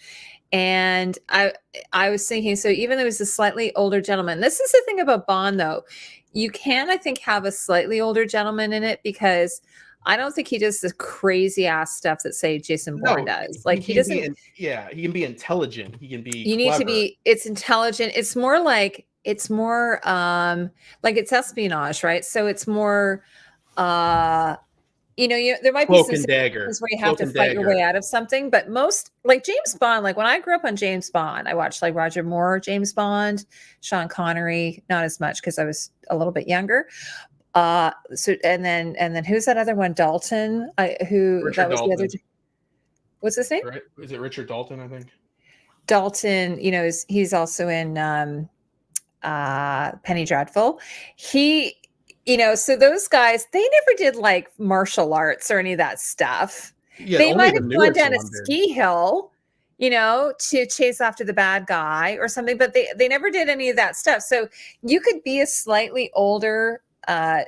And I was thinking, so even though he's a slightly older gentleman, this is the thing about Bond, though. You can, I think, have a slightly older gentleman in it, because I don't think he does the crazy ass stuff that, say, Jason Bourne does. Like, he doesn't. He can be intelligent. He can be. You need to be. It's intelligent. It's more like it's espionage, right? So it's more. There might be some situations where you have to fight your way out of something, but most, like James Bond, like when I grew up on James Bond, I watched like Roger Moore, James Bond, Sean Connery, not as much because I was a little bit younger. And then who's that other one? Dalton, Richard that was Dalton. the other. What's his name? Right. Is it Richard Dalton? I think. Dalton, he's also in Penny Dreadful. So those guys, they never did like martial arts or any of that stuff. Yeah, they might have gone down a ski hill, to chase after the bad guy or something, but they never did any of that stuff. So you could be a slightly older, I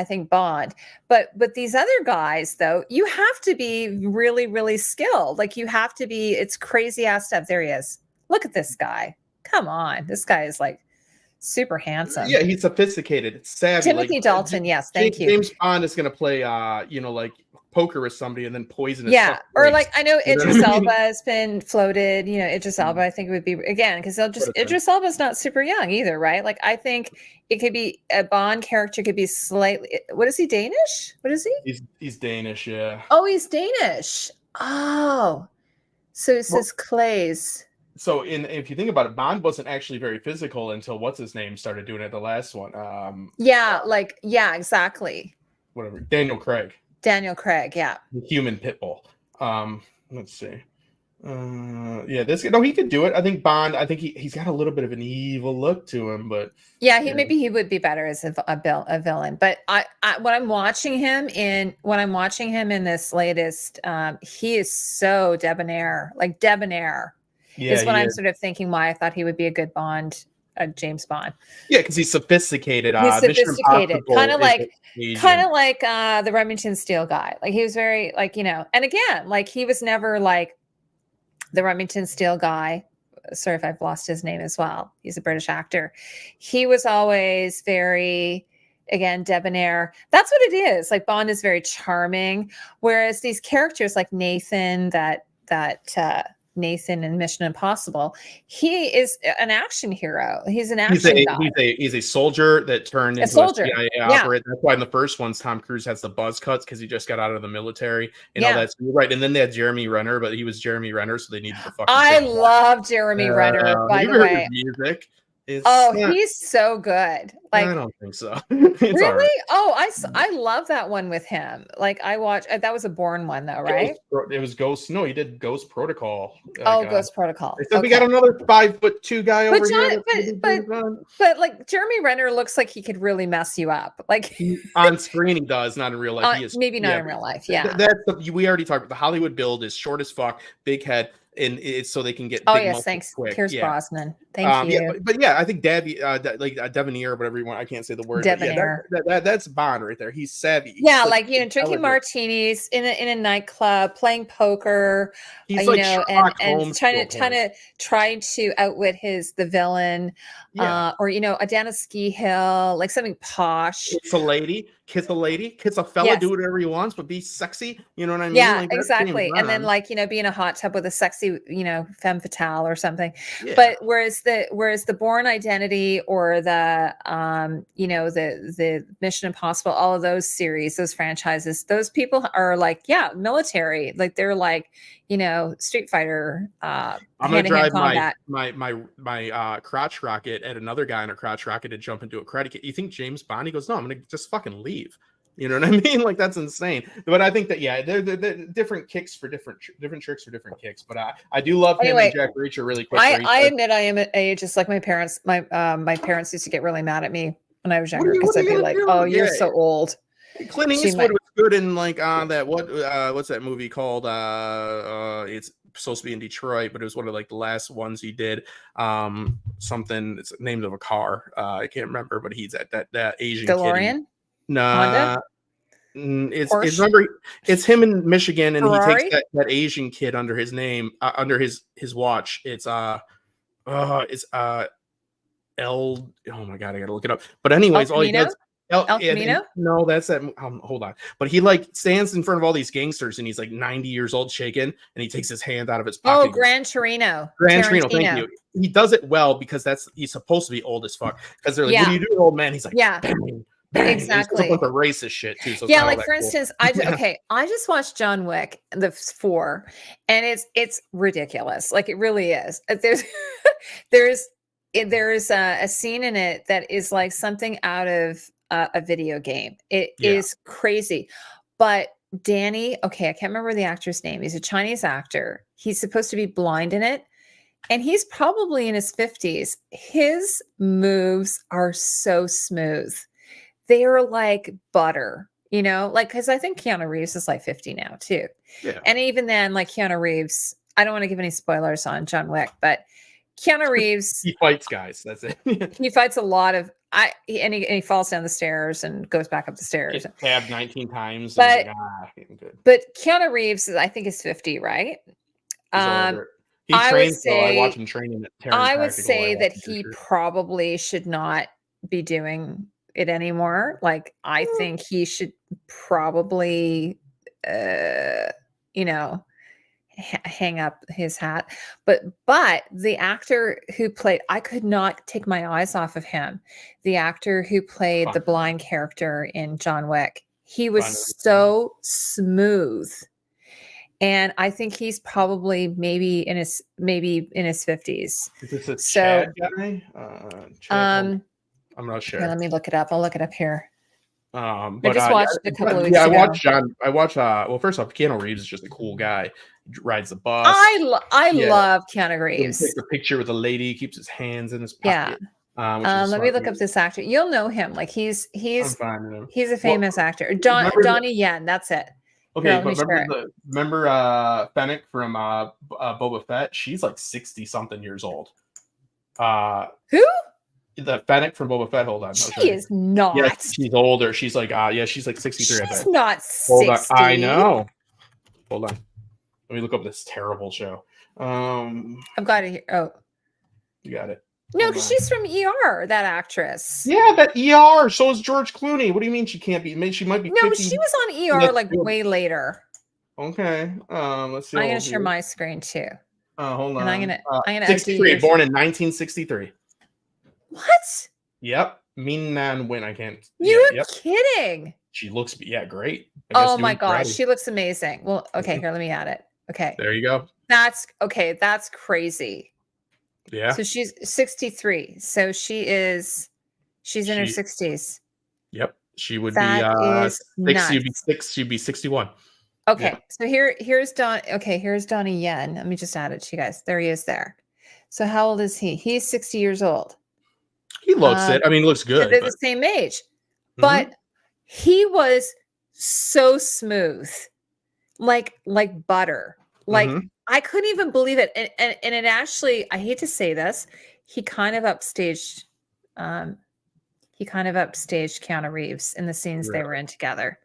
think, Bond, but these other guys, though, you have to be really, really skilled. Like, you have to be, it's crazy ass stuff. There he is. Look at this guy. Come on. This guy is like super handsome. Yeah, he's sophisticated. It's savvy. Timothy Dalton, yes, thank you. James Bond is going to play, like poker with somebody and then poison. Yeah, or like I know Idris Elba has been floated. Idris Elba, I think it would be again because Idris Elba's not super young either, right? Like I think it could be a Bond character could be slightly. What is he, Danish? What is he? He's Danish, yeah. Oh, he's Danish. Oh, so it says Clay's. So if you think about it, Bond wasn't actually very physical until what's his name started doing it. The last one. Exactly. Whatever. Daniel Craig, yeah. The human pit bull. Let's see. He could do it. I think Bond. I think he's got a little bit of an evil look to him, but maybe he would be better as a villain. But when I'm watching him in this latest, he is so debonair, like debonair. Is what I'm sort of thinking why I thought he would be a good Bond, James Bond. Yeah, because he's sophisticated. He's sophisticated, kind of like the Remington Steele guy. Like he was very and again, like he was never like the Remington Steele guy. Sorry if I've lost his name as well. He's a British actor. He was always very, again, debonair. That's what it is. Like Bond is very charming, whereas these characters like Nathan, Nathan in Mission Impossible, he is an action hero. He's an action guy. He's a soldier that turned into a CIA operator. That's why in the first ones, Tom Cruise has the buzz cuts because he just got out of the military and all that. So you're right. And then they had Jeremy Renner, but he was Jeremy Renner, so they needed the fucking. I love Jeremy Renner. By the way, music. It's Oh, he's so good. I Like, don't think so. It's all right. really? Oh, I love that one with him. Like, I watched that was a Bourne one though, right? It was Ghost. No, he did Ghost Protocol. Like, Oh, Ghost Protocol. they said we got Okay. another 5'2" guy But over here. John, That's gonna be James Bond. but like Jeremy Renner looks like he could really mess you up. Like On screen, he does, not in real life. He is, maybe not yeah. in real life. Yeah. That's we already talked about. The Hollywood build is short as fuck, big head, and it's so they can get Oh big yes, muscles thanks. quick. Pierce Yeah. Brosnan. Thank Yeah, you. but yeah, I think Devanir, whatever you want. I can't say the word. But yeah, Debonair. that's Bond right there. He's savvy. He's Yeah, like, like drinking martinis in a nightclub, playing poker, he's like Sherlock and Holmes trying to outwit the villain, yeah. or a down a ski hill, like something posh. Kiss a lady, kiss a fella, Yes. do whatever he wants, but be sexy. You know what I mean? Yeah, Like, exactly. And then be in a hot tub with a sexy, femme fatale or something. yeah. But whereas the Bourne Identity or the the Mission Impossible, all of those series, those franchises, those people are like, yeah, military. Like they're like, Street Fighter, I'm gonna drive combat. my crotch rocket at another guy in a crotch rocket to jump into a credit kit. You think James Bond? He goes, no, I'm gonna just fucking leave. You know what I mean? Like that's insane. But I think that they're different kicks for different tricks for different kicks. But I do love him and Jack Reacher really quick. I admit I am at age just like my parents. My parents used to get really mad at me when I was younger because I'd be like, "Oh, you're so old." Clint Eastwood was good in like that what's that movie called? It's supposed to be in Detroit, but it was one of like the last ones he did. Something, it's named of a car. I can't remember, but he's that Asian DeLorean? kid. Nah. It's remember, it's him in Michigan, and Ferrari? he takes that Asian kid under his name, under his watch. It's L. Oh my god, I gotta look it up. But anyways, all he does. El Camino? No, that's that. Hold on. But he like stands in front of all these gangsters, and he's like 90 years old, shaking, and he takes his hand out of his pocket. Oh, Gran Torino. Thank you. He does it well because he's supposed to be old as fuck. Because they're like, "What are you doing, old man?" He's like, "Yeah, bang, bang." Exactly." With the racist shit too. So yeah, like for instance, I just watched John Wick, the 4, and it's ridiculous. Like it really is. There's a scene in it that is like something out of a video game. It is crazy. But Danny, I can't remember the actor's name. He's a Chinese actor. He's supposed to be blind in it. And he's probably in his 50s. His moves are so smooth. They are like butter, like, because I think Keanu Reeves is like 50 now too. Yeah. And even then, like Keanu Reeves, I don't want to give any spoilers on John Wick, but Keanu Reeves, he fights guys. That's it. He fights a lot of and he falls down the stairs and goes back up the stairs. Tabbed 19 times. But good. But Keanu Reeves, I think, is 50, right? He trains. I watch him training. I would say that he probably should not be doing it anymore. Like I think he should probably, hang up his hat. But the actor who played, I could not take my eyes off of him. The actor who played the blind character in John Wick, he was so smooth. And I think he's probably maybe in his 50s. Is this a Chad guy? I'm not sure. Let me look it up. I'll look it up here. But I just watched a couple of weeks ago. I watched well, first off, Keanu Reeves is just a cool guy. He rides the bus. I love Keanu Reeves. He takes a picture with a lady, keeps his hands in his pocket. Yeah. Let me look up this actor. You'll know him. Like he's a famous actor. Donnie Yen, that's it. Okay, but remember Fennec from Boba Fett? She's like 60 something years old. Who? The Fennec from Boba Fett. Hold on. She is not. Yes, she's older. She's like she's like 63. She's not 60. Hold on. I know. Hold on. Let me look up this terrible show. I've got it here. Oh, you got it. No, because she's from ER, that actress. Yeah, that ER. So is George Clooney. What do you mean she can't be? She might be. No, she was on ER like way later. Okay. Let's see. I'm gonna share my screen too. Hold on. And I'm gonna 63. Born in 1963. What? Yep. Minnan Win. I can't. You're kidding. She looks great. Oh my gosh, she looks amazing. Well, okay, here, let me add it. Okay. There you go. That's crazy. Yeah. So she's 63. So she's in her 60s. Yep. She would That be is 6. You'd nuts. be 6. She'd be 61. Yeah. Okay, so here's Don. Okay, here's Donnie Yen. Let me just add it to you guys. There he is there. So how old is he? He's 60 years old. He looks it. I mean, he looks So good, they're but the same age. Mhm. But he was so smooth, like butter. Like Mhm. I couldn't even believe it. And it actually, I hate to say this, he kind of upstaged um Keanu Reeves in the scenes they were Really. in together.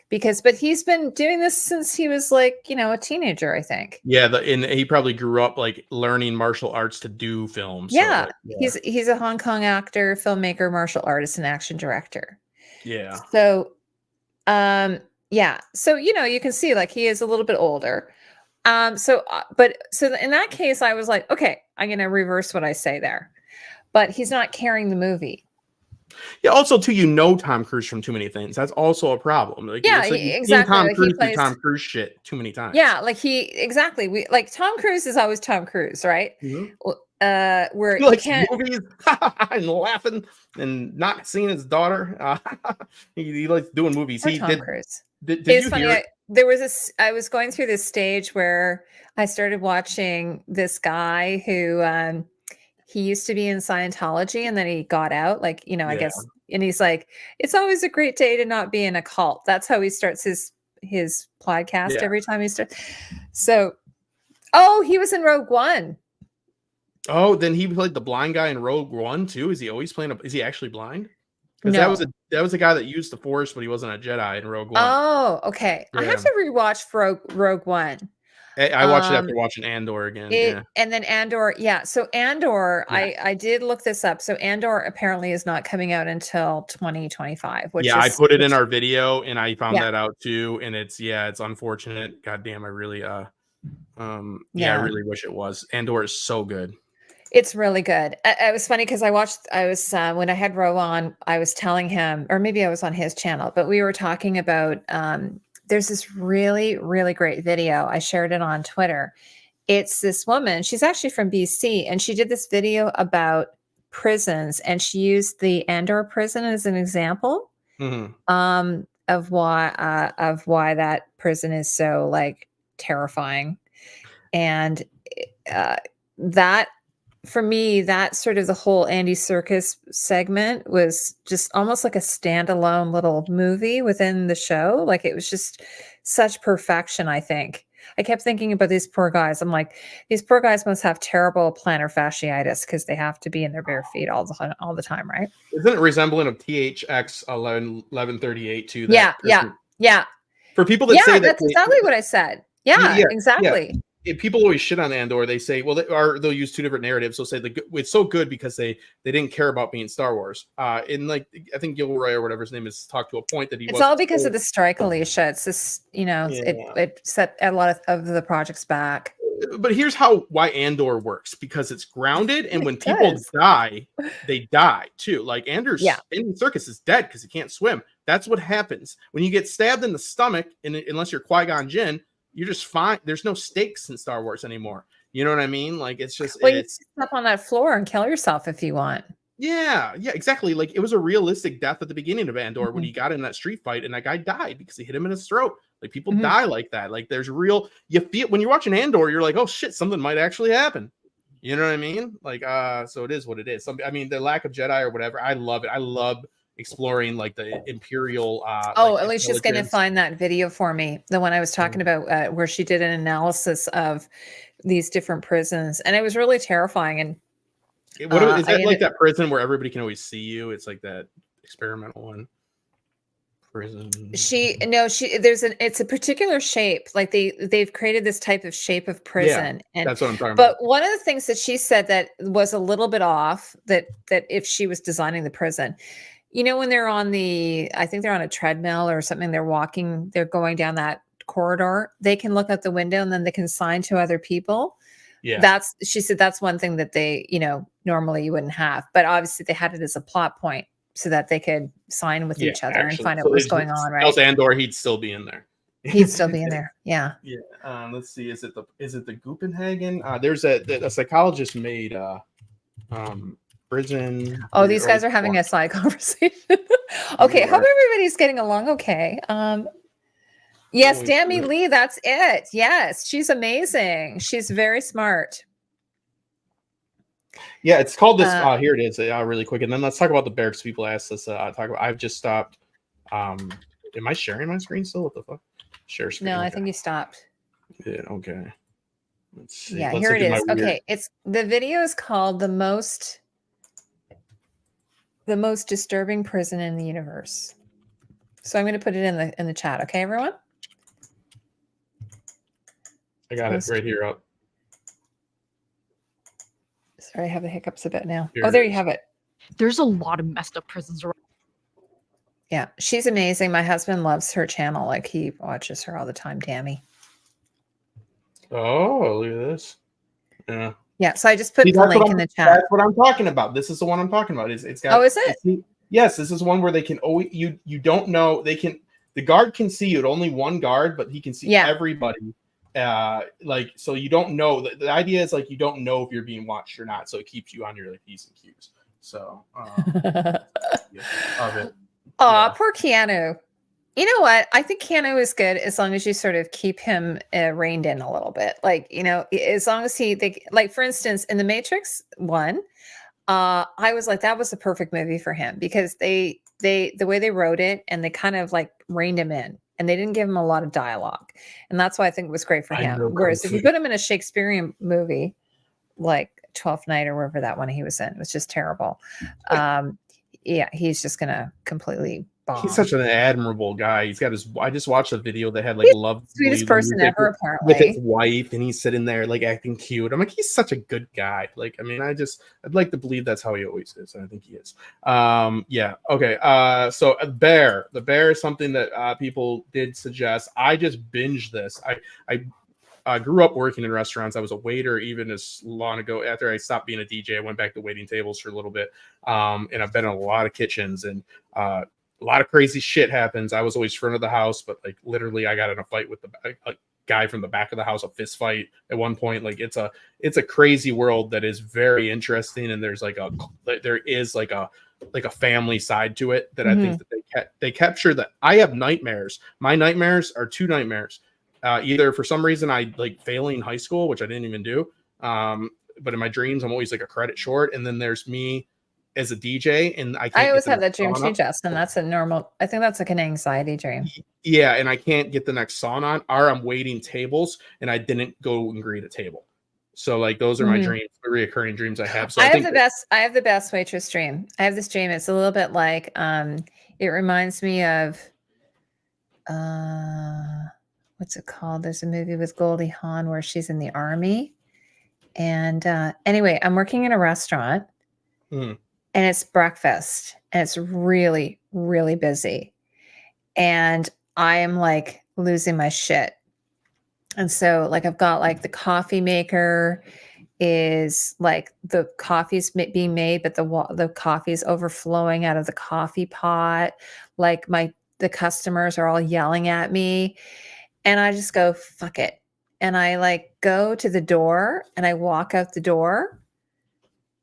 But he's been doing this since he was like, a teenager, I think. Yeah, and he probably grew up like learning martial arts to do films. So Yeah, like, yeah. he's a Hong Kong actor, filmmaker, martial artist, and action director. Yeah. So, yeah. So, you can see like he is a little bit older. So in that case, I was like, okay, I'm going to reverse what I say there. But he's not carrying the movie. Yeah. Also, too, Tom Cruise from too many things. That's also a problem. Like, Yeah, it's like you've seen exactly. Tom Like he Cruise do plays. Tom Cruise shit too many times. Yeah, like exactly. We like Tom Cruise is always Tom Cruise, right? Mhm. Where He you likes can't. movies and laughing and not seeing his daughter. He likes doing movies. Poor He Tom did. Cruise. Did It's you funny. hear it? I was going through this stage where I started watching this guy who he used to be in Scientology and then he got out. Like, I Yeah. guess, and he's like, it's always a great day to not be in a cult. That's how he starts his podcast Yeah. every time he starts. So, oh, he was in Rogue One. Oh, then he played the blind guy in Rogue One too. Is he always playing? Is he actually blind? Because No. that was a guy that used the Force, but he wasn't a Jedi in Rogue One. Oh, okay. I have Yeah. to rewatch Rogue One. I watched it after watching Andor again. Yeah. And then Andor, yeah. So Andor, Yeah. I did look this up. So Andor apparently is not coming out until 2025, which Yeah, I is put it in our video and I found yeah, that out too. And it's unfortunate. God damn, I really I yeah. really wish it was. Andor is so good. It's really good. It was funny because I was when I had Ro on, I was telling him, or maybe I was on his channel, but we were talking about there's this really, really great video. I shared it on Twitter. It's this woman, she's actually from BC, and she did this video about prisons, and she used the Andor prison as an example Mhm. of why that prison is so like terrifying. And that for me, that sort of the whole Andy Serkis segment was just almost like a standalone little movie within the show. Like it was just such perfection, I think. I kept thinking about these poor guys. I'm like, these poor guys must have terrible plantar fasciitis because they have to be in their bare feet all the time, right? Isn't it resembling of THX 1138 to Yeah, that yeah, person? yeah, For people that yeah. say that That's exactly what I said. Yeah, yeah. exactly. People always shit on Andor. They say, well, they'll use two different narratives. They'll say it's so good because they didn't care about being Star Wars. In like, I think Gilroy or whatever his name is talked to a point that he It's all wasn't. because of the strike, Alicia. It's this, Yeah. it set a lot of the projects back. But here's why Andor works, because it's grounded, and when people does. die, they die too. Like Andy Yeah. Serkis is dead because he can't swim. That's what happens when you get stabbed in the stomach. And unless you're Qui-Gon Jinn, you're just fine. There's no stakes in Star Wars anymore. You know what I mean? Like it's just Well, you can step on that floor and kill yourself if you want. yeah, exactly. Like it was a realistic death at the beginning of Andor when Mhm. he got in that street fight and that guy died because he hit him in his throat. Like people Mhm. die like that. Like there's real, you feel when you're watching Andor, you're like, oh shit, something might actually happen. You know what I mean? Like, so it is what it is. I mean, the lack of Jedi or whatever, I love it. I love exploring like the Imperial. Oh, like, Alicia's going to intelligence. find that video for me, the one I was talking about, where she did an analysis of these different prisons, and it was really terrifying. And What is that like that prison where everybody can always see you? It's like that experimental one. Prison. It's a particular shape. Like they've created this type of shape of prison. Yeah, And that's what I'm talking but about. one of the things that she said that was a little bit off, that if she was designing the prison, when they're I think they're on a treadmill or something, they're going down that corridor, they can look out the window and then they can sign to other people. Yeah. She said that's one thing that they, normally you wouldn't have, but obviously they had it as a plot point so that they could sign with each other and find out what's going on, right? Else Andor, he'd still be in there. He'd still be in there. Yeah. Yeah. Let's see. Is it the Gupenhagen? There's a psychologist made prison. Oh, these guys are having a side conversation. Okay, hope everybody's getting along okay. Yes, Dami Lee, that's it. Yes, she's amazing. She's very smart. Yeah, it's called this. Here it is, really quick, and then let's talk about the bear because people asked us. Talk about. I've just stopped. Am I sharing my screen still? What the fuck? Share screen. No, I think you stopped. Yeah. Okay. Let's see. Yeah, here it is. Okay, it's the video is called the most disturbing prison in the universe. So I'm going to put it in the chat. Okay, everyone. I got it right here up. Sorry, I have the hiccups a bit now. Oh, there you have it. There's a lot of messed up prisons around. Yeah, she's amazing. My husband loves her channel. Like he watches her all the time, Dami. Oh, look at this. Yeah. Yeah, so I just put the link in the chat. That's what I'm talking about. This is the one I'm talking about. It's got. Oh, is it? Yes, this is one where they can always you don't know they can. The guard can see you. Only one guard, but he can see everybody. Like so, you don't know. The idea is like you don't know if you're being watched or not. So it keeps you on your like P's and Q's. So. Of it. Oh, poor Keanu. You know what? I think Keanu is good as long as you sort of keep him reined in a little bit. Like, you know, as long as like, for instance, in The Matrix 1, I was like, that was the perfect movie for him because the way they wrote it and they kind of like reined him in and they didn't give him a lot of dialogue. And that's why I think it was great for him. Whereas if you put him in a Shakespearean movie, like Twelfth Night or wherever that one he was in, it was just terrible. Yeah, he's just going to completely bomb. He's such an admirable guy. He's got his. I just watched a video that had like love, sweetest person ever, apparently, with his wife, and he's sitting there like acting cute. I'm like, he's such a good guy. Like, I mean, I'd like to believe that's how he always is, and I think he is. Yeah. Okay. So the bear is something that people did suggest. I just binged this. I grew up working in restaurants. I was a waiter even as long ago. After I stopped being a DJ, I went back to waiting tables for a little bit. And I've been in a lot of kitchens and a lot of crazy shit happens. I was always front of the house, but like literally I got in a fight with a guy from the back of the house, a fist fight at one point. Like it's a crazy world that is very interesting. And there is like a family side to it that I think that they capture that. I have nightmares. My nightmares are two nightmares. Either for some reason I like failing high school, which I didn't even do. But in my dreams, I'm always like a credit short. And then there's me as a DJ, and I always have that dream too, Justin. That's a normal. I think that's like an anxiety dream. Yeah, and I can't get the next song on, or I'm waiting tables, and I didn't go and greet a table. So like those are my dreams, the reoccurring dreams I have. So I have the best waitress dream. I have this dream. It's a little bit like it reminds me of what's it called? There's a movie with Goldie Hawn where she's in the army. And anyway, I'm working in a restaurant and it's breakfast and it's really, really busy. And I am like losing my shit. And so like, I've got like the coffee maker is like the coffee's being made, but the coffee's overflowing out of the coffee pot. Like the customers are all yelling at me. And I just go, fuck it. And I like go to the door and I walk out the door.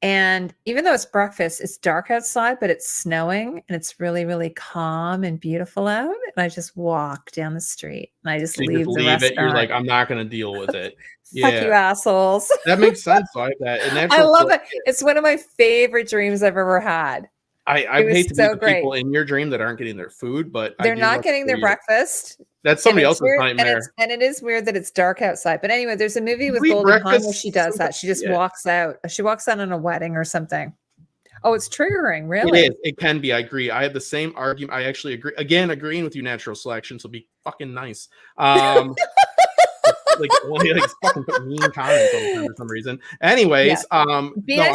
And even though it's breakfast, it's dark outside, but it's snowing and it's really, really calm and beautiful out. And I just walk down the street and I just leave the restaurant. You're like, I'm not going to deal with it. Fuck you, assholes. That makes sense. I like that. And I love it. It's one of my favorite dreams I've ever had. I hate to be the people in your dream that aren't getting their food, but they're not getting their breakfast. That's somebody else's nightmare. And it is weird that it's dark outside. But anyway, there's a movie with Goldie Hawn where she does that. She just walks out. She walks out on a wedding or something. Oh, it's triggering, really. It is. It can be. I agree. I have the same argument. I actually agree. Again, agreeing with you, natural selection. So be fucking nice. Like fucking put mean comments all the time for some reason. Anyways, I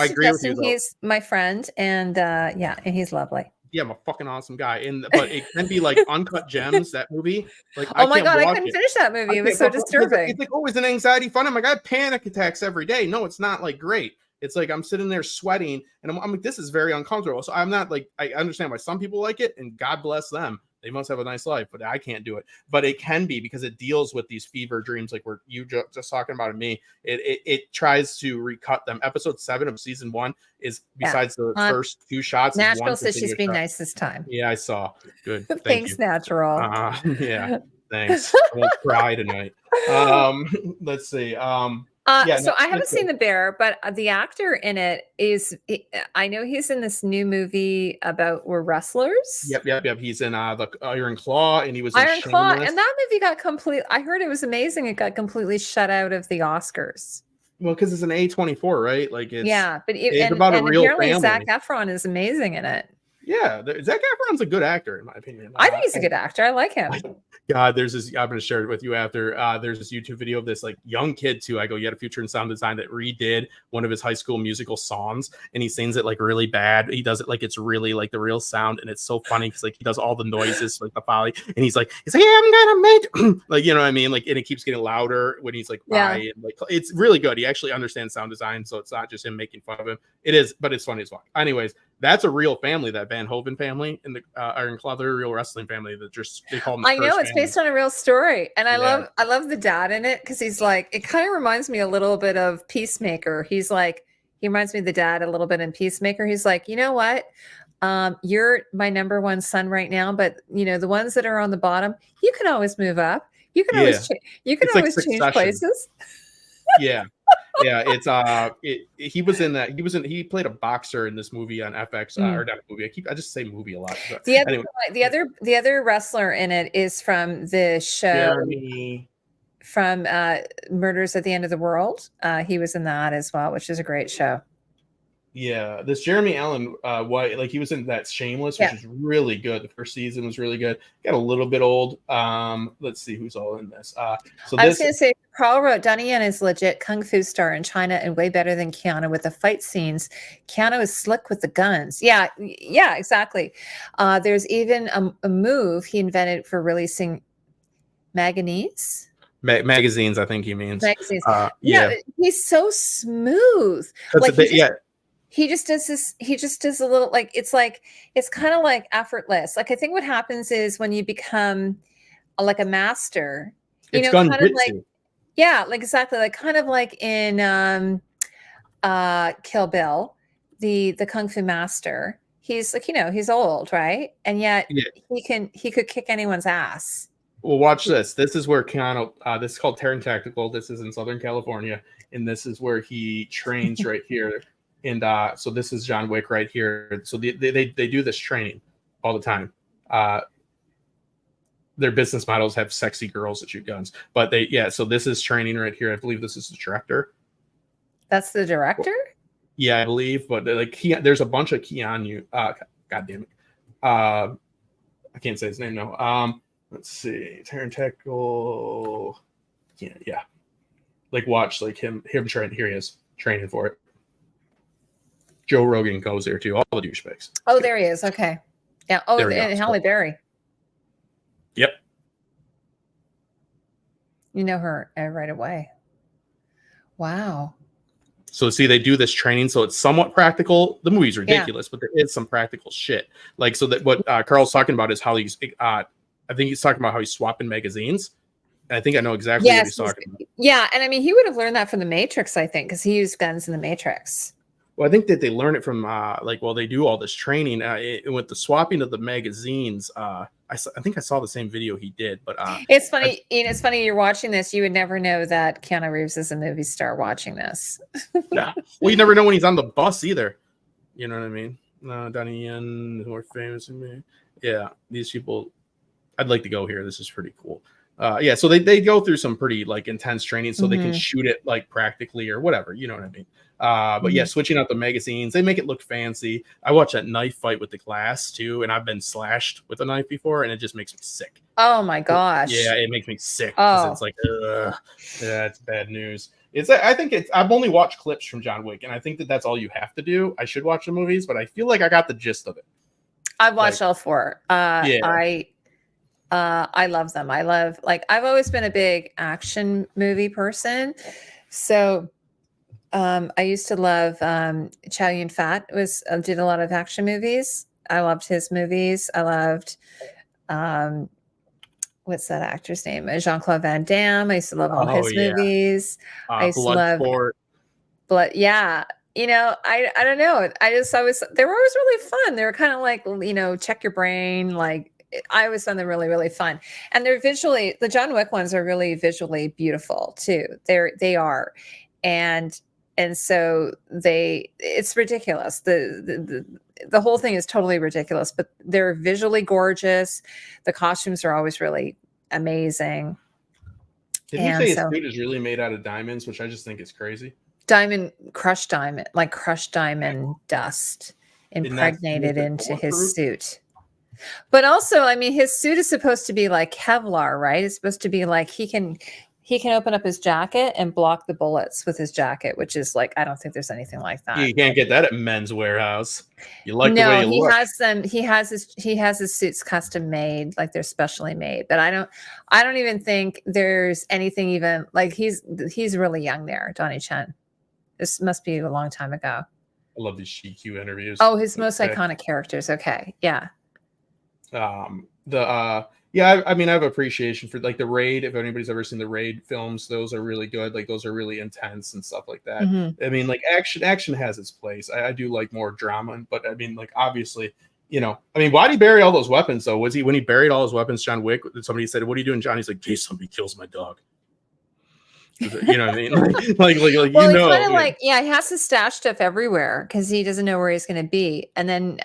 agree with you. Though. He's my friend, and and he's lovely. Yeah, I'm a fucking awesome guy. But it can be like Uncut Gems, that movie. Like, oh my god, I couldn't finish that movie. It was so disturbing. It's like, oh, it's an anxiety fun. I'm like, I have panic attacks every day. No, it's not like great. It's like I'm sitting there sweating, and I'm like, this is very uncomfortable. So I'm not like, I understand why some people like it, and God bless them. They must have a nice life, but I can't do it. But it can be because it deals with these fever dreams, like we're you just talking about me. It tries to recut them. Episode 7 of season 1 is, besides the first 2 shots, is Natural one says she's continuous being shot. nice this time. Yeah, I saw. Good. Thank Thanks, you. Natural. Yeah. Thanks. I won't cry tonight. Let's see. So I haven't seen The Bear, but the actor in it is, I know he's in this new movie about we're wrestlers. Yep. He's in the Iron Claw, and he was in Iron Claw, Shameless. and that movie got I heard it was amazing. It got completely shut out of the Oscars. Well, because it's an A24, right? Like it's but it's about a real apparently family. Zac Efron is amazing in it. Yeah, Zac Efron's a good actor in my opinion. I think he's a good actor. I like him. God, there's this. I'm going to share it with you after. There's this YouTube video of this like young kid too. I go, you had a future in sound design that redid one of his high school musical songs, and he sings it like really bad. He does it like it's really like the real sound, and it's so funny because like he does all the noises like the folly, and he's like, yeah, I'm gonna make like you know what I mean, like, and it keeps getting louder when he's like, bye, and like it's really good. He actually understands sound design, so it's not just him making fun of him. It is, but it's funny as well. Anyways. That's a real family, that Van Hoven family in the Iron Claw. They're a real wrestling family that just they call them. I know it's based on a real story, and I love the dad in it because he's like, it kind of reminds me a little bit of Peacemaker. He's like, he reminds me of the dad a little bit in Peacemaker. He's like, you know what, you're my number one son right now, but you know the ones that are on the bottom, you can always move up. You can always change places. Yeah. It's he played a boxer in this movie on FX or not a movie. I just say movie a lot. But the other wrestler in it is from the show from Murders at the End of the World. He was in that as well, which is a great show. Yeah, this Jeremy Allen White, like he was in that Shameless, which is really good. The first season was really good. Got a little bit old. Let's see who's all in this. I was going to say, Carl wrote, Donnie Yen is legit kung fu star in China and way better than Keanu with the fight scenes. Keanu is slick with the guns. Yeah, exactly. There's even a move he invented for releasing magazines, I think he means. Magazines. He's so smooth. He just does this. He just does a little it's kind of like effortless. Like I think what happens is when you become like a master, it's kind of like exactly like kind of like in Kill Bill, the kung fu master. He's like he's old, right? And yet he could kick anyone's ass. Well, watch this. This is where Keanu. This is called Terran Tactical. This is in Southern California, and this is where he trains right here. And so this is John Wick right here. So they do this training all the time. Their business models have sexy girls that shoot guns, but so this is training right here. I believe this is the director. That's the director? Yeah, I believe. But like there's a bunch of Keanu. God damn it. I can't say his name now. Let's see. Terran Tactical. Yeah. Like watch like him train. Here he is training for it. Joe Rogan goes there too. All the douchebags. Oh, there he is. Okay. Yeah. Oh, and Halle Berry. Yep. You know her right away. Wow. So see, they do this training, so it's somewhat practical. The movie's ridiculous, but there is some practical shit. Like so that what Carl's talking about is how he's. I think he's talking about how he's swapping magazines. And I think I know exactly what he's talking about. Yeah, and I mean he would have learned that from The Matrix, I think, because he used guns in The Matrix. Well, I think that they learn it from they do all this training with the swapping of the magazines. I think I saw the same video he did, but it's funny. It's funny you're watching this. You would never know that Keanu Reeves is a movie star watching this. Yeah. Well, you never know when he's on the bus either. You know what I mean? Donnie Yen, more famous than me. Yeah, these people. I'd like to go here. This is pretty cool. So they go through some pretty like intense training so they can shoot it like practically or whatever. You know what I mean? But switching out the magazines, they make it look fancy. I watched that knife fight with the glass too, and I've been slashed with a knife before, and it just makes me sick. Oh my gosh! Yeah, it makes me sick because it's like, it's bad news. I've only watched clips from John Wick, and I think that's all you have to do. I should watch the movies, but I feel like I got the gist of it. I've watched all 4. I love them. I've always been a big action movie person, so. I used to love Chow Yun-fat did a lot of action movies. I loved his movies. I loved What's that actor's name? Jean-Claude Van Damme. I used to love all Oh his yeah, movies. I used to love Bloodsport. yeah, I don't know. I was they were always really fun. They were kind of like, check your brain. Like I always found them really, really fun. And they're visually, the John Wick ones are really visually beautiful too. They are. And so it's ridiculous. The whole thing is totally ridiculous, but they're visually gorgeous. The costumes are always really amazing. Did you say his suit is really made out of diamonds, which I just think is crazy? Crushed diamond dust impregnated into his suit. But also, I mean, his suit is supposed to be like Kevlar, right? It's supposed to be like he can open up his jacket and block the bullets with his jacket, which is like, I don't think there's anything like that. You can't get that at Men's Warehouse. You like the way you look. He has his suits custom made, like they're specially made. But I don't even think there's anything even like he's really young there, Donnie Chen. This must be a long time ago. I love these GQ interviews. Oh, his most iconic characters. Okay, yeah. I mean, I have appreciation for like the Raid. If anybody's ever seen the Raid films, those are really good. Like those are really intense and stuff like that. Mm-hmm. I mean, like action has its place. I do like more drama, but I mean, like obviously, I mean, why did he bury all those weapons though? Was he, when he buried all his weapons, John Wick, somebody said, "What are you doing, John?" He's like, "Geez, somebody kills my dog." You know what I mean? Like well, he kind of like, he has to stash stuff everywhere because he doesn't know where he's going to be. And then,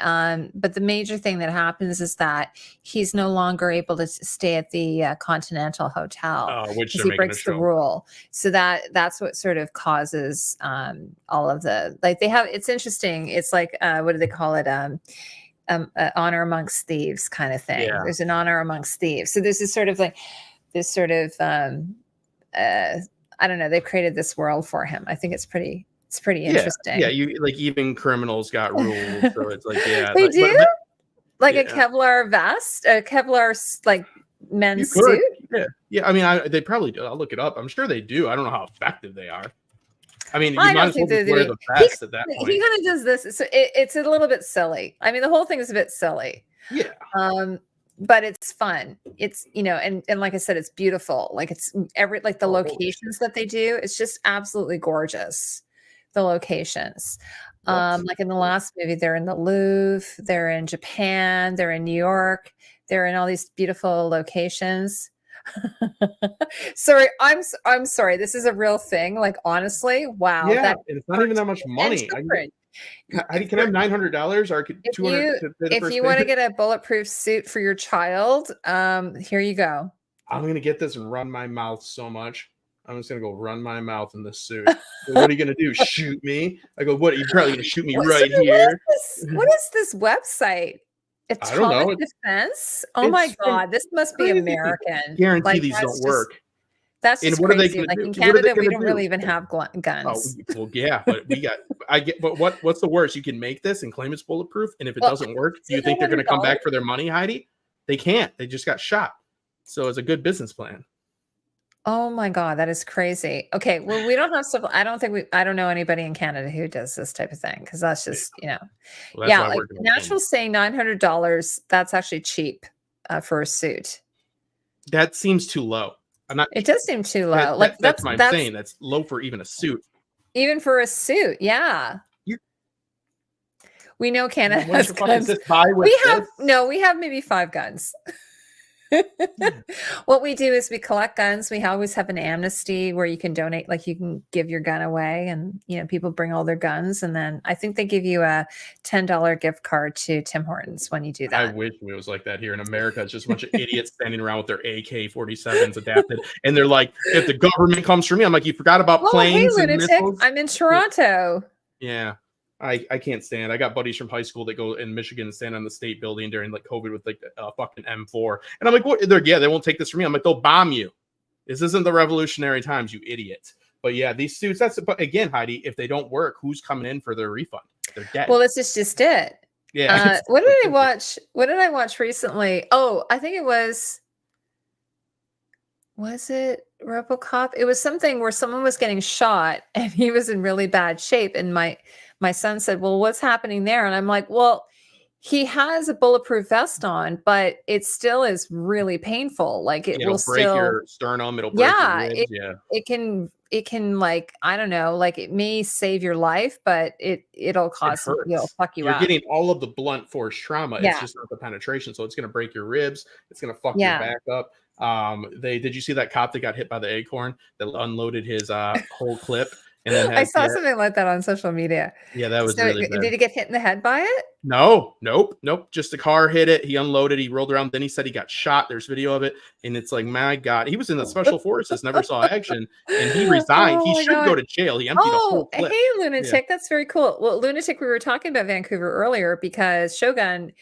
but the major thing that happens is that he's no longer able to stay at the Continental Hotel which he breaks the rule. So that's what sort of causes all of the, like they have, it's interesting. It's like, what do they call it? Honor amongst thieves kind of thing. Yeah. There's an honor amongst thieves. So this is sort of like this sort of, I don't know. They've created this world for him. I think it's pretty interesting. Yeah, you like even criminals got rules, so it's like they do like a Kevlar vest, a Kevlar like men's suit. Yeah. I mean, they probably do. I'll look it up. I'm sure they do. I don't know how effective they are. I mean, I don't think they wear the vest at that point. He kind of does this, so it's a little bit silly. I mean, the whole thing is a bit silly. Yeah. But it's fun. It's, and like I said, it's beautiful. Like it's the locations that they do, it's just absolutely gorgeous. The locations. Like in the last movie, they're in the Louvre, they're in Japan, they're in New York, they're in all these beautiful locations. Sorry, I'm sorry. This is a real thing. Like honestly, wow. Yeah, it's not even that much money. Can I have $900 or $200? If you want to get a bulletproof suit for your child, here you go. I'm gonna get this and run my mouth so much. I'm just gonna go run my mouth in this suit. What are you gonna do? Shoot me? I go, what? You're probably gonna shoot me right here. What is this website? Atomic Defense? Oh my God, this must be American. Guarantee these don't work. That's just crazy. Like in Canada, we don't really even have guns. Oh, well, yeah, but but what's the worst? You can make this and claim it's bulletproof, and if it doesn't work, do you think they're going to come back for their money, Heidi? They can't. They just got shot. So it's a good business plan. Oh my God, that is crazy. Okay, well, we don't have stuff. I don't know anybody in Canada who does this type of thing because that's just, well, like Natural's saying $900. That's actually cheap for a suit. That seems too low. It does seem too low. That's what I'm saying. That's low for even a suit. Even for a suit, yeah. We know Canada has guns. We have maybe 5 guns. What we do is we collect guns. We always have an amnesty where you can donate, like you can give your gun away, and people bring all their guns, and then I think they give you a $10 gift card to Tim Hortons when you do that. I wish it was like that here in America. It's just a bunch of idiots standing around with their AK-47s adapted, and they're like, "If the government comes for me," I'm like, "You forgot about planes and missiles?" I'm in Toronto. Yeah. I can't stand. I got buddies from high school that go in Michigan and stand on the state building during like COVID with like a fucking M4. And I'm like, what? They won't take this from me. I'm like, they'll bomb you. This isn't the revolutionary times, you idiot. But yeah, these suits, but again, Heidi, if they don't work, who's coming in for their refund? They're dead. Well, this is just it. Yeah. What did I watch? What did I watch recently? Oh, I think it was it RoboCop? It was something where someone was getting shot and he was in really bad shape. And my son said, well, what's happening there? And I'm like, well, he has a bulletproof vest on, but it still is really painful. Like it will It'll break still, your sternum. It'll break your yeah, ribs. Yeah. it can like, I don't know, like it may save your life, but it'll It cause it'll hurts. fuck you You're up. getting all of the blunt force trauma. It's Yeah. just not the penetration. So it's going to break your ribs. It's going to fuck your Yeah. back up. Did you see that cop that got hit by the acorn that unloaded his whole clip and then I had saw something like that on social media. yeah, that was So really bad. did he get hit in the head by it? No, nope. Just the car hit it. He unloaded. He rolled around. Then he said he got shot. There's video of it, and it's like, my God, he was in the special forces, never saw action, and he resigned. Oh he my should God. go to jail. He emptied a whole clip. Hey, Lunatic, that's very cool. Well, Lunatic, we were talking about Vancouver earlier because Shogun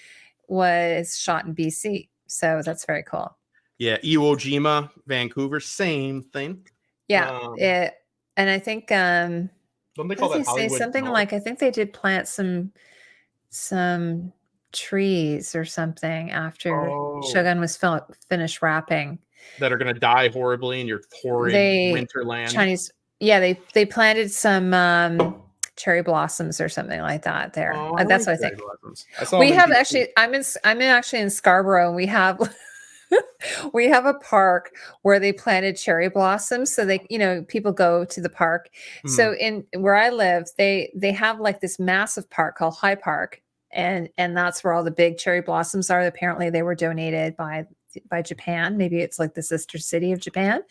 was shot in BC, so that's very cool. Yeah, Iwo Jima, Vancouver, same thing. Yeah, and I think don't they call that Hollywood? Something like I think they did plant some trees or something after Shogun was finished rapping that are going to die horribly in your horrid winterland. Chinese, yeah, they planted some cherry blossoms or something like that there. That's what I think. We have actually, I'm actually in Scarborough, and we have we have a park where they planted cherry blossoms. So they, people go to the park. So in where I live, they have like this massive park called High Park. And that's where all the big cherry blossoms are. Apparently they were donated by Japan. Maybe it's like the sister city of Japan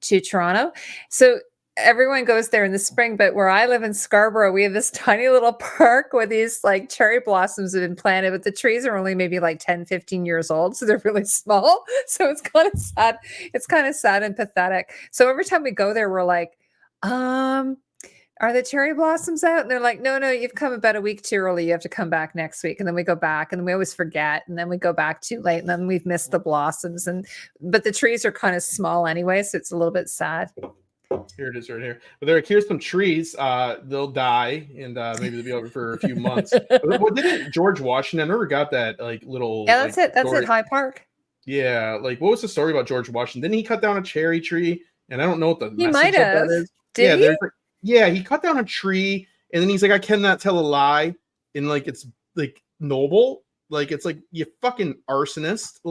to Toronto. So everyone goes there in the spring, but where I live in Scarborough, we have this tiny little park where these like cherry blossoms have been planted, but the trees are only maybe like 10, 15 years old. So they're really small. So it's kind of sad. It's kind of sad and pathetic. So every time we go there, we're like, are the cherry blossoms out? And they're like, no, you've come about a week too early. You have to come back next week. And then we go back, and then we always forget. And then we go back too late, and then we've missed the blossoms. But the trees are kind of small anyway. So it's a little bit sad. Here it is right here. But here's some trees. They'll die, and maybe they'll be over for a few months. What didn't George Washington? I never got that little. Yeah, that's it. That's it. High Park. Yeah, what was the story about George Washington? Didn't he cut down a cherry tree? And I don't know what the he might have. That is. Did he? Yeah, he cut down a tree, and then he's like, I cannot tell a lie, and it's noble, it's like, you fucking arsonist,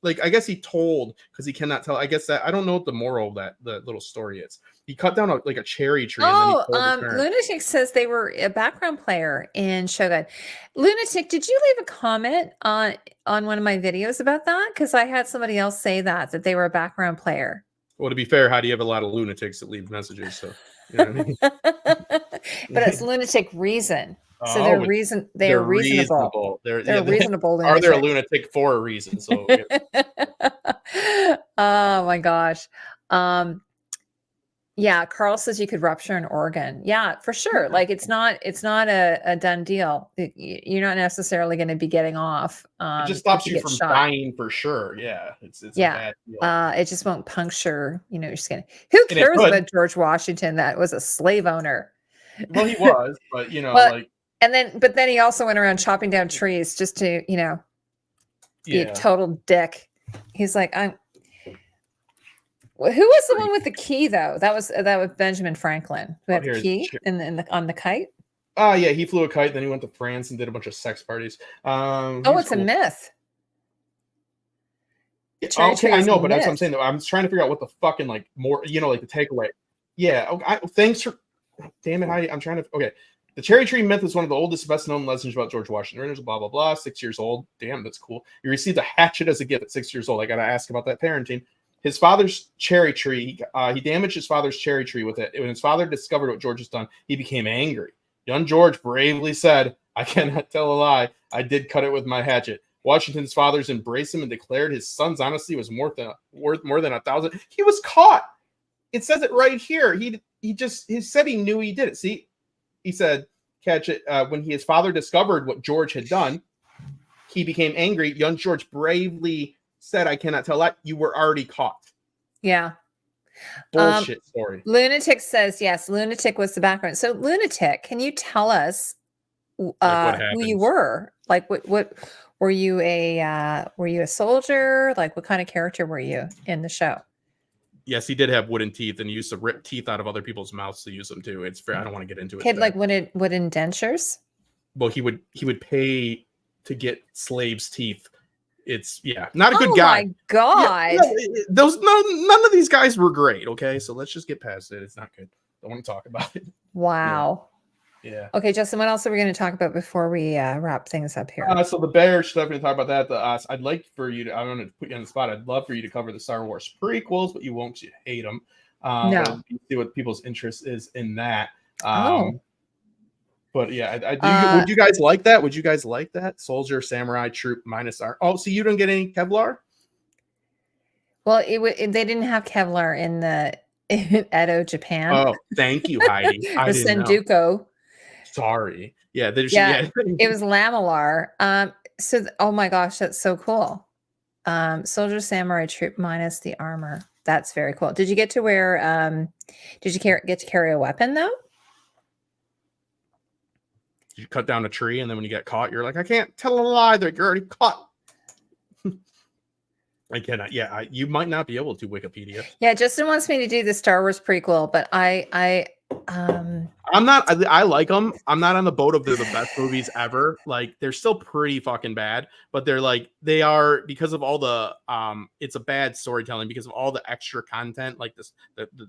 I guess he told because he cannot tell. I guess that I don't know what the moral of the little story is. He cut down a cherry tree. Lunatic says they were a background player in Shogun. Lunatic, did you leave a comment on one of my videos about that? Because I had somebody else say that they were a background player. Well, to be fair, how do you have a lot of lunatics that leave messages? So, you know what I mean? But it's lunatic reason. So they're reasonable. They're reasonable. They're reasonable. Are they a lunatic for a reason? So, oh my gosh. Yeah, Carl says you could rupture an organ. Yeah, for sure. Like it's not a done deal. You're not necessarily going to be getting off. It just stops you from dying for sure. Yeah, it's a bad deal. It just won't puncture, your skin. Who cares about George Washington? That was a slave owner. Well, he was, but but then he also went around chopping down trees just to, be a total dick. He's like, who was the one with the key though? That was Benjamin Franklin who had the key on the kite. Oh yeah, he flew a kite. Then he went to France and did a bunch of sex parties. It's a myth. Okay, I know, but that's what I'm saying. Though. I'm trying to figure out what the fucking more, the takeaway. Yeah. Okay, thanks for. Damn it, Heidi. I'm trying to. Okay. The cherry tree myth is one of the oldest, best-known legends about George Washington. There's blah, blah, blah. 6 years old. Damn, that's cool. He received a hatchet as a gift at 6 years old. I got to ask about that parenting. His father's cherry tree, he damaged his father's cherry tree with it. When his father discovered what George has done, he became angry. Young George bravely said, I cannot tell a lie. I did cut it with my hatchet. Washington's fathers embraced him and declared his son's honesty was worth more than 1,000. He was caught. It says it right here. He said he knew he did it. See, he said, catch it. When his father discovered what George had done, he became angry. Young George bravely said, I cannot tell that. You were already caught. Yeah. Bullshit story. Lunatic says, yes, Lunatic was the background. So Lunatic, can you tell us who you were? Like what were you a soldier? Like what kind of character were you in the show? Yes, he did have wooden teeth, and he used to rip teeth out of other people's mouths to use them too. It's fair. I don't want to get into it. He had like wooden dentures. Well, he would pay to get slaves' teeth. It's not a good Oh guy. my God. None of these guys were great. Okay, so let's just get past it. It's not good. Don't want to talk about it. Wow. Yeah. Okay, Justin, what else are we going to talk about before we wrap things up here? So the Bears stuff, we talk about that. I'd like for you to, I don't want to put you on the spot. I'd love for you to cover the Star Wars prequels, but you won't. You hate them. No. But you see what people's interest is in that. Oh. But yeah, I do. Would you guys like that? Would you guys like that? Soldier, samurai, troop, minus R. Oh, so you don't get any Kevlar? Well, they didn't have Kevlar in Edo, Japan. Oh, thank you, Heidi. I Or didn't know. Senduko. Sorry. Yeah, it was lamellar. Oh my gosh, that's so cool. Soldier, samurai, troop minus the armor. That's very cool. Did you get to wear? Did you get to carry a weapon though? You cut down a tree, and then when you get caught, you're like, I can't tell a lie. You're already caught. I cannot. Yeah, you might not be able to Wikipedia. Yeah, Justin wants me to do the Star Wars prequel, but I'm not. I like them. I'm not on the boat of they're the best movies ever. Like they're still pretty fucking bad, but they are because of all the it's a bad storytelling because of all the extra content, like the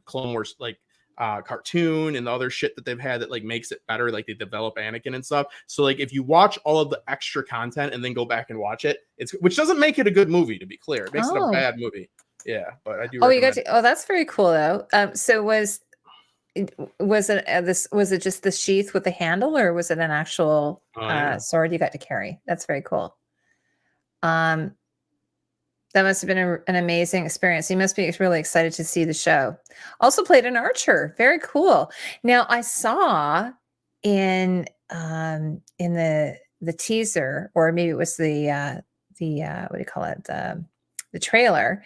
Clone Wars like cartoon and the other shit that they've had that like makes it better. Like they develop Anakin and stuff. So like if you watch all of the extra content and then go back and watch it, which doesn't make it a good movie. To be clear, it makes it a bad movie. Yeah, but I do. Oh, you got to. Oh, that's very cool though. So was it just the sheath with the handle, or was it an actual sword you got to carry? That's very cool. That must have been an amazing experience. You must be really excited to see the show. Also played an archer. Very cool. Now I saw in the teaser, or maybe it was the what do you call it, the trailer,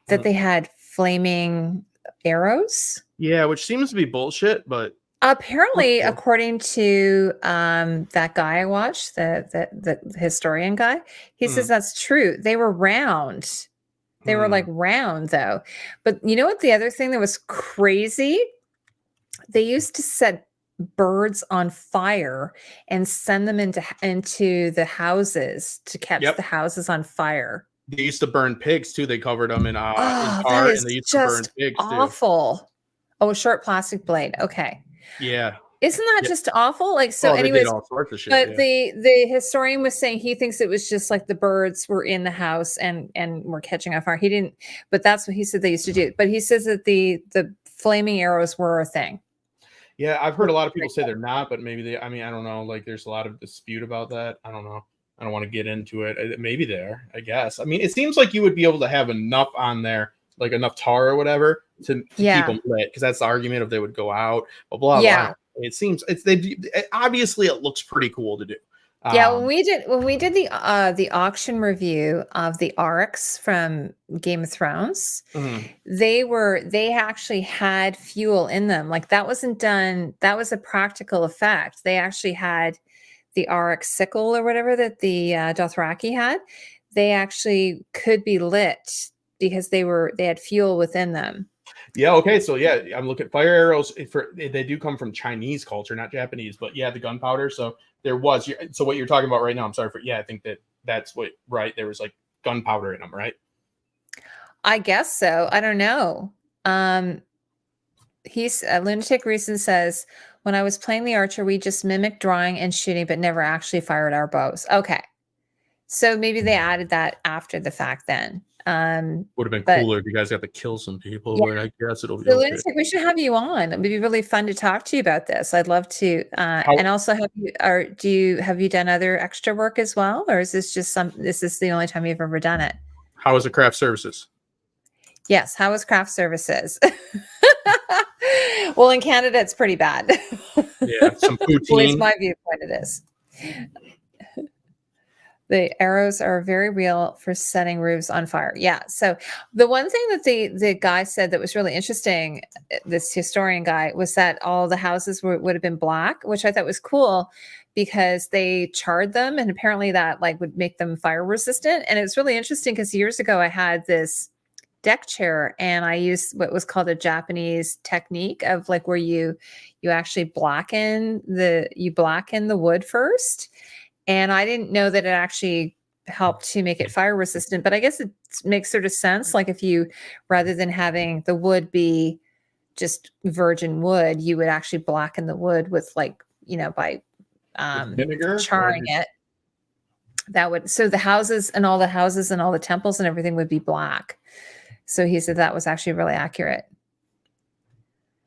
that they had flaming arrows. Yeah, which seems to be bullshit, but apparently, according to that guy I watched, the historian guy, he says that's true. They were round. They were like round though. But you know what? The other thing that was crazy, they used to set birds on fire and send them into the houses to catch the houses on fire. They used to burn pigs too. They covered them in tar, and they used to burn pigs awful. Too. Oh, a short plastic blade. Okay. Yeah. Isn't that just awful? Like, so anyways, all sorts of shit, but the historian was saying he thinks it was just like the birds were in the house and were catching on fire. He didn't, but that's what he said they used to do. But he says that the flaming arrows were a thing. Yeah, I've heard a lot of people say they're not, but maybe I don't know. Like there's a lot of dispute about that. I don't know. I don't want to get into it. Maybe there, I guess. I mean, it seems like you would be able to have enough on there, like enough tar or whatever to keep them lit, because that's the argument if they would go out, blah, blah. It seems obviously it looks pretty cool to do. When we did the auction review of the Arcs from Game of Thrones, they actually had fuel in them. Like that wasn't done. That was a practical effect. They actually had the Arc sickle or whatever that the Dothraki had. They actually could be lit because they had fuel within them. Yeah. Okay. So yeah, I'm looking at fire arrows. They do come from Chinese culture, not Japanese. But yeah, the gunpowder. So there was. So what you're talking about right now. I'm sorry for. Yeah, I think that's what. Right. There was like gunpowder in them. Right. I guess so. I don't know. He's Lunatic Reason says, when I was playing the archer, we just mimicked drawing and shooting, but never actually fired our bows. Okay. So maybe they added that after the fact then. Would have been cooler if you guys got to kill some people, but I guess it'll be okay. We should have you on. It would be really fun to talk to you about this. I'd love to. And also have you done other extra work as well? Or is this just this is the only time you've ever done it? How is the craft services? Yes. How is craft services? Well, in Canada, it's pretty bad. Yeah. Some poutine. At least my viewpoint it is. The arrows are very real for setting roofs on fire. Yeah. So the one thing that the guy said that was really interesting, this historian guy, was that all the houses would have been black, which I thought was cool because they charred them, and apparently that like would make them fire resistant. And it was really interesting because years ago I had this deck chair and I used what was called a Japanese technique of like where you actually blacken the wood first. And I didn't know that it actually helped to make it fire resistant, but I guess it makes sort of sense. Like if you, rather than having the wood be just virgin wood, you would actually blacken the wood with like, by vinegar charring it. That would, so the houses and all the temples and everything would be black. So he said that was actually really accurate.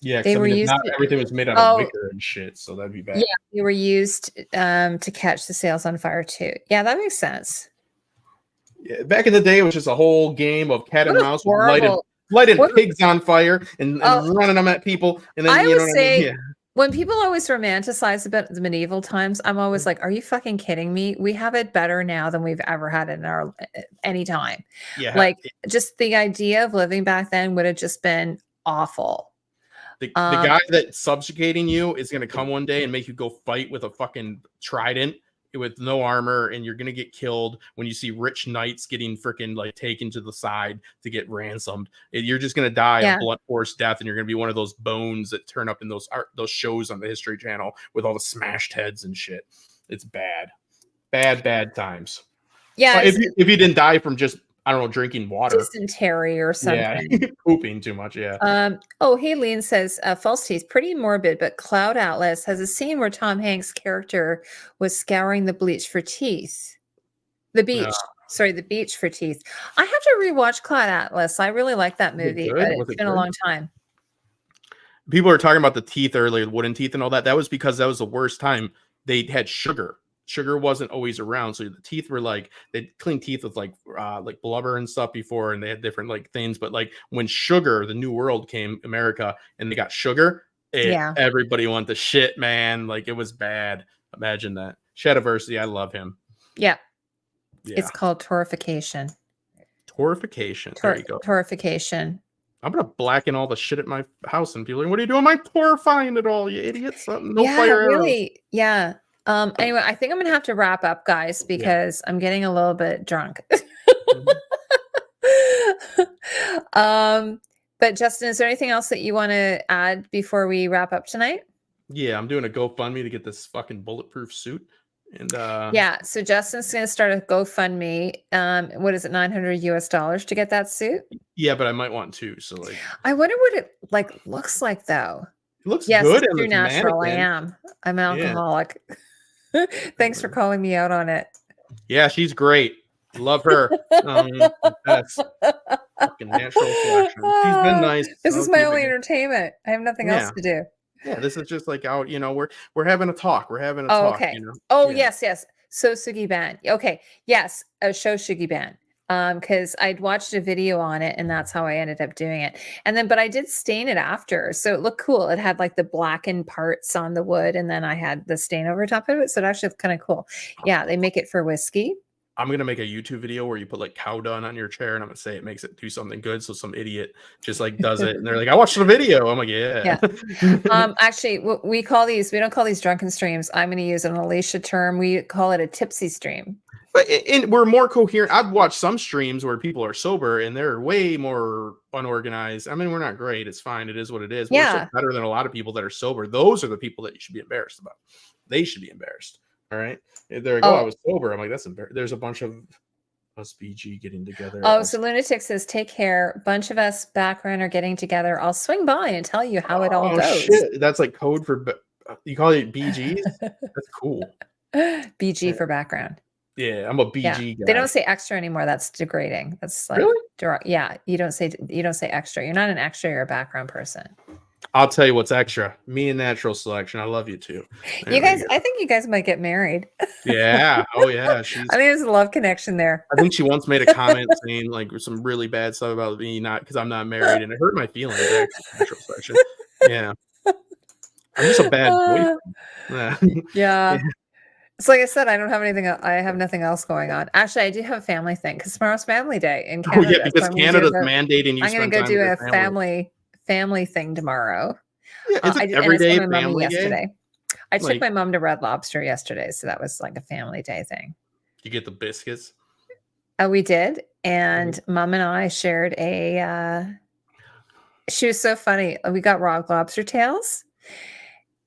Yeah, they were used. Everything was made out of wicker and shit, so that'd be bad. Yeah, they were used to catch the sails on fire too. Yeah, that makes sense. Yeah, back in the day, it was just a whole game of cat and mouse, lighting pigs on fire and running them at people. And then I would say, when people always romanticize about the medieval times, I'm always like, "Are you fucking kidding me? We have it better now than we've ever had in our any time." Yeah, like just the idea of living back then would have just been awful. The guy that's subjugating you is going to come one day and make you go fight with a fucking trident with no armor, and you're going to get killed when you see rich knights getting freaking like taken to the side to get ransomed. You're just going to die a blunt force death, and you're going to be one of those bones that turn up in those shows on the History Channel with all the smashed heads and shit. It's bad times. Yeah, if you didn't die from just, I don't know, drinking water, dysentery or something. Yeah, pooping too much. Yeah. Oh, hey, Lean says false teeth, pretty morbid, but Cloud Atlas has a scene where Tom Hanks' character was scouring the beach for teeth. The beach for teeth. I have to rewatch Cloud Atlas. I really like that movie, but it's been a long time. People are talking about the teeth earlier, wooden teeth and all that. That was because that was the worst time. They had sugar. Sugar wasn't always around, so the teeth were like, they'd clean teeth with like blubber and stuff before, and they had different like things. But like when sugar, the New World came, America, and they got sugar, everybody went to shit, man. Like it was bad. Imagine that. Shadiversity, I love him. Yeah. It's called torification. Torification. There you go. Torification. I'm gonna blacken all the shit at my house, and people are like, "What are you doing? Am I torifying it all, you idiots? No fire arrows." Really, yeah. Anyway, I think I'm gonna have to wrap up, guys, because I'm getting a little bit drunk. But Justin, is there anything else that you want to add before we wrap up tonight? Yeah, I'm doing a GoFundMe to get this fucking bulletproof suit. And so Justin's gonna start a GoFundMe. What is it, $900 to get that suit? Yeah, but I might want two. So like, I wonder what it looks like though. It looks good. It's too natural. I'm an alcoholic. Thanks for calling me out on it. Yeah, she's great. Love her. That's fucking natural selection. She's been nice. This is my only entertainment. I have nothing else to do. Yeah, this is just like out, we're having a talk. We're having a talk. Okay. Yes. So Sugi Ban. Okay. Yes. Show Sugi Ban. Because I'd watched a video on it and that's how I ended up doing it. And then, but I did stain it after. So it looked cool. It had like the blackened parts on the wood and then I had the stain over top of it. So it actually looked kind of cool. Yeah. They make it for whiskey. I'm going to make a YouTube video where you put like cow dung on your chair and I'm going to say it makes it do something good. So some idiot just like does it. And they're like, I watched the video. I'm like, yeah. Actually, what we don't call these drunken streams. I'm going to use an Alicia term. We call it a tipsy stream. But we're more coherent. I've watched some streams where people are sober and they're way more unorganized. I mean, we're not great. It's fine. It is what it is. We're still better than a lot of people that are sober. Those are the people that you should be embarrassed about. They should be embarrassed. All right. They're like, I was sober. I'm like, that's embarrassing. There's a bunch of us BG getting together. So Lunatic says, take care. A bunch of us background are getting together. I'll swing by and tell you how it all goes. Shit. That's like code for, you call it BGs? That's cool. BG for background. Yeah, I'm a BG guy. They don't say extra anymore. That's degrading. That's like, really? Yeah, you don't say extra. You're not an extra. You're a background person. I'll tell you what's extra. Me and Natural Selection. I love you too. You guys, I think you guys might get married. Yeah. Oh yeah. I think there's a love connection there. I think she once made a comment saying like some really bad stuff about me, not because I'm not married, and it hurt my feelings. Actually, Natural Selection. Yeah. I'm just a bad boyfriend. Yeah. So like I said, I don't have anything. I have nothing else going on. Actually, I do have a family thing because tomorrow's Family Day in Canada. Oh yeah, because Canada's mandating you. I'm going to go do a family thing tomorrow. Yeah, it's an everyday family yesterday. I took my mom to Red Lobster yesterday, so that was like a family day thing. You get the biscuits? We did, and Mom and I shared she was so funny. We got raw lobster tails,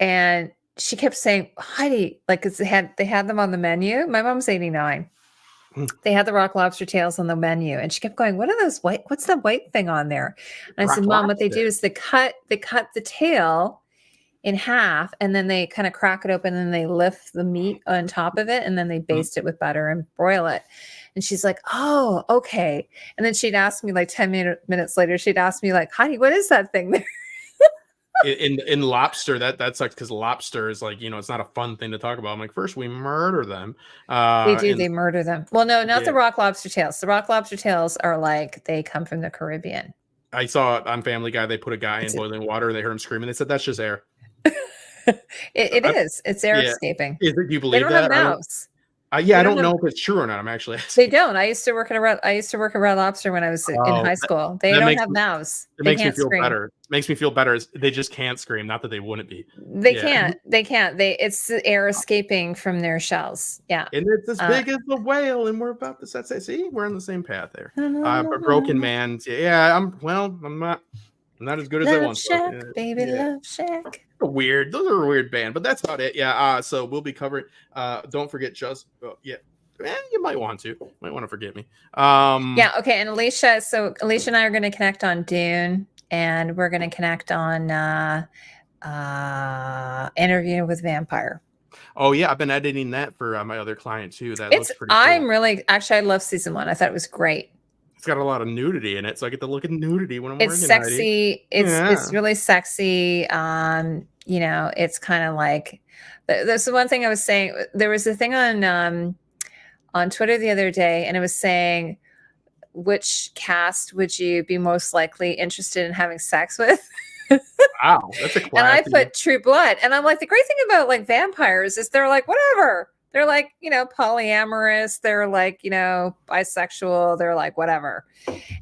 and she kept saying, Heidi, like, 'cause they had them on the menu. My mom's 89. They had the rock lobster tails on the menu, and she kept going, "What are those white? What's that white thing on there?" And I said, Rock "Mom, what they lobster. do is they cut the tail in half, and then they kind of crack it open, and then they lift the meat on top of it, and then they baste it with butter and broil it." And she's like, "Oh, okay." And then she'd ask me like 10 minutes later, she'd ask me like, "Honey, what is that thing there?" In lobster, that sucks because lobster is like, it's not a fun thing to talk about. I'm like, first we murder them. They do. And They murder them. Well, no, not yeah, the rock lobster tails. The rock lobster tails are like they come from the Caribbean. I saw it on Family Guy. They put a guy in It's boiling water. They heard him screaming. They said that's just air. it I, is. It's air yeah, escaping. do you They believe don't have that? mouths. Yeah, They I don't don't have. know if it's true or not. I'm actually They asking. don't. I used to work at Red Lobster when I was in Oh, high school. They that don't makes have mouths. it They makes me can't feel scream. better. Makes me feel better. They just can't scream. Not that they wouldn't be. They Yeah. can't. They can't. It's the air escaping from their shells. Yeah. And it's as big as the whale, and we're about to set. See, we're on the same path there. Love But Broken Man. Yeah, I'm not as good as I once Shack, was. baby, Yeah. Love Shack. Weird. Those are a weird band, but that's about it. Yeah. So we'll be covering. Don't forget, yeah. You might want to. Might want to forget me. Yeah. Okay. And Alicia. So Alicia and I are going to connect on Dune, and we're going to connect on Interview with Vampire. Oh yeah, I've been editing that for my other client too. That looks pretty cool. I'm really actually. I love season 1. I thought it was great. It's got a lot of nudity in it, so I get to look at nudity when I'm It's working. sexy. It's really sexy. It's kind of like that's the one thing I was saying. There was a thing on Twitter the other day, and it was saying, which cast would you be most likely interested in having sex with? Wow, that's a classy. And I put True Blood, and I'm like, the great thing about like vampires is they're like whatever. They're like, polyamorous. They're like, bisexual. They're like whatever.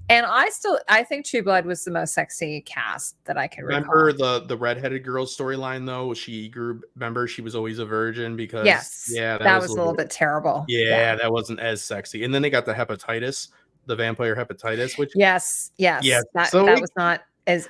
And I think True Blood was the most sexy cast that I can remember. recall. The redheaded girl storyline though. Remember she was always a virgin because that was a little bit terrible. Yeah, that wasn't as sexy. And then they got the hepatitis, the vampire hepatitis, which yes, that was not as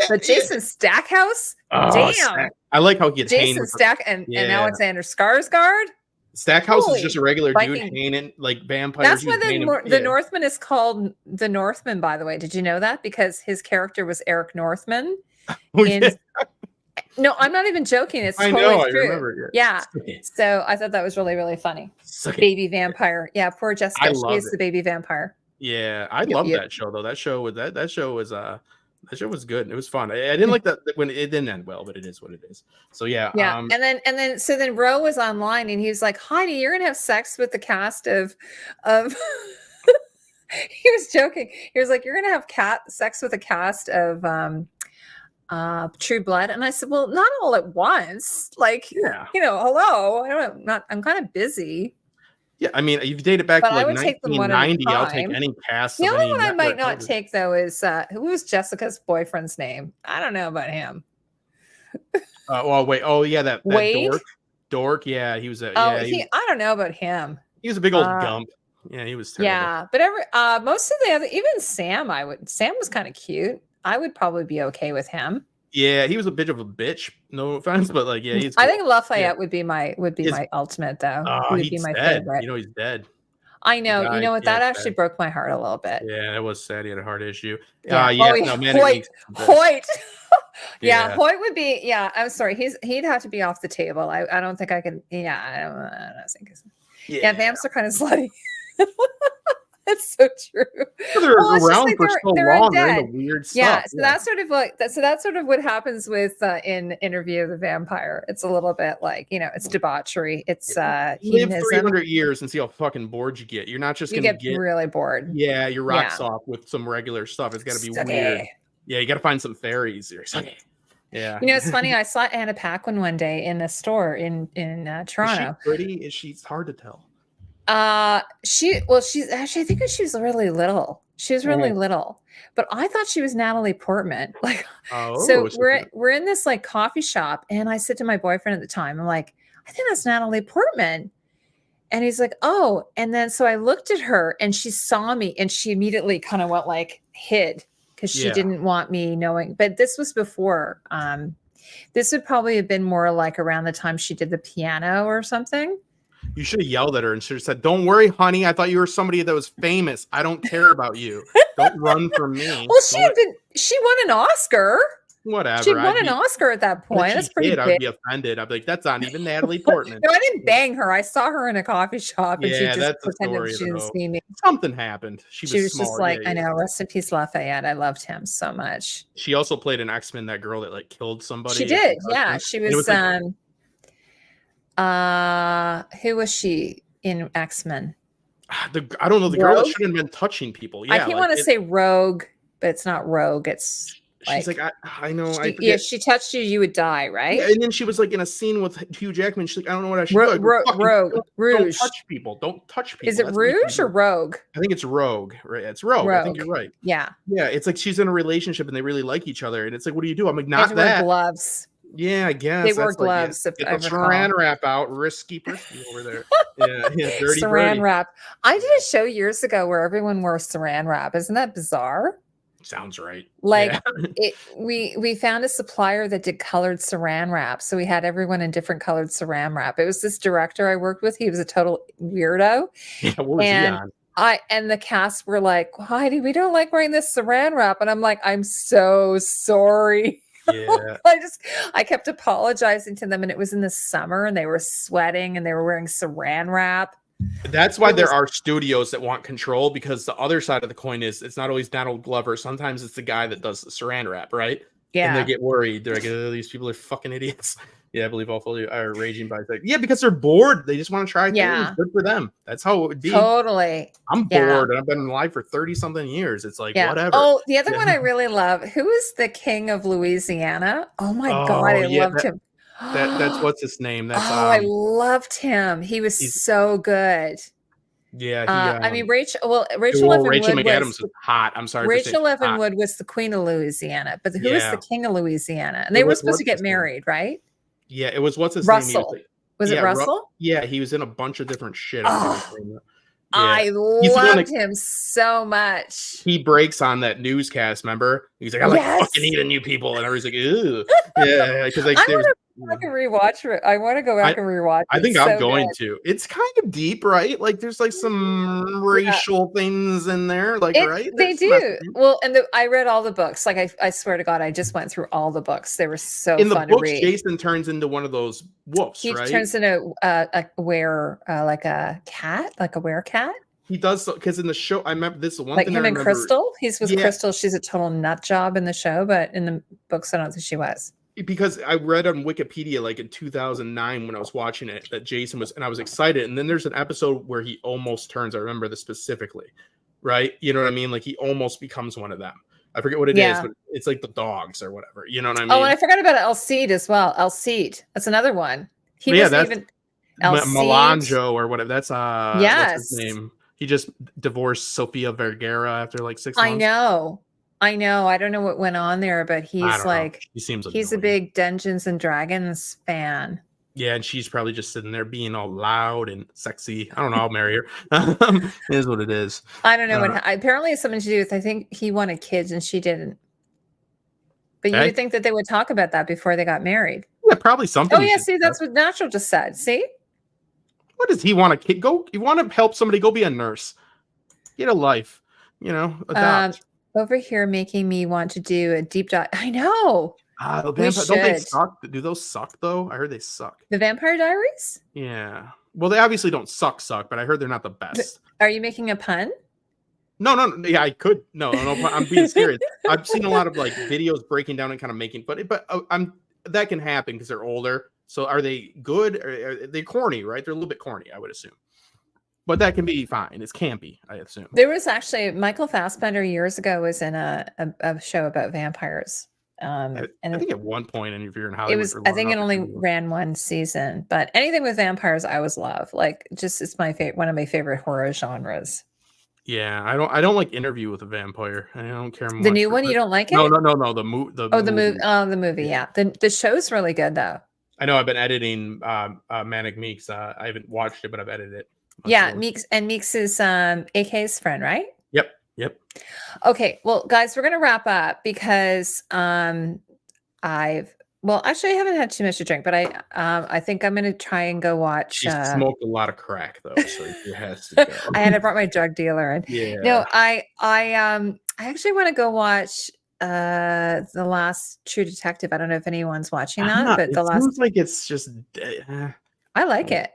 but Jason Stackhouse, damn. I like how he had Jason Stack and Alexander Skarsgård. Stackhouse is just a regular dude hanging like vampires. That's why the Northman is called the Northman, by the way. Did you know that? Because his character was Eric Northman. No, I'm not even joking. It's totally true. I remember. Yeah. So I thought that was really, really funny. Baby vampire. Yeah, poor Jessica. She is the baby vampire. Yeah, I love that show though. That show was good. It was fun. I didn't like that when it didn't end well, but it is what it is. So yeah. And then Ro was online and he was like, Heidi, you're gonna have sex with the cast of he was joking. He was like, you're gonna have sex with a cast of True Blood. And I said, well, not all at once. Like, hello. I'm kind of busy. Yeah, I mean, if you date it back to like 1990, I'll take any cast. The only one I might not take though is who was Jessica's boyfriend's name? I don't know about him. Wait. Oh yeah, that Wade? dork. Yeah, he was. I don't know about him. He was a big old gump. Yeah, he was terrible. Yeah, but most of the other, even Sam was kind of cute. I would probably be okay with him. Yeah, he was a bit of a bitch. No offense, but like, yeah, he's. Cool. I think Lafayette would be my ultimate though. He would be my favorite. He's dead. I know. You know what? That actually broke my heart a little bit. Yeah, it was sad. He had a heart issue. Hoyt. Yeah, Hoyt would be. Yeah, I'm sorry. He'd have to be off the table. I don't think I could. Yeah, I don't think. Yeah, vamps are kind of slutty. That's so true. They're around for so long. They're into weird stuff. Yeah, so that's sort of like that. So that's sort of what happens with in Interview of the Vampire. It's a little bit like it's debauchery. It's live 300 years and see how fucking bored you get. You're not just gonna get really bored. Yeah, your rocks off with some regular stuff. It's got to be weird. Yeah, you got to find some fairies. Yeah. It's funny. I saw Anna Paquin one day in a store in Toronto. Is she pretty? It's hard to tell. She's actually, I think she was really little. She was really little, but I thought she was Natalie Portman. Like, so we're in this like coffee shop, and I said to my boyfriend at the time, I'm like, I think that's Natalie Portman. And he's like, oh, and then so I looked at her and she saw me and she immediately kind of went like hid because she didn't want me knowing. But this was before This would probably have been more like around the time she did the piano or something. You should have yelled at her and should have said, "Don't worry, honey. I thought you were somebody that was famous. I don't care about you. Don't run from me." Well, she won an Oscar. Whatever. She won an Oscar at that point. That's pretty big. I'd be offended. I'd be like, "That's not even Natalie Portman." No, I didn't bang her. I saw her in a coffee shop, and she Yeah, just that's the pretended story, she didn't though. see me. Something happened. She was just small. like, Yeah, I yeah. know. Rest in peace, Lafayette. I loved him so much. She also played an X-Men, that girl that like killed somebody. She did. Yeah, she was. Who was she in X-Men? I don't know, the girl that shouldn't have been touching people. Yeah, I can't want to say Rogue, but it's not Rogue. It's she's like, I know. If she touched you, you would die, right? Yeah, and then she was like in a scene with Hugh Jackman. She's like, I don't know what I should do. Rogue, Rouge. Don't touch people. Don't touch people. Is it Rouge or Rogue? I think it's Rogue. Right? It's Rogue. I think you're right. Yeah. Yeah. It's like she's in a relationship and they really like each other. And it's like, what do you do? I'm like, not they that. Wear gloves. Yeah, I guess they wore gloves. Get the saran wrap out, risky over there. Yeah, dirty saran wrap. I did a show years ago where everyone wore saran wrap. Isn't that bizarre? Sounds right. Like we found a supplier that did colored saran wrap, so we had everyone in different colored saran wrap. It was this director I worked with. He was a total weirdo. Yeah, what was he on? And the cast were like, Heidi, we don't like wearing this saran wrap. And I'm like, I'm so sorry. Yeah. I kept apologizing to them, and it was in the summer and they were sweating and they were wearing saran wrap. That's why there are studios that want control, because the other side of the coin is it's not always Donald Glover. Sometimes it's the guy that does the saran wrap, right? Yeah. And they get worried. They're like, oh, these people are fucking idiots. Yeah, I believe all are raging by that. Yeah, because they're bored. They just want to try things. Good for them. That's how it would be. Totally. I'm bored and I've been alive for 30-something years. It's like, whatever. Oh, the other one I really love. Who is the king of Louisiana? Oh my God, I loved him. That's what's his name? That's I loved him. He was so good. Yeah, I mean Rachel McAdams was hot. I'm sorry. Rachel Evan Wood was the queen of Louisiana, but who was the king of Louisiana? And they were supposed to get married, right? Yeah, it was what's his Russell. name? Was it Russell? Yeah, he was in a bunch of different shit. I loved him so much. He breaks on that newscast, remember? He's like, I like fucking eating you people. And everybody's like, ew. Yeah, because like I can rewatch it. I want to go back and rewatch it. I think I'm going to. It's kind of deep, right? Like there's like some racial things in there, like right? They do. Well, and I read all the books. Like I swear to God, I just went through all the books. They were so in the fun books. to read. Jason turns into one of those wolves, right? He turns into like a cat, like a werecat. He does, because in the show, I remember this one like thing. Him and Crystal. He's with Crystal. She's a total nut job in the show, but in the books, I don't think she was. Because I read on Wikipedia, like in 2009 when I was watching it, that Jason was, and I was excited. And then there's an episode where he almost turns. I remember this specifically, right? You know what I mean? Like he almost becomes one of them. I forget what it is, but it's like the dogs or whatever. You know what I mean? Oh, and I forgot about El Cid as well. El Cid. That's another one. He wasn't even Melanjo or whatever. That's what's his name? He just divorced Sofia Vergara after like 6 months. I know. I don't know what went on there, but he's like, he seems he's a big Dungeons and Dragons fan. Yeah, and she's probably just sitting there being all loud and sexy. I don't know. I'll marry her. It is what it is. I don't know apparently it's something to do with, I think he wanted kids and she didn't. But you would think that they would talk about that before they got married. Yeah, probably something. Oh yeah, see, that's what Natural just said. See? What does he want a kid? You want to help somebody, go be a nurse. Get a life. You know, adopt. Over here making me want to do a deep dive. I know. Don't they suck? Do those suck though? I heard they suck. The Vampire Diaries? Yeah. Well, they obviously don't suck, but I heard they're not the best. Are you making a pun? No. Yeah, I could. No. I'm being serious. I've seen a lot of like videos breaking down and kind of making, but that can happen because they're older. So are they good? Are they corny, right? They're a little bit corny, I would assume. But that can be fine. It's campy, I assume. There was actually Michael Fassbender years ago was in a show about vampires. I think at one point, and if you're in Hollywood, it was. I think it only ran one season, but anything with vampires, I always love. Like, just it's my favorite, one of my favorite horror genres. Yeah, I don't like Interview with a Vampire. I don't care much. The new one, you don't like it? No. The movie. The movie. Yeah, the show's really good though. I know. I've been editing Manic Meeks. I haven't watched it, but I've edited it. Yeah, Meeks is AK's friend, right? Yep. Okay, well, guys, we're gonna wrap up because I've Well, actually, I haven't had too much to drink, but I think I'm gonna try and go watch. She smoked a lot of crack though, so it has to go. I brought my drug dealer in. Yeah. No, I actually want to go watch the last True Detective. I don't know if anyone's watching that, but it the last seems like it's just. I like it.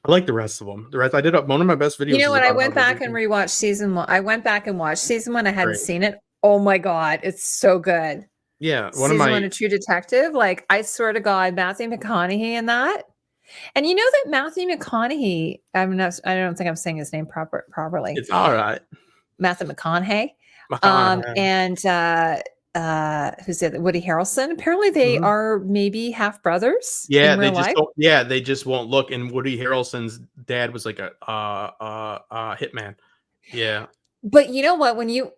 I like the rest of them. The rest I did one of my best videos. You know, is when I about went how they back do and things. rewatched season 1, I went back and watched season 1. I hadn't Right. seen it. Oh my god, it's so good. Yeah, Season 1 of True Detective. Like, I swear to God, Matthew McConaughey in that. And you know that Matthew McConaughey, I don't think I'm saying his name properly. It's all right. Matthew McConaughey. McConaughey. And who's the other? Woody Harrelson. Apparently they are maybe half brothers Yeah, in real life. they just won't look. And Woody Harrelson's dad was like a hitman. Yeah. But you know what? When you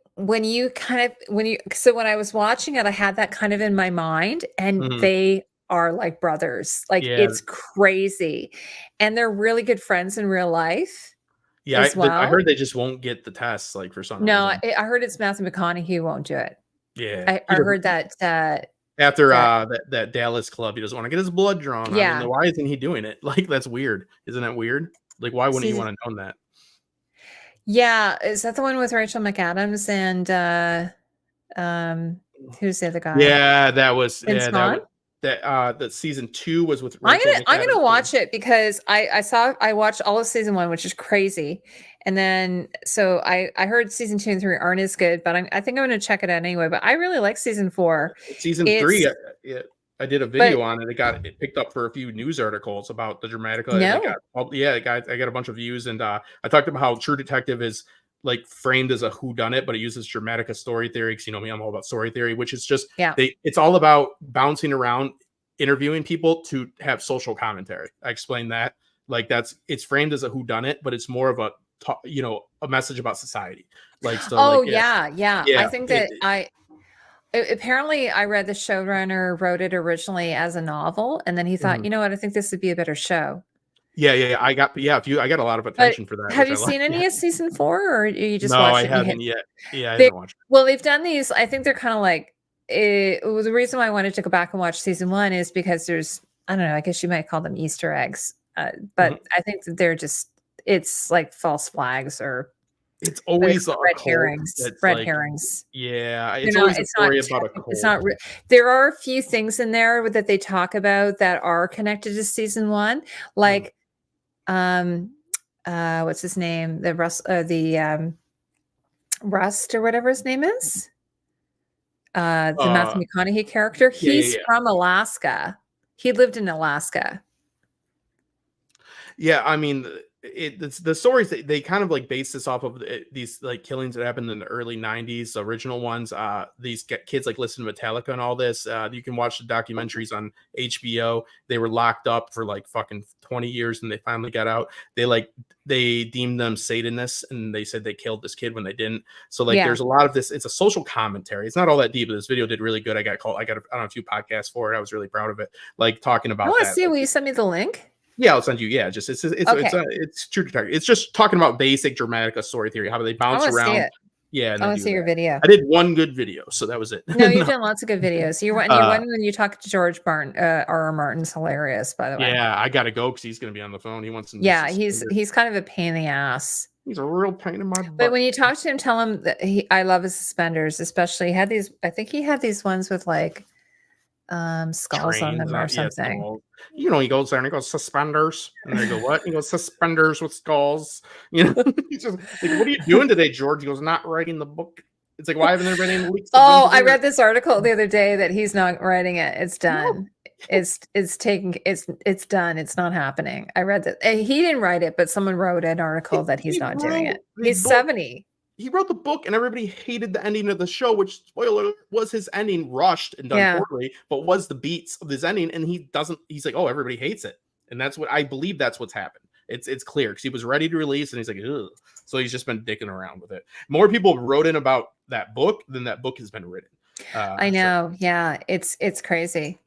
so when I was watching it, I had that kind of in my mind, and they are like brothers. Like, it's crazy. And they're really good friends in real life. Yeah, as well. I heard they just won't get the tests, like, for some No, reason. I heard it's Matthew McConaughey who won't do it. Yeah. I heard that after that Dallas club, he doesn't want to get his blood drawn. Yeah. I mean, why isn't he doing it? Like, that's weird. Isn't that weird? Like, why wouldn't you want to know that? Yeah, is that the one with Rachel McAdams and who's the other guy? Yeah, that was Vince Vaughn? that season 2 was with Rachel McAdams. I'm gonna watch it because I watched all of season 1, which is crazy. And then so I heard season 2 and 3 aren't as good, but I think I'm gonna check it out anyway. But I really like season 4. Season 3, I did a video on it. It picked up for a few news articles about the Dramatica. No. I got a bunch of views, and I talked about how True Detective is like framed as a whodunit, but it uses Dramatica story theory, because you know me, I'm all about story theory, which is just it's all about bouncing around, interviewing people to have social commentary. I explained that. Like, it's framed as a whodunit, but it's more of a message about society. Like, so yeah. I think that apparently I read the showrunner wrote it originally as a novel, and then he thought, you know what, I think this would be a better show. Yeah. I got a lot of attention for that. Have you seen any of season 4, or you just no? watched I haven't yet. Yeah, I haven't watched it. Well, they've done these. I think they're kind of like the reason why I wanted to go back and watch season 1 is because there's, I don't know, I guess you might call them Easter eggs, but I think that they're just, it's like false flags, or it's always red herrings. Herrings. Yeah, it's always a story about a cult. It's not. There are a few things in there that they talk about that are connected to season 1, like, what's his name? Rust or whatever his name is. The Matthew McConaughey character. He's from Alaska. He lived in Alaska. Yeah, I mean, it's the stories that they kind of like base this off of these like killings that happened in the early 90s, the original ones. These kids like listen to Metallica and all this. You can watch the documentaries on HBO. They were locked up for like fucking 20 years and they finally got out. They deemed them Satanists, and they said they killed this kid when they didn't. So like there's a lot of this. It's a social commentary. It's not all that deep, but this video did really good. I got on a few podcasts for it. I was really proud of it. Like, talking about I want to that. see. Will you send me the link? Yeah, I'll send you. Yeah, just it's True Detective. It's just talking about basic Dramatica story theory, how they bounce around. Yeah, I want to see your video. I did one good video, so that was it. No, you've done lots of good videos. You're one when you talk to George Martin. R.R. Martin's hilarious, by the way. Yeah, I gotta go because he's gonna be on the phone. He wants some. Yeah, he's kind of a pain in the ass. He's a real pain in my butt. But when you talk to him, tell him that I love his suspenders, especially he had these. I think he had these ones with like skulls on them or something. He goes there and he goes, suspenders, and they go, what? He goes, suspenders with skulls. He's just like, what are you doing today, George? He goes, not writing the book. It's like, why haven't there been any leaks? I read this article the other day that he's not writing it. It's done. No. It's done. It's not happening. I read that. He didn't write it, but someone wrote an article that he's not doing it. He's 70. He wrote the book and everybody hated the ending of the show, which, spoiler, was his ending, rushed and done poorly, but was the beats of his ending. And he's like, oh, everybody hates it. And that's what I believe that's what's happened. It's clear because he was ready to release and he's like, ugh. So he's just been dicking around with it. More people wrote in about that book than that book has been written. I know. So. Yeah. It's crazy.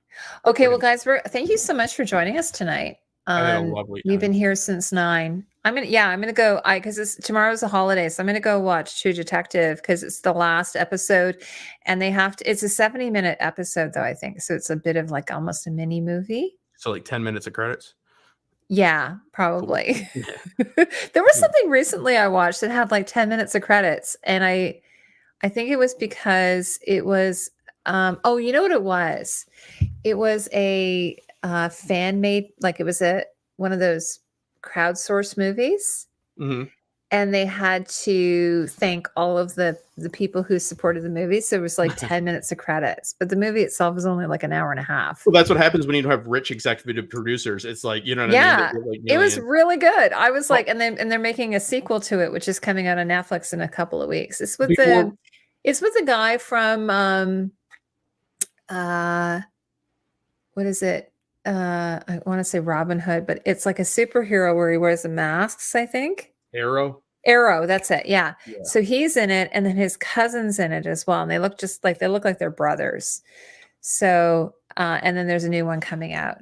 Okay. Well, guys, thank you so much for joining us tonight. I had a lovely We've been time. here since 9. I'm gonna go. Because tomorrow's a holiday, so I'm gonna go watch True Detective because it's the last episode, and they have to. It's a 70-minute episode, though, I think, so it's a bit of like almost a mini movie. So like 10 minutes of credits. Yeah, Cool. probably. Yeah. There was Yeah. something recently I watched that had like 10 minutes of credits, and I think it was because it was. Oh, you know what it was? It was a fan made, like it was one of those crowdsourced movies, Mhm. and they had to thank all of the people who supported the movie. So it was like 10 minutes of credits, but the movie itself was only like an hour and a half. Well, that's what happens when you have rich executive producers. It's like, you know what I mean? Yeah, They get, like, it was millions. really good. I was Well, like, and they're making a sequel to it, which is coming out on Netflix in a couple of weeks. before It's with the guy from uh what is it? I want to say Robin Hood, but it's like a superhero where he wears the masks, I think. Arrow. Arrow, that's it. Yeah. Yeah. So he's in it, and then his cousin's in it as well. And they look like they're brothers. So and then there's a new one coming out.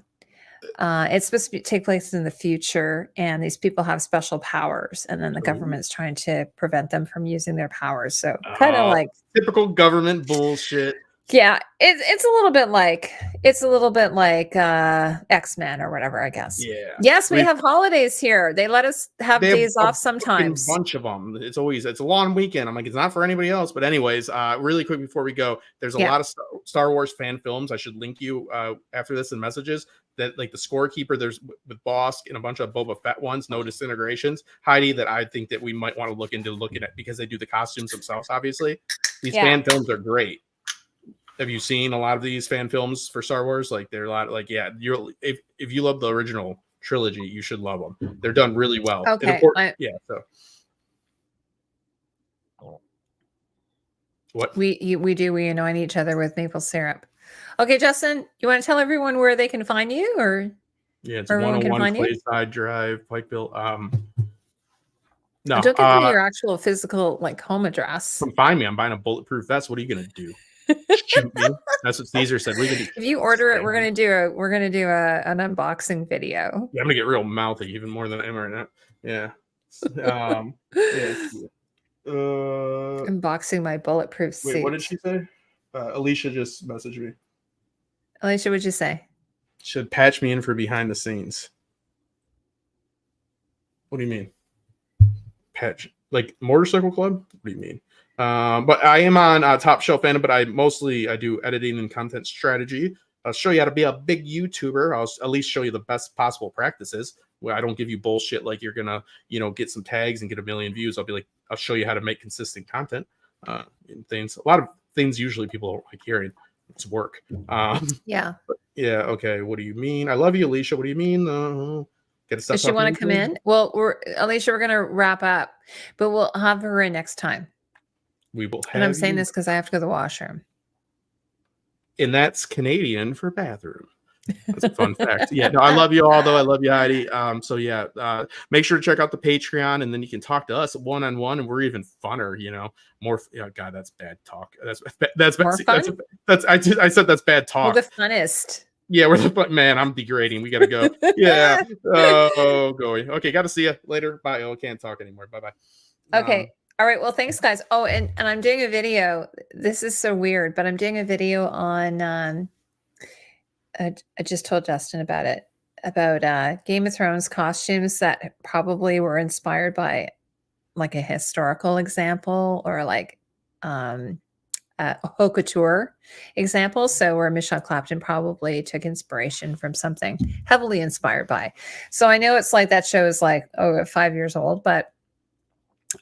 It's supposed to take place in the future, and these people have special powers, and then the government's trying to prevent them from using their powers. So kind of like typical government bullshit. yeah, it's a little bit like X-Men or whatever, I guess. Yeah. Yes, we have holidays here. They let us have They days have off sometimes. A bunch of them. It's a long weekend. I'm like, it's not for anybody else. But anyways, really quick before we go, there's a lot of Star Wars fan films. I should link you after this in messages. That like the Scorekeeper, there's with Bosk and a bunch of Boba Fett ones, no disintegrations. Heidi, that I think that we might want to look into looking at because they do the costumes themselves. Obviously, these fan films are great. Have you seen a lot of these fan films for Star Wars? Like they're a lot like if you love the original trilogy, you should love them. They're done really well. Okay. So what we anoint each other with maple syrup. Okay, Justin, you want to tell everyone where they can find you, or it's 101 Clayside Drive, Pikeville. No, don't give me your actual physical like home address. Come find me. I'm buying a bulletproof vest. What are you gonna do? Shoot me? That's what Caesar said. If you order it, we're gonna do an unboxing video. Yeah, I'm gonna get real mouthy, even more than I am right now. Yeah. Unboxing my bulletproof suit. Wait, what did she say? Alicia just messaged me. Alicia, what'd you say? Should patch me in for behind the scenes. What do you mean? Patch like Motorcycle Club? What do you mean? But I am on Top Shelf Fandom, but I do editing and content strategy. I'll show you how to be a big YouTuber. I'll at least show you the best possible practices where I don't give you bullshit like you're gonna, get some tags and get a million views. I'll show you how to make consistent content. And things. A lot of things usually people don't like hearing. It's work. Yeah. Yeah. Okay. What do you mean? I love you, Alicia. What do you mean? Does she want to come in? Well, Alicia, we're gonna wrap up, but we'll have her in next time. We will have. And I'm saying this because I have to go to the washroom. And that's Canadian for bathroom. That's a fun fact. Yeah, no, I love you all, though. I love you, Heidi. So yeah, make sure to check out the Patreon, and then you can talk to us one-on-one, and we're even funner. More. God, that's bad talk. That's more fun? I said that's bad talk. We're the funnest. Yeah, we're the man. I'm degrading. We gotta go. Yeah. Going. Okay, got to see you later. Bye. Oh, can't talk anymore. Bye bye. Okay. All right. Well, thanks, guys. Oh, and I'm doing a video. This is so weird, but I'm doing a video on. I just told Justin about it, about Game of Thrones costumes that probably were inspired by like a historical example or like a haute couture example. So where Michelle Clapton probably took inspiration from something heavily inspired by. So I know it's like that show is like 5 years old, but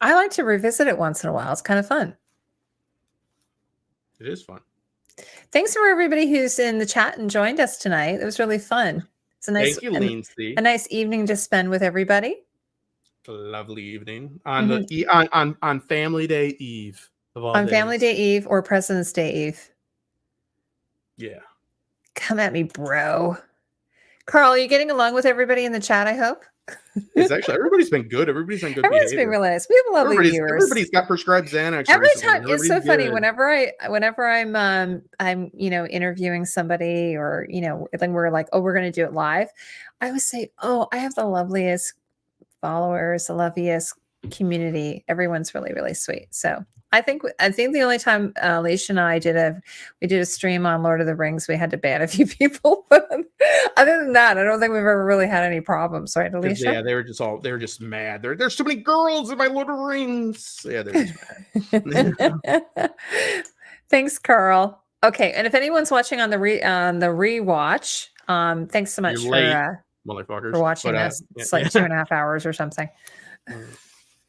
I like to revisit it once in a while. It's kind of fun. It is fun. Thanks for everybody who's in the chat and joined us tonight. It was really fun. It's a nice, Thank you, Lindsay. A nice evening to spend with everybody. A lovely evening on on Family Day Eve of all on days. Family Day Eve or President's Day Eve. Yeah. Come at me, bro. Carl, are you getting along with everybody in the chat? I hope. It's actually everybody's been good. Everybody's been good Everybody's been behavior. really nice. We have lovely viewers. Everybody's got prescribed Xanax Every recently. time it's so funny. Good. Whenever I'm interviewing somebody, or then we're like, oh, we're going to do it live. I always say, oh, I have the loveliest followers, the loveliest community. Everyone's really, really sweet. So I think the only time Alicia and I did a stream on Lord of the Rings, we had to ban a few people. But other than that, I don't think we've ever really had any problems, right, Alicia? Yeah, they were just mad. There's so many girls in my Lord of the Rings. Yeah, they're just mad. Thanks, Carl. Okay, and if anyone's watching on the rewatch, thanks so much for watching us. It's like 2.5 hours or something.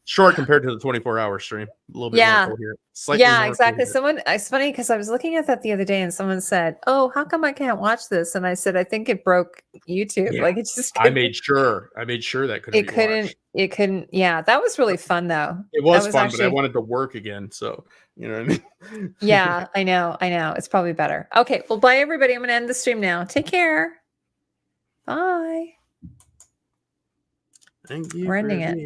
Short compared to the 24-hour stream. A little bit more coherent. Yeah, exactly. It's funny because I was looking at that the other day and someone said, oh, how come I can't watch this? And I said, I think it broke YouTube. Yeah. Like it just I made sure that it couldn't. Yeah, that was really fun though. It was fun, actually, but I wanted to work again. So, you know what I mean? Yeah, I know. It's probably better. Okay, well, bye everybody. I'm going to end the stream now. Take care. Bye. Thank you. We're ending it.